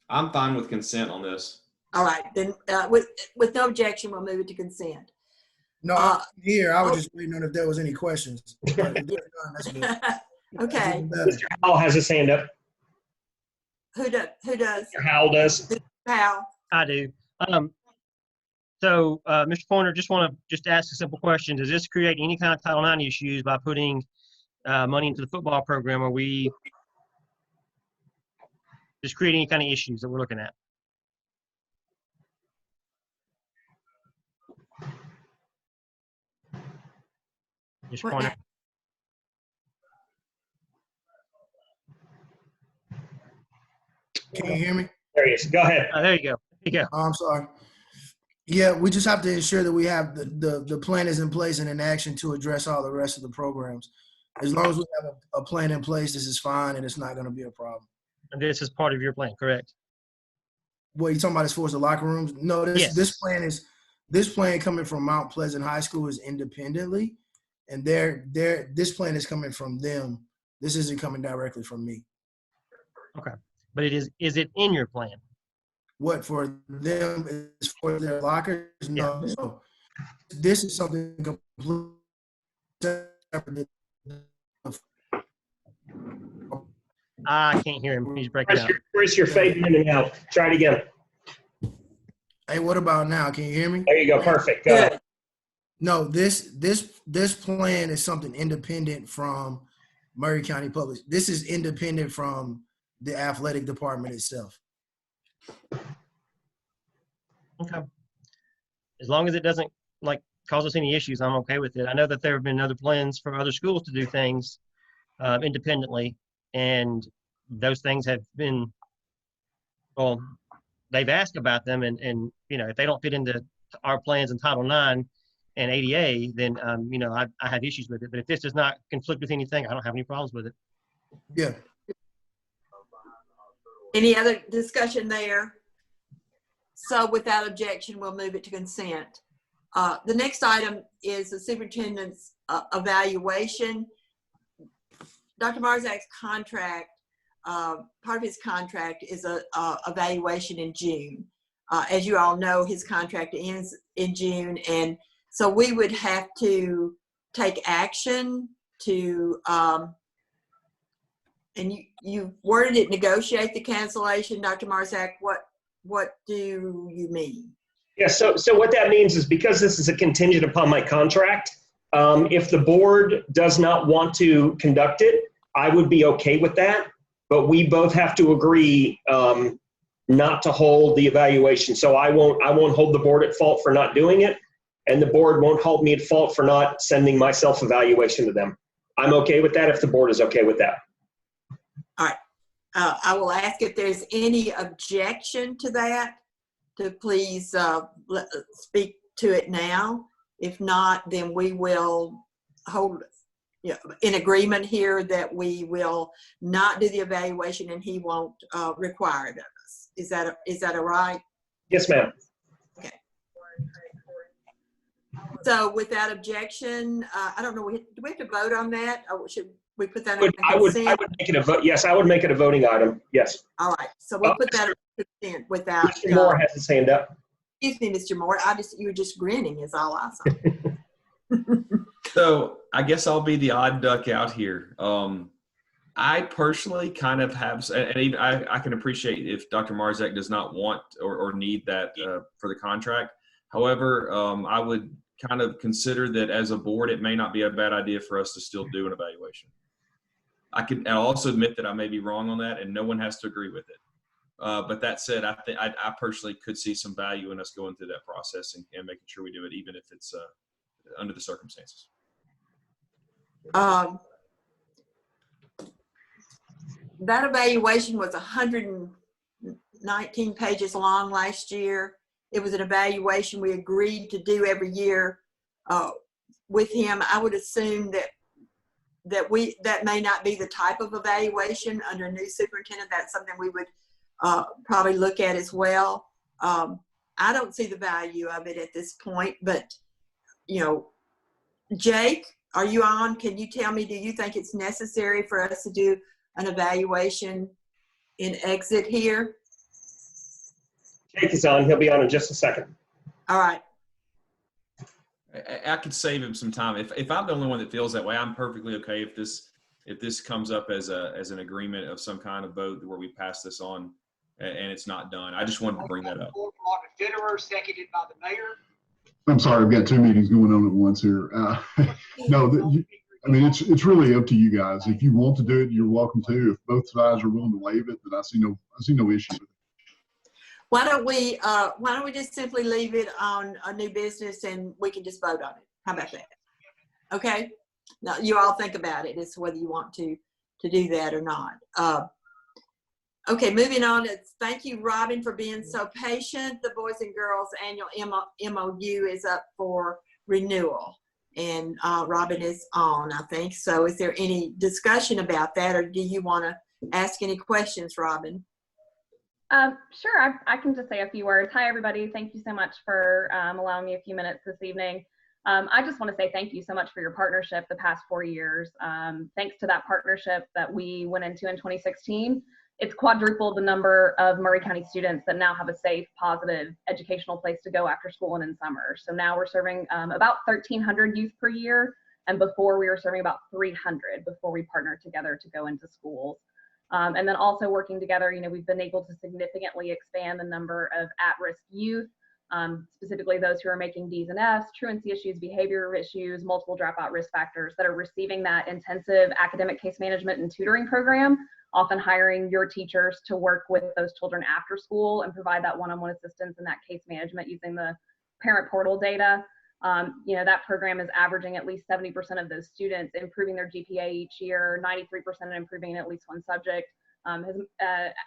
I'm fine with consent on this. All right, then with no objection, we'll move it to consent. No, I'm here. I was just waiting on if there was any questions. But if there's none, that's good. Okay. Mr. Howell has his hand up. Who does? Mr. Howell does. Howell. I do. So, Mr. Pointer, just want to ask a simple question. Does this create any kind of Title IX issues by putting money into the football program? Are we just creating any kind of issues that we're looking at? Mr. Pointer. Can you hear me? There he is. Go ahead. There you go. There you go. Oh, I'm sorry. Yeah, we just have to ensure that we have the plan is in place and in action to address all the rest of the programs. As long as we have a plan in place, this is fine and it's not going to be a problem. And this is part of your plan, correct? What you talking about as far as the locker rooms? No, Yes. this plan coming from Mount Pleasant High School is independently, and this plan is coming from them. This isn't coming directly from me. Okay, but is it in your plan? What for them is for their lockers? No, no. This is something completely separate. I can't hear him. He's breaking up. Chris, you're fading in and out. Try it again. Hey, what about now? Can you hear me? There you go. Perfect. Go ahead. No, this plan is something independent from Maury County Public. This is independent from the athletic department itself. Okay. As long as it doesn't cause us any issues, I'm okay with it. I know that there have been other plans for other schools to do things independently, and those things have been, well, they've asked about them, and if they don't fit into our plans in Title IX and ADA, then I have issues with it. But if this does not conflict with anything, I don't have any problems with it. Yeah. Any other discussion there? So without objection, we'll move it to consent. The next item is the superintendent's evaluation. Dr. Marzak's contract, part of his contract is a evaluation in June. As you all know, his contract ends in June, and so we would have to take action to, and you worded it, negotiate the cancellation. Dr. Marzak, what do you mean? Yeah, so what that means is, because this is a contingent upon my contract, if the board does not want to conduct it, I would be okay with that. But we both have to agree not to hold the evaluation. So I won't hold the board at fault for not doing it, and the board won't hold me at fault for not sending my self-evaluation to them. I'm okay with that if the board is okay with that. All right. I will ask if there's any objection to that, to please speak to it now. If not, then we will hold in agreement here that we will not do the evaluation and he won't require it of us. Is that all right? Yes, ma'am. Okay. So without objection, I don't know, do we have to vote on that? Or should we put that on consent? I would make it a vote. Yes, I would make it a voting item. Yes. All right. So we'll put that on consent without. Mr. Moore has his hand up. Excuse me, Mr. Moore. You were just grinning is all I saw. So I guess I'll be the odd duck out here. I personally kind of have, and I can appreciate if Dr. Marzak does not want or need that for the contract. However, I would kind of consider that as a board, it may not be a bad idea for us to still do an evaluation. I'll also admit that I may be wrong on that, and no one has to agree with it. But that said, I personally could see some value in us going through that process and making sure we do it, even if it's under the circumstances. That evaluation was 119 pages long last year. It was an evaluation we agreed to do every year with him. I would assume that may not be the type of evaluation under a new superintendent. That's something we would probably look at as well. I don't see the value of it at this point, but Jake, are you on? Can you tell me, do you think it's necessary for us to do an evaluation in exit here? Jake is on. He'll be on in just a second. All right. I could save him some time. If I'm the only one that feels that way, I'm perfectly okay if this comes up as an agreement of some kind of vote where we pass this on and it's not done. I just wanted to bring that up. Seconded by the mayor. I'm sorry, I've got two meetings going on at once here. It's really up to you guys. If you want to do it, you're welcome to. If both sides are willing to waive it, then I see no issue with it. Why don't we just simply leave it on a new business and we can just vote on it? How about that? Okay. Now you all think about it as to whether you want to do that or not. Okay, moving on. Thank you, Robin, for being so patient. The Boys and Girls Annual MOU is up for renewal, and Robin is on, I think. So is there any discussion about that, or do you want to ask any questions, Robin? Sure, I can just say a few words. Hi, everybody. Thank you so much for allowing me a few minutes this evening. I just want to say thank you so much for your partnership the past 4 years. Thanks to that partnership that we went into in 2016, it's quadrupled the number of Murray County students that now have a safe, positive educational place to go after school and in summer. So now we're serving about 1,300 youth per year, and before we were serving about 300 before we partnered together to go into schools. And then also working together, we've been able to significantly expand the number of at-risk youth, specifically those who are making D's and F's, truancy issues, behavior issues, multiple dropout risk factors that are receiving that intensive academic case management and tutoring program, often hiring your teachers to work with those children after school and provide that one-on-one assistance and that case management using the parent portal data. That program is averaging at least 70% of those students improving their GPA each year, 93% improving in at least one subject, has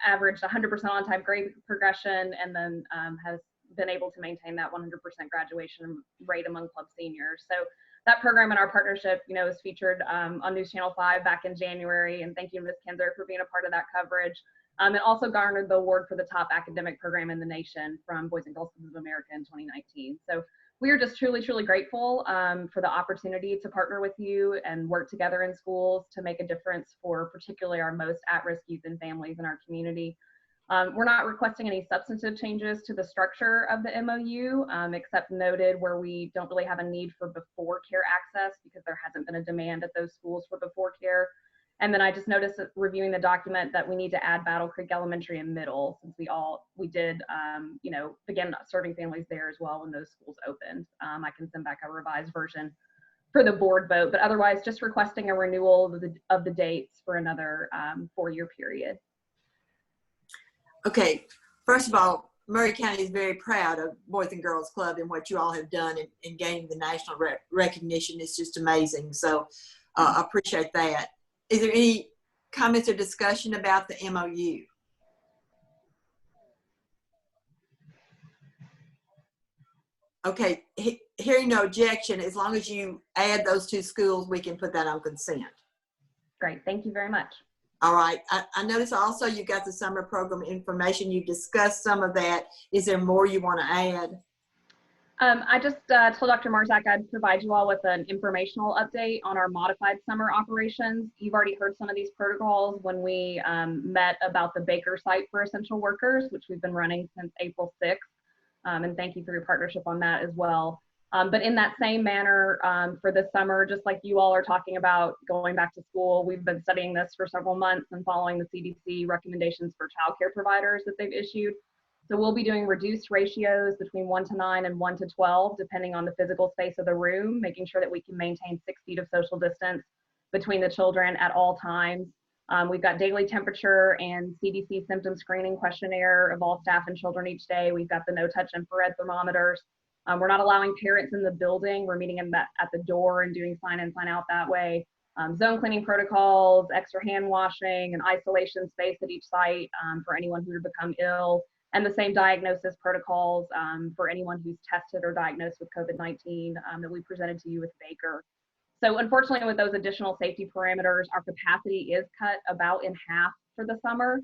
averaged 100% on-time grade progression, and then has been able to maintain that 100% graduation rate among club seniors. So that program and our partnership, is featured on News Channel 5 back in January, and thank you, Ms. Kinzer, for being a part of that coverage. It also garnered the award for the top academic program in the nation from Boys and Girls Clubs of America in 2019. So we are just truly, truly grateful for the opportunity to partner with you and work together in schools to make a difference for particularly our most at-risk youth and families in our community. We're not requesting any substantive changes to the structure of the MOU, except noted where we don't really have a need for before care access because there hasn't been a demand at those schools for before care. And then I just noticed that reviewing the document that we need to add Battle Creek Elementary and Middle, since we did, begin serving families there as well when those schools opened. I can send back a revised version for the board vote, but otherwise just requesting a renewal of the dates for another 4-year period. Okay, first of all, Murray County is very proud of Boys and Girls Club and what you all have done in gaining the national recognition. It's just amazing. So I appreciate that. Is there any comments or discussion about the MOU? Okay, hearing no objection, as long as you add those 2 schools, we can put that on consent. Great, thank you very much. All right, I noticed also you got the summer program information. You discussed some of that. Is there more you want to add? I just told Dr. Marzak I'd provide you all with an informational update on our modified summer operations. You've already heard some of these protocols when we met about the Baker site for essential workers, which we've been running since April 6th. And thank you for your partnership on that as well. But in that same manner, for this summer, just like you all are talking about going back to school, we've been studying this for several months and following the CDC recommendations for childcare providers that they've issued. So we'll be doing reduced ratios between 1-9 and 1-12, depending on the physical space of the room, making sure that we can maintain 6 feet of social distance between the children at all times. We've got daily temperature and CDC symptom screening questionnaire of all staff and children each day. We've got the no-touch infrared thermometers. We're not allowing parents in the building. We're meeting them at the door and doing sign in, sign out that way. Zone cleaning protocols, extra hand washing, and isolation space at each site for anyone who would become ill, and the same diagnosis protocols for anyone who's tested or diagnosed with COVID-19 that we presented to you with Baker. So unfortunately, with those additional safety parameters, our capacity is cut about in half for the summer.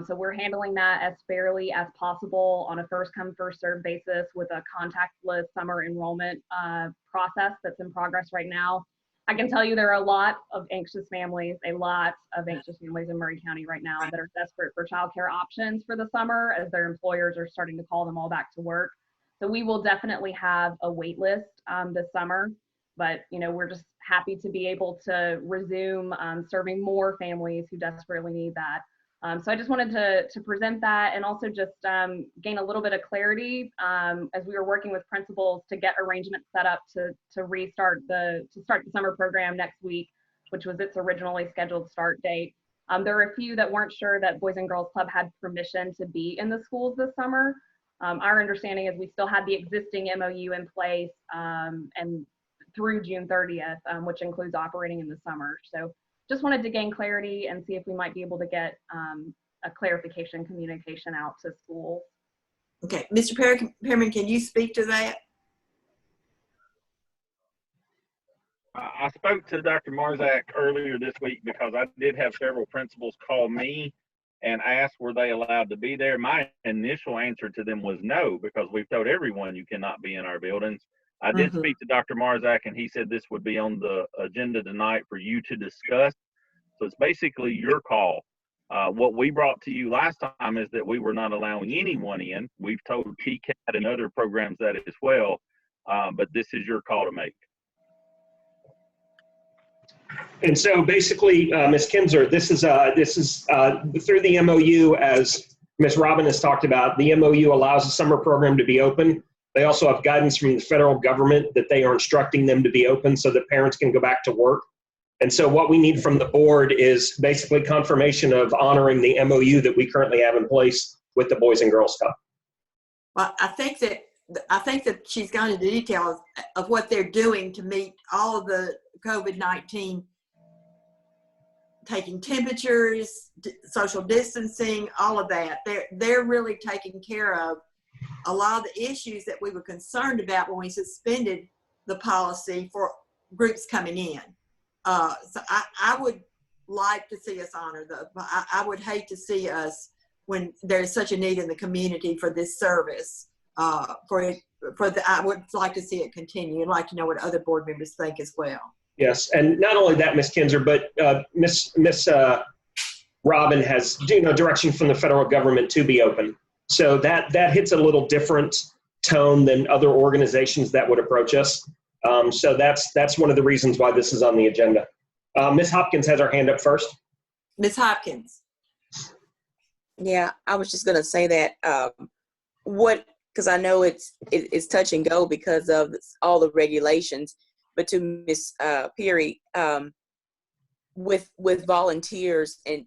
So we're handling that as fairly as possible on a first come, first served basis with a contactless summer enrollment process that's in progress right now. I can tell you there are a lot of anxious families in Murray County right now that are desperate for childcare options for the summer as their employers are starting to call them all back to work. So we will definitely have a wait list this summer, but we're just happy to be able to resume serving more families who desperately need that. So I just wanted to present that and also just gain a little bit of clarity as we were working with principals to get arrangements set up to start the summer program next week, which was its originally scheduled start date. There were a few that weren't sure that Boys and Girls Club had permission to be in the schools this summer. Our understanding is we still had the existing MOU in place and through June 30th, which includes operating in the summer. So just wanted to gain clarity and see if we might be able to get a clarification communication out to schools. Okay, Mr. Perriman, can you speak to that? I spoke to Dr. Marzak earlier this week because I did have several principals call me and ask were they allowed to be there. My initial answer to them was no, because we've told everyone you cannot be in our buildings. I did speak to Dr. Marzak, and he said this would be on the agenda tonight for you to discuss. So it's basically your call. What we brought to you last time is that we were not allowing anyone in. We've told TCAT and other programs that as well, but this is your call to make. And so basically, Ms. Kinzer, this is through the MOU, as Ms. Robin has talked about. The MOU allows the summer program to be open. They also have guidance from the federal government that they are instructing them to be open so that parents can go back to work. And so what we need from the board is basically confirmation of honoring the MOU that we currently have in place with the Boys and Girls Club. Well, I think that she's gone into details of what they're doing to meet all of the COVID-19, taking temperatures, social distancing, all of that. They're really taking care of a lot of the issues that we were concerned about when we suspended the policy for groups coming in. So I would like to see us honor I would hate to see us, when there's such a need in the community for this service, I would like to see it continue. I'd like to know what other board members think as well. Yes, and not only that, Ms. Kinzer, but Ms. Robin has direction from the federal government to be open. So that hits a little different tone than other organizations that would approach us. So that's one of the reasons why this is on the agenda. Ms. Hopkins has her hand up first. Ms. Hopkins. Yeah, I was just going to say that because I know it's touch and go because of all the regulations, but to Ms. Perry, with volunteers and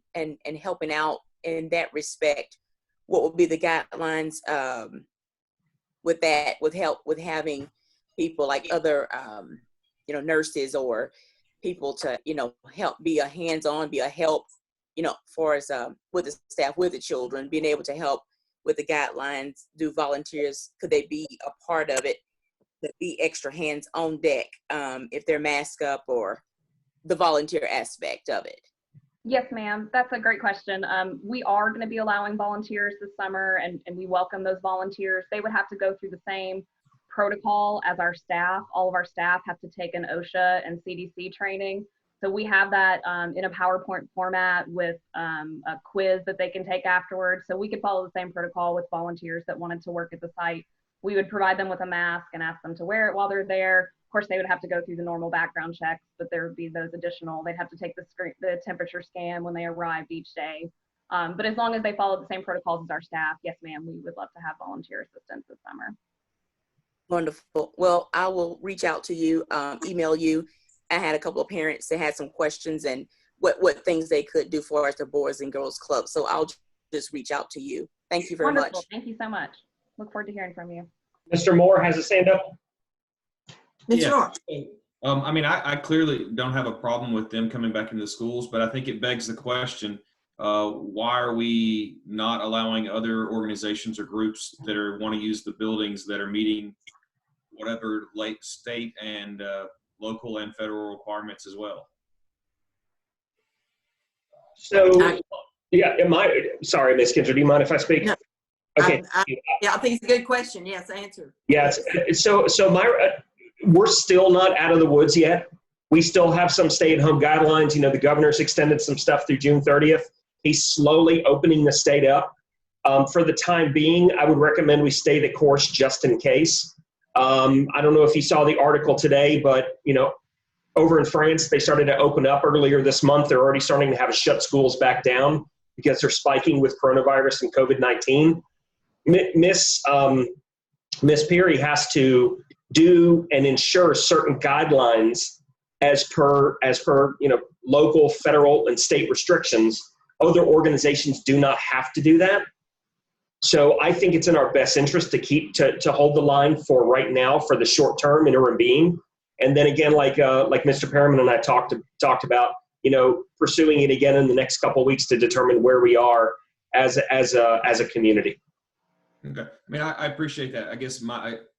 helping out in that respect, what would be the guidelines with that, with having people like other, nurses or people to, help, be a hands-on, be a help, for us with the staff, with the children, being able to help with the guidelines, do volunteers, could they be a part of it, to be extra hands on deck if they're masked up, or the volunteer aspect of it? Yes, ma'am. That's a great question. We are going to be allowing volunteers this summer, and we welcome those volunteers. They would have to go through the same protocol as our staff. All of our staff have to take an OSHA and CDC training. So we have that in a PowerPoint format with a quiz that they can take afterwards. So we could follow the same protocol with volunteers that wanted to work at the site. We would provide them with a mask and ask them to wear it while they're there. Of course, they would have to go through the normal background checks, but there would be those additional. They'd have to take the temperature scan when they arrived each day. But as long as they follow the same protocols as our staff, yes, ma'am, we would love to have volunteer assistance this summer. Wonderful. Well, I will reach out to you, email you. I had a couple of parents that had some questions and what things they could do for us, the Boys and Girls Club. So I'll just reach out to you. Thank you very much. Thank you so much. Look forward to hearing from you. Mr. Moore has his hand up. Yeah. I clearly don't have a problem with them coming back into the schools, but I think it begs the question, why are we not allowing other organizations or groups that want to use the buildings that are meeting whatever state and local and federal requirements as well? So, sorry, Ms. Kinzer, do you mind if I speak? No. Okay. I think it's a good question. Yes, answer. Yes. So we're still not out of the woods yet. We still have some stay-at-home guidelines. The governor's extended some stuff through June 30th. He's slowly opening the state up. For the time being, I would recommend we stay the course just in case. I don't know if you saw the article today, but, over in France, they started to open up earlier this month. They're already starting to have to shut schools back down because they're spiking with coronavirus and COVID-19. Miss Perry has to do and ensure certain guidelines as per local, federal, and state restrictions. Other organizations do not have to do that. So I think it's in our best interest to hold the line for right now for the short term interim being. And then again, like Mr. Perriman and I talked about, pursuing it again in the next couple of weeks to determine where we are as a community. Okay. I mean, I appreciate that. I guess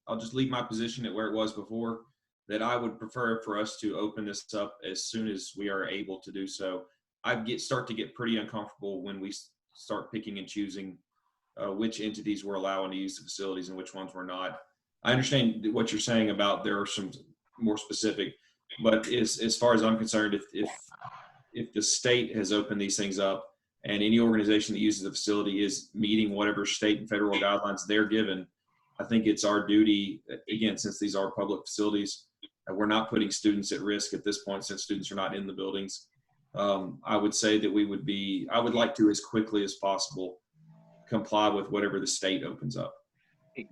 I'll just leave my position at where it was before, that I would prefer for us to open this up as soon as we are able to do so. Start to get pretty uncomfortable when we start picking and choosing which entities we're allowing to use the facilities and which ones we're not. I understand what you're saying about there are some more specific, but as far as I'm concerned, if the state has opened these things up and any organization that uses the facility is meeting whatever state and federal guidelines they're given, I think it's our duty, again, since these are public facilities, we're not putting students at risk at this point since students are not in the buildings. I would say that I would like to, as quickly as possible, comply with whatever the state opens up.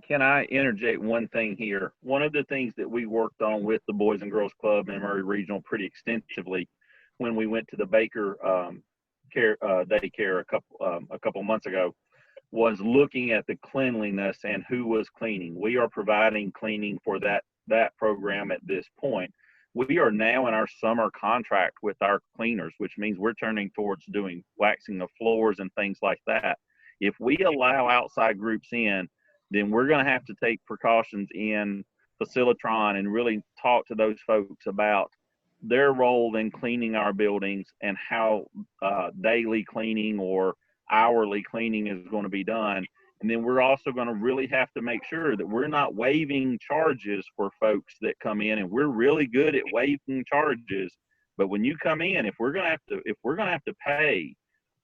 Can I interject one thing here? One of the things that we worked on with the Boys and Girls Club in Murray Regional pretty extensively when we went to the Baker daycare a couple months ago was looking at the cleanliness and who was cleaning. We are providing cleaning for that program at this point. We are now in our summer contract with our cleaners, which means we're turning towards doing waxing the floors and things like that. If we allow outside groups in, then we're going to have to take precautions in Facilitron and really talk to those folks about their role in cleaning our buildings and how daily cleaning or hourly cleaning is going to be done. And then we're also going to really have to make sure that we're not waiving charges for folks that come in, and we're really good at waiving charges. But when you come in, if we're going to have to pay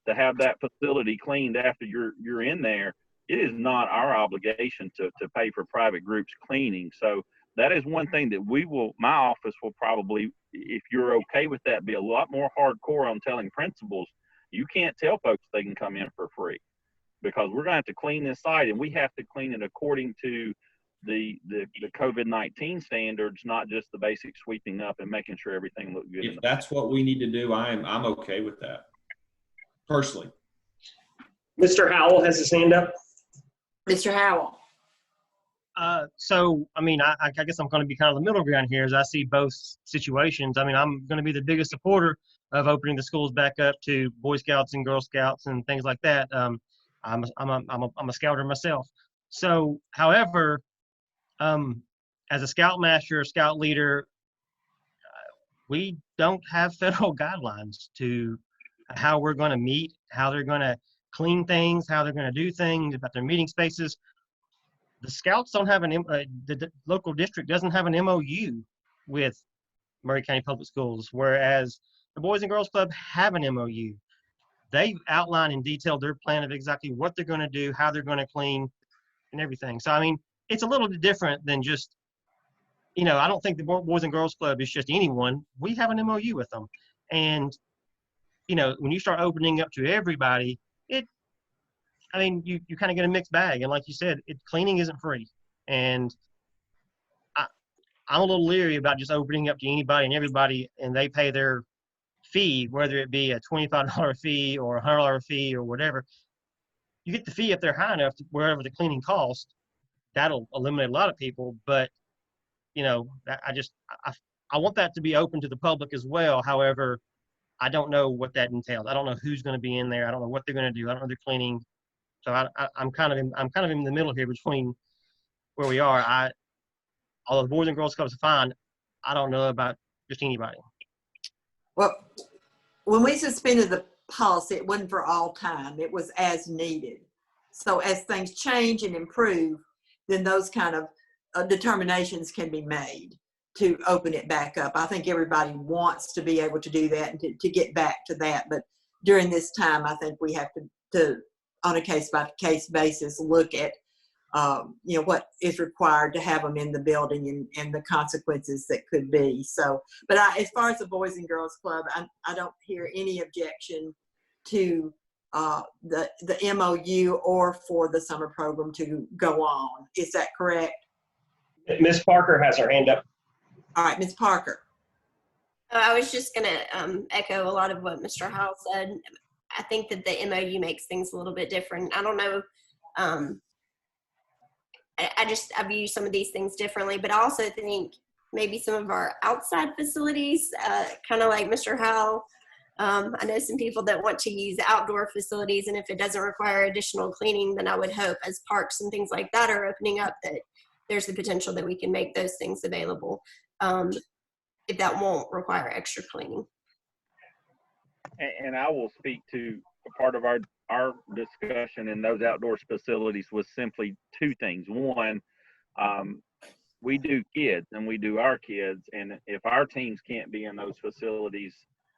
to have that facility cleaned after you're in there, it is not our obligation to pay for private groups cleaning. So that is one thing that my office will probably, if you're okay with that, be a lot more hardcore on telling principals. You can't tell folks they can come in for free, because we're going to have to clean this site, and we have to clean it according to the COVID-19 standards, not just the basic sweeping up and making sure everything looks good. If that's what we need to do, I'm okay with that, personally. Mr. Howell has his hand up. Mr. Howell. So, I mean, I guess I'm going to be kind of the middle ground here as I see both situations. I mean, I'm going to be the biggest supporter of opening the schools back up to Boy Scouts and Girl Scouts and things like that. I'm a scouter myself. So, however, as a scoutmaster, scout leader, we don't have federal guidelines to how we're going to meet, how they're going to clean things, how they're going to do things, about their meeting spaces. The Scouts don't have the local district doesn't have an MOU with Murray County Public Schools, whereas the Boys and Girls Club have an MOU. They outline in detail their plan of exactly what they're going to do, how they're going to clean, and everything. So, I mean, it's a little bit different than just, I don't think the Boys and Girls Club is just anyone. We have an MOU with them. And, when you start opening up to everybody, you kind of get a mixed bag. And like you said, cleaning isn't free. And I'm a little leery about just opening up to anybody and everybody, and they pay their fee, whether it be a $25 fee or a $100 fee or whatever. You get the fee if they're high enough to wherever the cleaning costs. That'll eliminate a lot of people. But, I want that to be open to the public as well. However, I don't know what that entails. I don't know who's going to be in there. I don't know what they're going to do. I don't know their cleaning. So I'm kind of in the middle here between where we are. Although the Boys and Girls Clubs are fine, I don't know about just anybody. Well, when we suspended the policy, it wasn't for all time. It was as needed. So as things change and improve, then those kind of determinations can be made to open it back up. I think everybody wants to be able to do that and to get back to that. But during this time, I think we have to on a case-by-case basis, look at, what is required to have them in the building and the consequences that could be. So, but as far as the Boys and Girls Club, I don't hear any objection to the MOU or for the summer program to go on. Is that correct? Ms. Parker has her hand up. All right, Ms. Parker. I was just going to echo a lot of what Mr. Howell said. I think that the MOU makes things a little bit different. I don't know. I view some of these things differently, but I also think maybe some of our outside facilities, kind of like Mr. Howell I know some people that want to use outdoor facilities, and if it doesn't require additional cleaning, then I would hope as parks and things like that are opening up that there's the potential that we can make those things available if that won't require extra cleaning. And I will speak to a part of our discussion in those outdoor facilities was simply two things. One, we do kids and we do our kids, and if our teams can't be in those facilities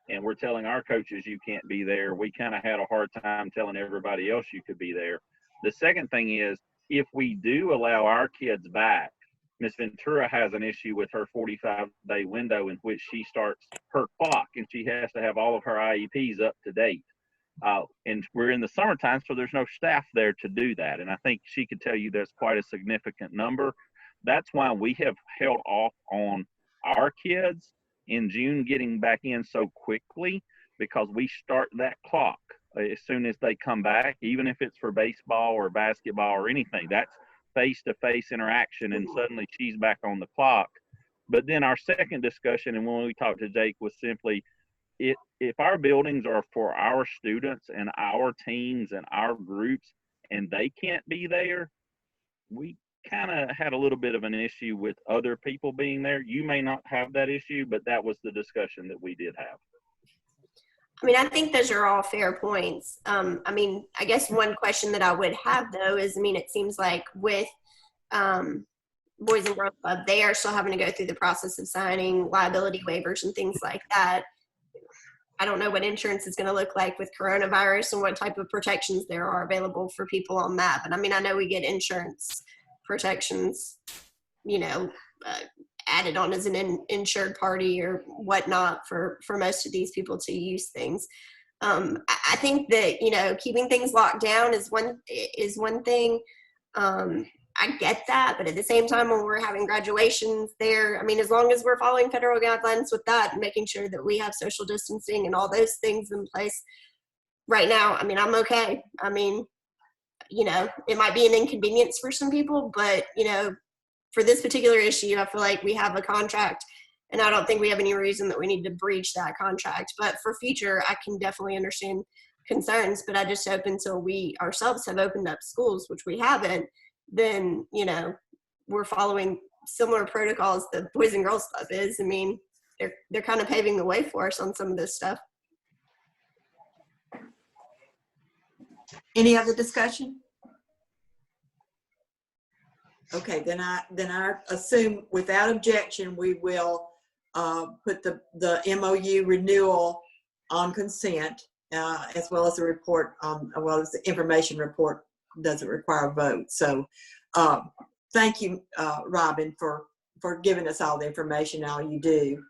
and we're telling our coaches you can't be there, we kind of had a hard time telling everybody else you could be there. The second thing is, if we do allow our kids back, Ms. Ventura has an issue with her 45-day window in which she starts her clock, and she has to have all of her IEPs up to date. And we're in the summertime, so there's no staff there to do that. And I think she could tell you there's quite a significant number. That's why we have held off on our kids in June getting back in so quickly, because we start that clock as soon as they come back, even if it's for baseball or basketball or anything. That's face-to-face interaction, and suddenly she's back on the clock. But then our second discussion, and when we talked to Jake, was simply, if our buildings are for our students and our teams and our groups, and they can't be there, we kind of had a little bit of an issue with other people being there. You may not have that issue, but that was the discussion that we did have. I mean, I think those are all fair points. I mean, I guess one question that I would have, though, is, I mean, it seems like with Boys and Girls Club, they are still having to go through the process of signing liability waivers and things like that. I don't know what insurance is going to look like with coronavirus and what type of protections there are available for people on that. But I mean, I know we get insurance protections, you know, added on as an insured party or whatnot for most of these people to use things. I think that, you know, keeping things locked down is one thing. I get that, but at the same time, when we're having graduations there, I mean, as long as we're following federal guidelines with that and making sure that we have social distancing and all those things in place right now, I mean, I'm okay. I mean, you know, it might be an inconvenience for some people, but, you know, for this particular issue, I feel like we have a contract, and I don't think we have any reason that we need to breach that contract. But for future, I can definitely understand concerns, but I just hope until we ourselves have opened up schools, which we haven't, then, you know, we're following similar protocols that Boys and Girls Club is. I mean, they're kind of paving the way for us on some of this stuff. Any other discussion? Okay, then I assume without objection, we will put the MOU renewal on consent, as well as the report, well as the information report doesn't require a vote. So thank you, Robin, for giving us all the information, all you do.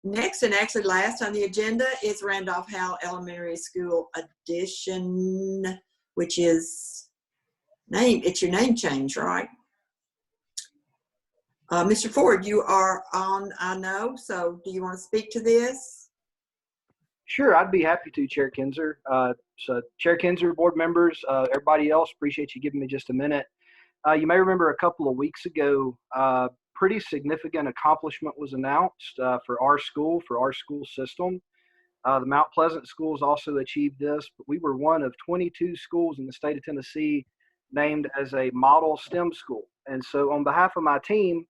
Next, and actually last on the agenda, is Randolph Howell Elementary School addition, which is it's your name change, right? Mr. Ford, you are on, I know, so do you want to speak to this? Sure, I'd be happy to, Chair Kinzer. So Chair Kinzer, board members, everybody else, appreciate you giving me just a minute. You may remember a couple of weeks ago, pretty significant accomplishment was announced for our school system. The Mount Pleasant schools also achieved this, but we were one of 22 schools in the state of Tennessee named as a model STEM school. And so on behalf of my team,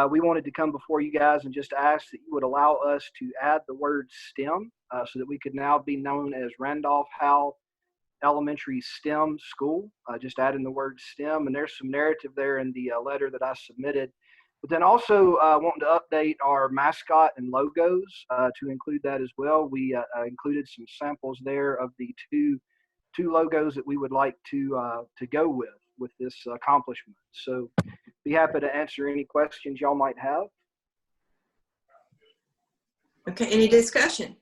we wanted to come before you guys and just ask that you would allow us to add the word STEM so that we could now be known as Randolph Howell Elementary STEM School. Just adding the word STEM, and there's some narrative there in the letter that I submitted. But then also wanting to update our mascot and logos to include that as well. We included some samples there of the two logos that we would like to go with this accomplishment. So be happy to answer any questions y'all might have. Okay, any discussion?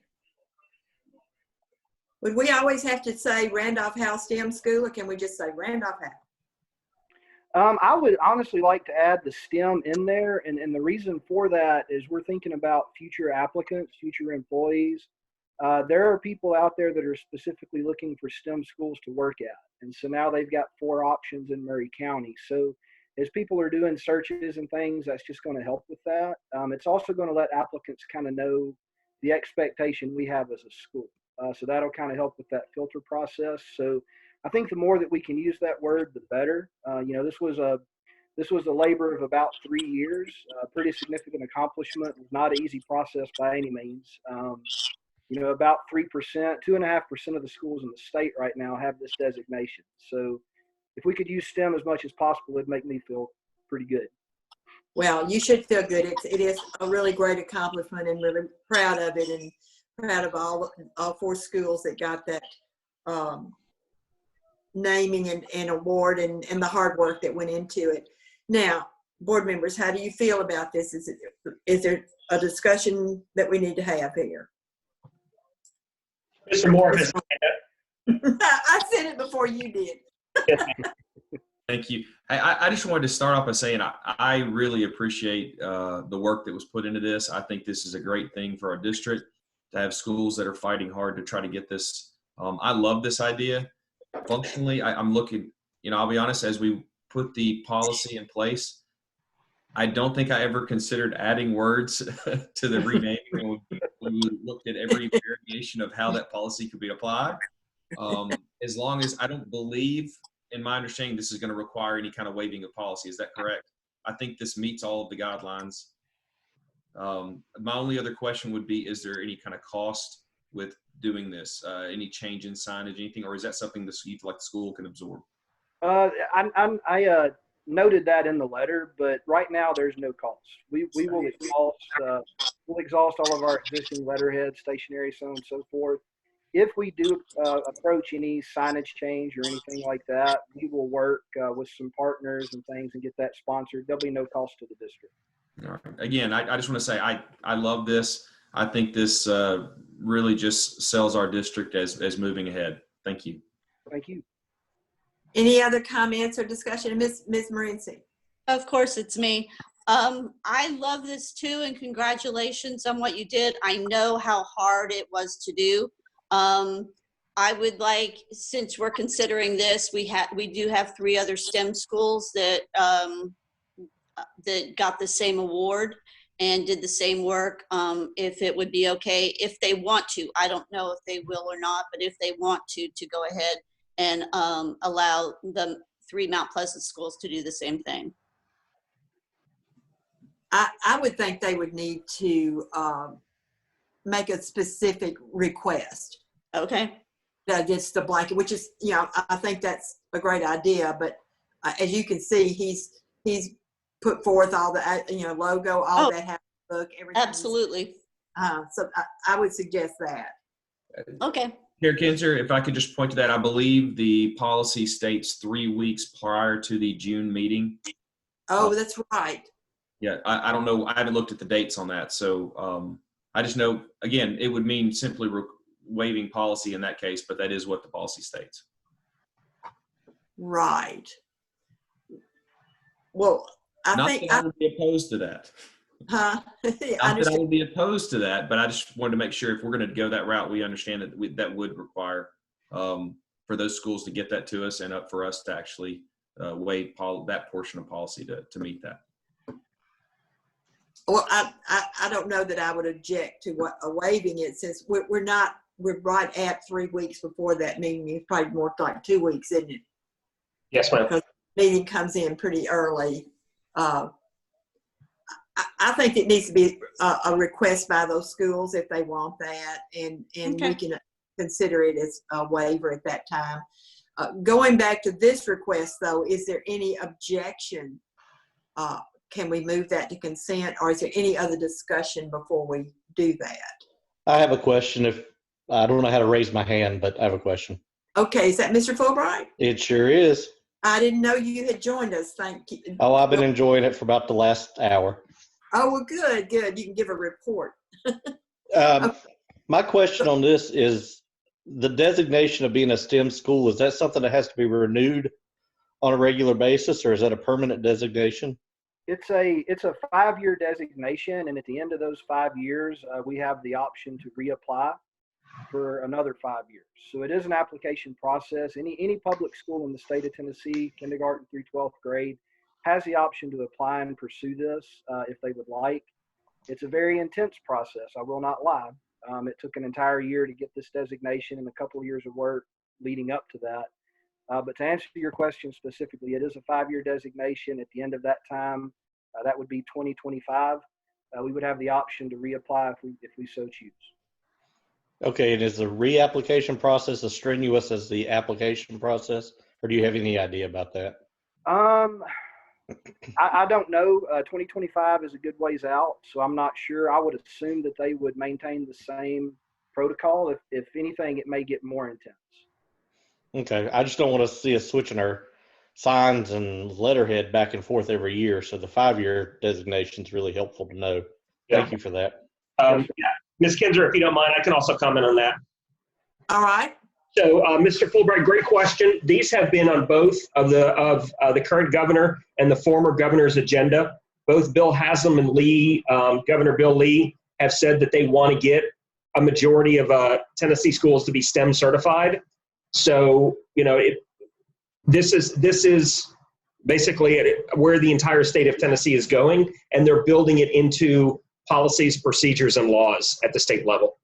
Would we always have to say Randolph Howell STEM School, or can we just say Randolph Howell? I would honestly like to add the STEM in there, and the reason for that is we're thinking about future applicants, future employees. There are people out there that are specifically looking for STEM schools to work at, and so now they've got 4 options in Murray County. So as people are doing searches and things, that's just going to help with that. It's also going to let applicants kind of know the expectation we have as a school. So that'll kind of help with that filter process. So I think the more that we can use that word, the better. This was a labor of about 3 years, a pretty significant accomplishment. It was not an easy process by any means. About 3%, 2.5% of the schools in the state right now have this designation. So if we could use STEM as much as possible, it'd make me feel pretty good. Well, you should feel good. It is a really great accomplishment, and really proud of it, and proud of all 4 schools that got that naming and award, and the hard work that went into it. Now, board members, how do you feel about this? Is there a discussion that we need to have here? Mr. Moore has I said it before you did. Thank you. I just wanted to start off by saying I really appreciate the work that was put into this. I think this is a great thing for our district to have schools that are fighting hard to try to get this. I love this idea. Functionally, I'm looking, I'll be honest, as we put the policy in place, I don't think I ever considered adding words to the renaming when we looked at every variation of how that policy could be applied. As long as I don't believe, in my understanding, this is going to require any kind of waiving of policy. Is that correct? I think this meets all of the guidelines. My only other question would be, is there any kind of cost with doing this? Any change in signage, anything, or is that something that you feel like the school can absorb? I noted that in the letter, but right now there's no cost. We will exhaust all of our existing letterhead, stationery, so on and so forth. If we do approach any signage change or anything like that, we will work with some partners and things and get that sponsored. There'll be no cost to the district. All right. Again, I just want to say I love this. I think this really just sells our district as moving ahead. Thank you. Thank you. Any other comments or discussion? Ms. Morency? Of course, it's me. I love this too, and congratulations on what you did. I know how hard it was to do. I would like, since we're considering this, we do have 3 other STEM schools that got the same award and did the same work. If it would be okay, if they want to, I don't know if they will or not, but if they want to go ahead and allow the 3 Mount Pleasant schools to do the same thing. I would think they would need to make a specific request. Okay. Against the blanket, which is, I think that's a great idea. But as you can see, he's put forth all the, logo, all that has to look, everything. Absolutely. So I would suggest that. Okay. Chair Kinzer, if I could just point to that, I believe the policy states 3 weeks prior to the June meeting. Oh, that's right. Yeah, I don't know. I haven't looked at the dates on that. So I just know, again, it would mean simply waiving policy in that case, but that is what the policy states. Right. Well, I think I would be opposed to that. Huh? I would be opposed to that, but I just wanted to make sure if we're going to go that route, we understand that that would require for those schools to get that to us and up for us to actually waive that portion of policy to meet that. Well, I don't know that I would object to waiving it, since we're right at 3 weeks before that meeting. It's probably more like 2 weeks, isn't it? Yes, ma'am. Because the meeting comes in pretty early. I think it needs to be a request by those schools if they want that, and Okay. we can consider it as a waiver at that time. Going back to this request, though, is there any objection? Can we move that to consent, or is there any other discussion before we do that? I have a question. If I don't know how to raise my hand, but I have a question. Okay, is that Mr. Fulbright? It sure is. I didn't know you had joined us. Thank you. Oh, I've been enjoying it for about the last hour. Oh, well, good. You can give a report. My question on this is the designation of being a STEM school. Is that something that has to be renewed on a regular basis, or is that a permanent designation? It's a 5-year designation, and at the end of those 5 years, we have the option to reapply for another 5 years. So it is an application process. Any public school in the state of Tennessee, kindergarten through 12th grade, has the option to apply and pursue this if they would like. It's a very intense process, I will not lie. It took an entire year to get this designation and a couple of years of work leading up to that. But to answer your question specifically, it is a 5-year designation. At the end of that time, that would be 2025. We would have the option to reapply if we so choose. Okay, and is the reapplication process as strenuous as the application process, or do you have any idea about that? I don't know. 2025 is a good ways out, so I'm not sure. I would assume that they would maintain the same protocol. If anything, it may get more intense. Okay, I just don't want to see us switching our signs and letterhead back and forth every year. So the 5-year designation is really helpful to know. Thank you for that. Yeah. Ms. Kinzer, if you don't mind, I can also comment on that. All right. So, Mr. Fulbright, great question. These have been on both of the current governor and the former governor's agenda. Both Bill Haslam and Governor Bill Lee, have said that they want to get a majority of Tennessee schools to be STEM certified. So, this is basically where the entire state of Tennessee is going, and they're building it into policies, procedures, and laws at the state level.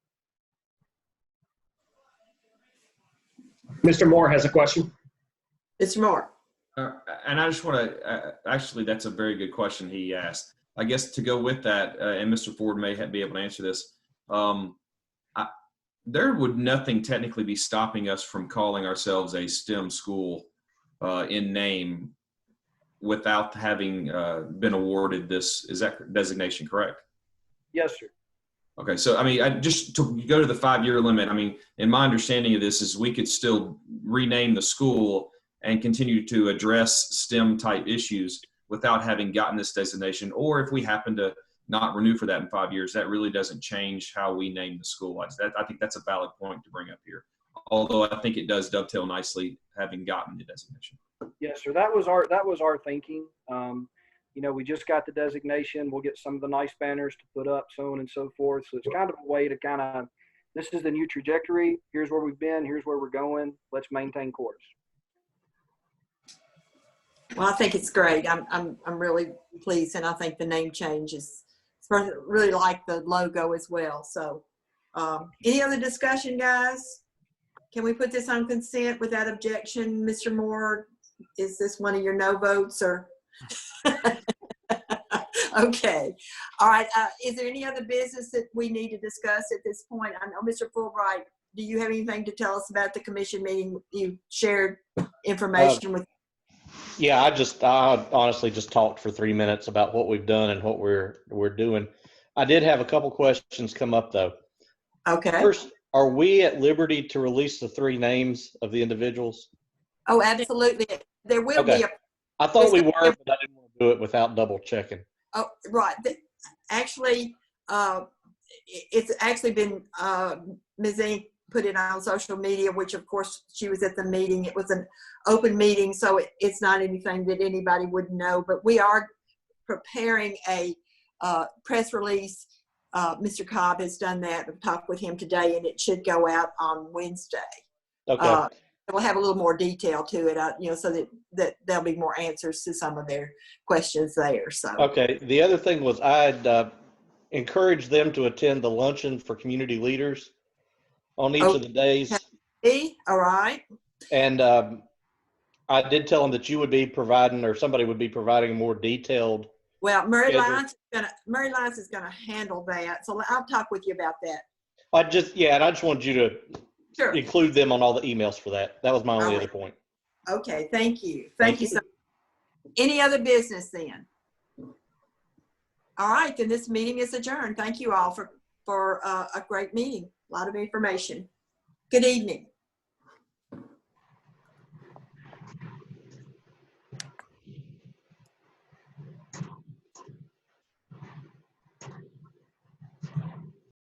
Mr. Moore has a question. Mr. Moore. And I just want to, actually, that's a very good question he asked. I guess to go with that, and Mr. Ford may be able to answer this, there would nothing technically be stopping us from calling ourselves a STEM school in name without having been awarded this, is that designation correct? Yes, sir. Okay, so I mean, just to go to the 5-year limit, I mean, in my understanding of this is we could still rename the school and continue to address STEM type issues without having gotten this designation. Or if we happen to not renew for that in 5 years, that really doesn't change how we name the school. I think that's a valid point to bring up here. Although I think it does dovetail nicely having gotten the designation. Yes, sir. That was our thinking. We just got the designation. We'll get some of the nice banners to put up, so on and so forth. So it's kind of a way to this is the new trajectory. Here's where we've been. Here's where we're going. Let's maintain course. Well, I think it's great. I'm really pleased, and I think the name change is really like the logo as well. So, any other discussion, guys? Can we put this on consent without objection, Mr. Moore? Is this one of your no votes or? Okay. All right. Is there any other business that we need to discuss at this point? I know, Mr. Fulbright, do you have anything to tell us about the commission meeting? You shared information with. Yeah, I honestly just talked for 3 minutes about what we've done and what we're doing. I did have a couple questions come up though. Okay. First, are we at liberty to release the 3 names of the individuals? Oh, absolutely. There will be a. I thought we were, but I didn't want to do it without double checking. Oh, right. Actually, it's actually been Ms. Ink put it on social media, which of course she was at the meeting. It was an open meeting, so it's not anything that anybody would know. But we are preparing a press release. Mr. Cobb has done that. I've talked with him today, and it should go out on Wednesday. Okay. We'll have a little more detail to it, so that there'll be more answers to some of their questions there. So. Okay. The other thing was I'd encourage them to attend the luncheon for community leaders on each of the days. All right. And I did tell them that you would be providing, or somebody would be providing a more detailed. Well, Mary Lyons is gonna handle that, so I'll talk with you about that. And I just wanted you to include them on all the emails for that. That was my only other point. Okay, thank you. Thank you so much. Any other business then? All right, then this meeting is adjourned. Thank you all for a great meeting. A lot of information. Good evening.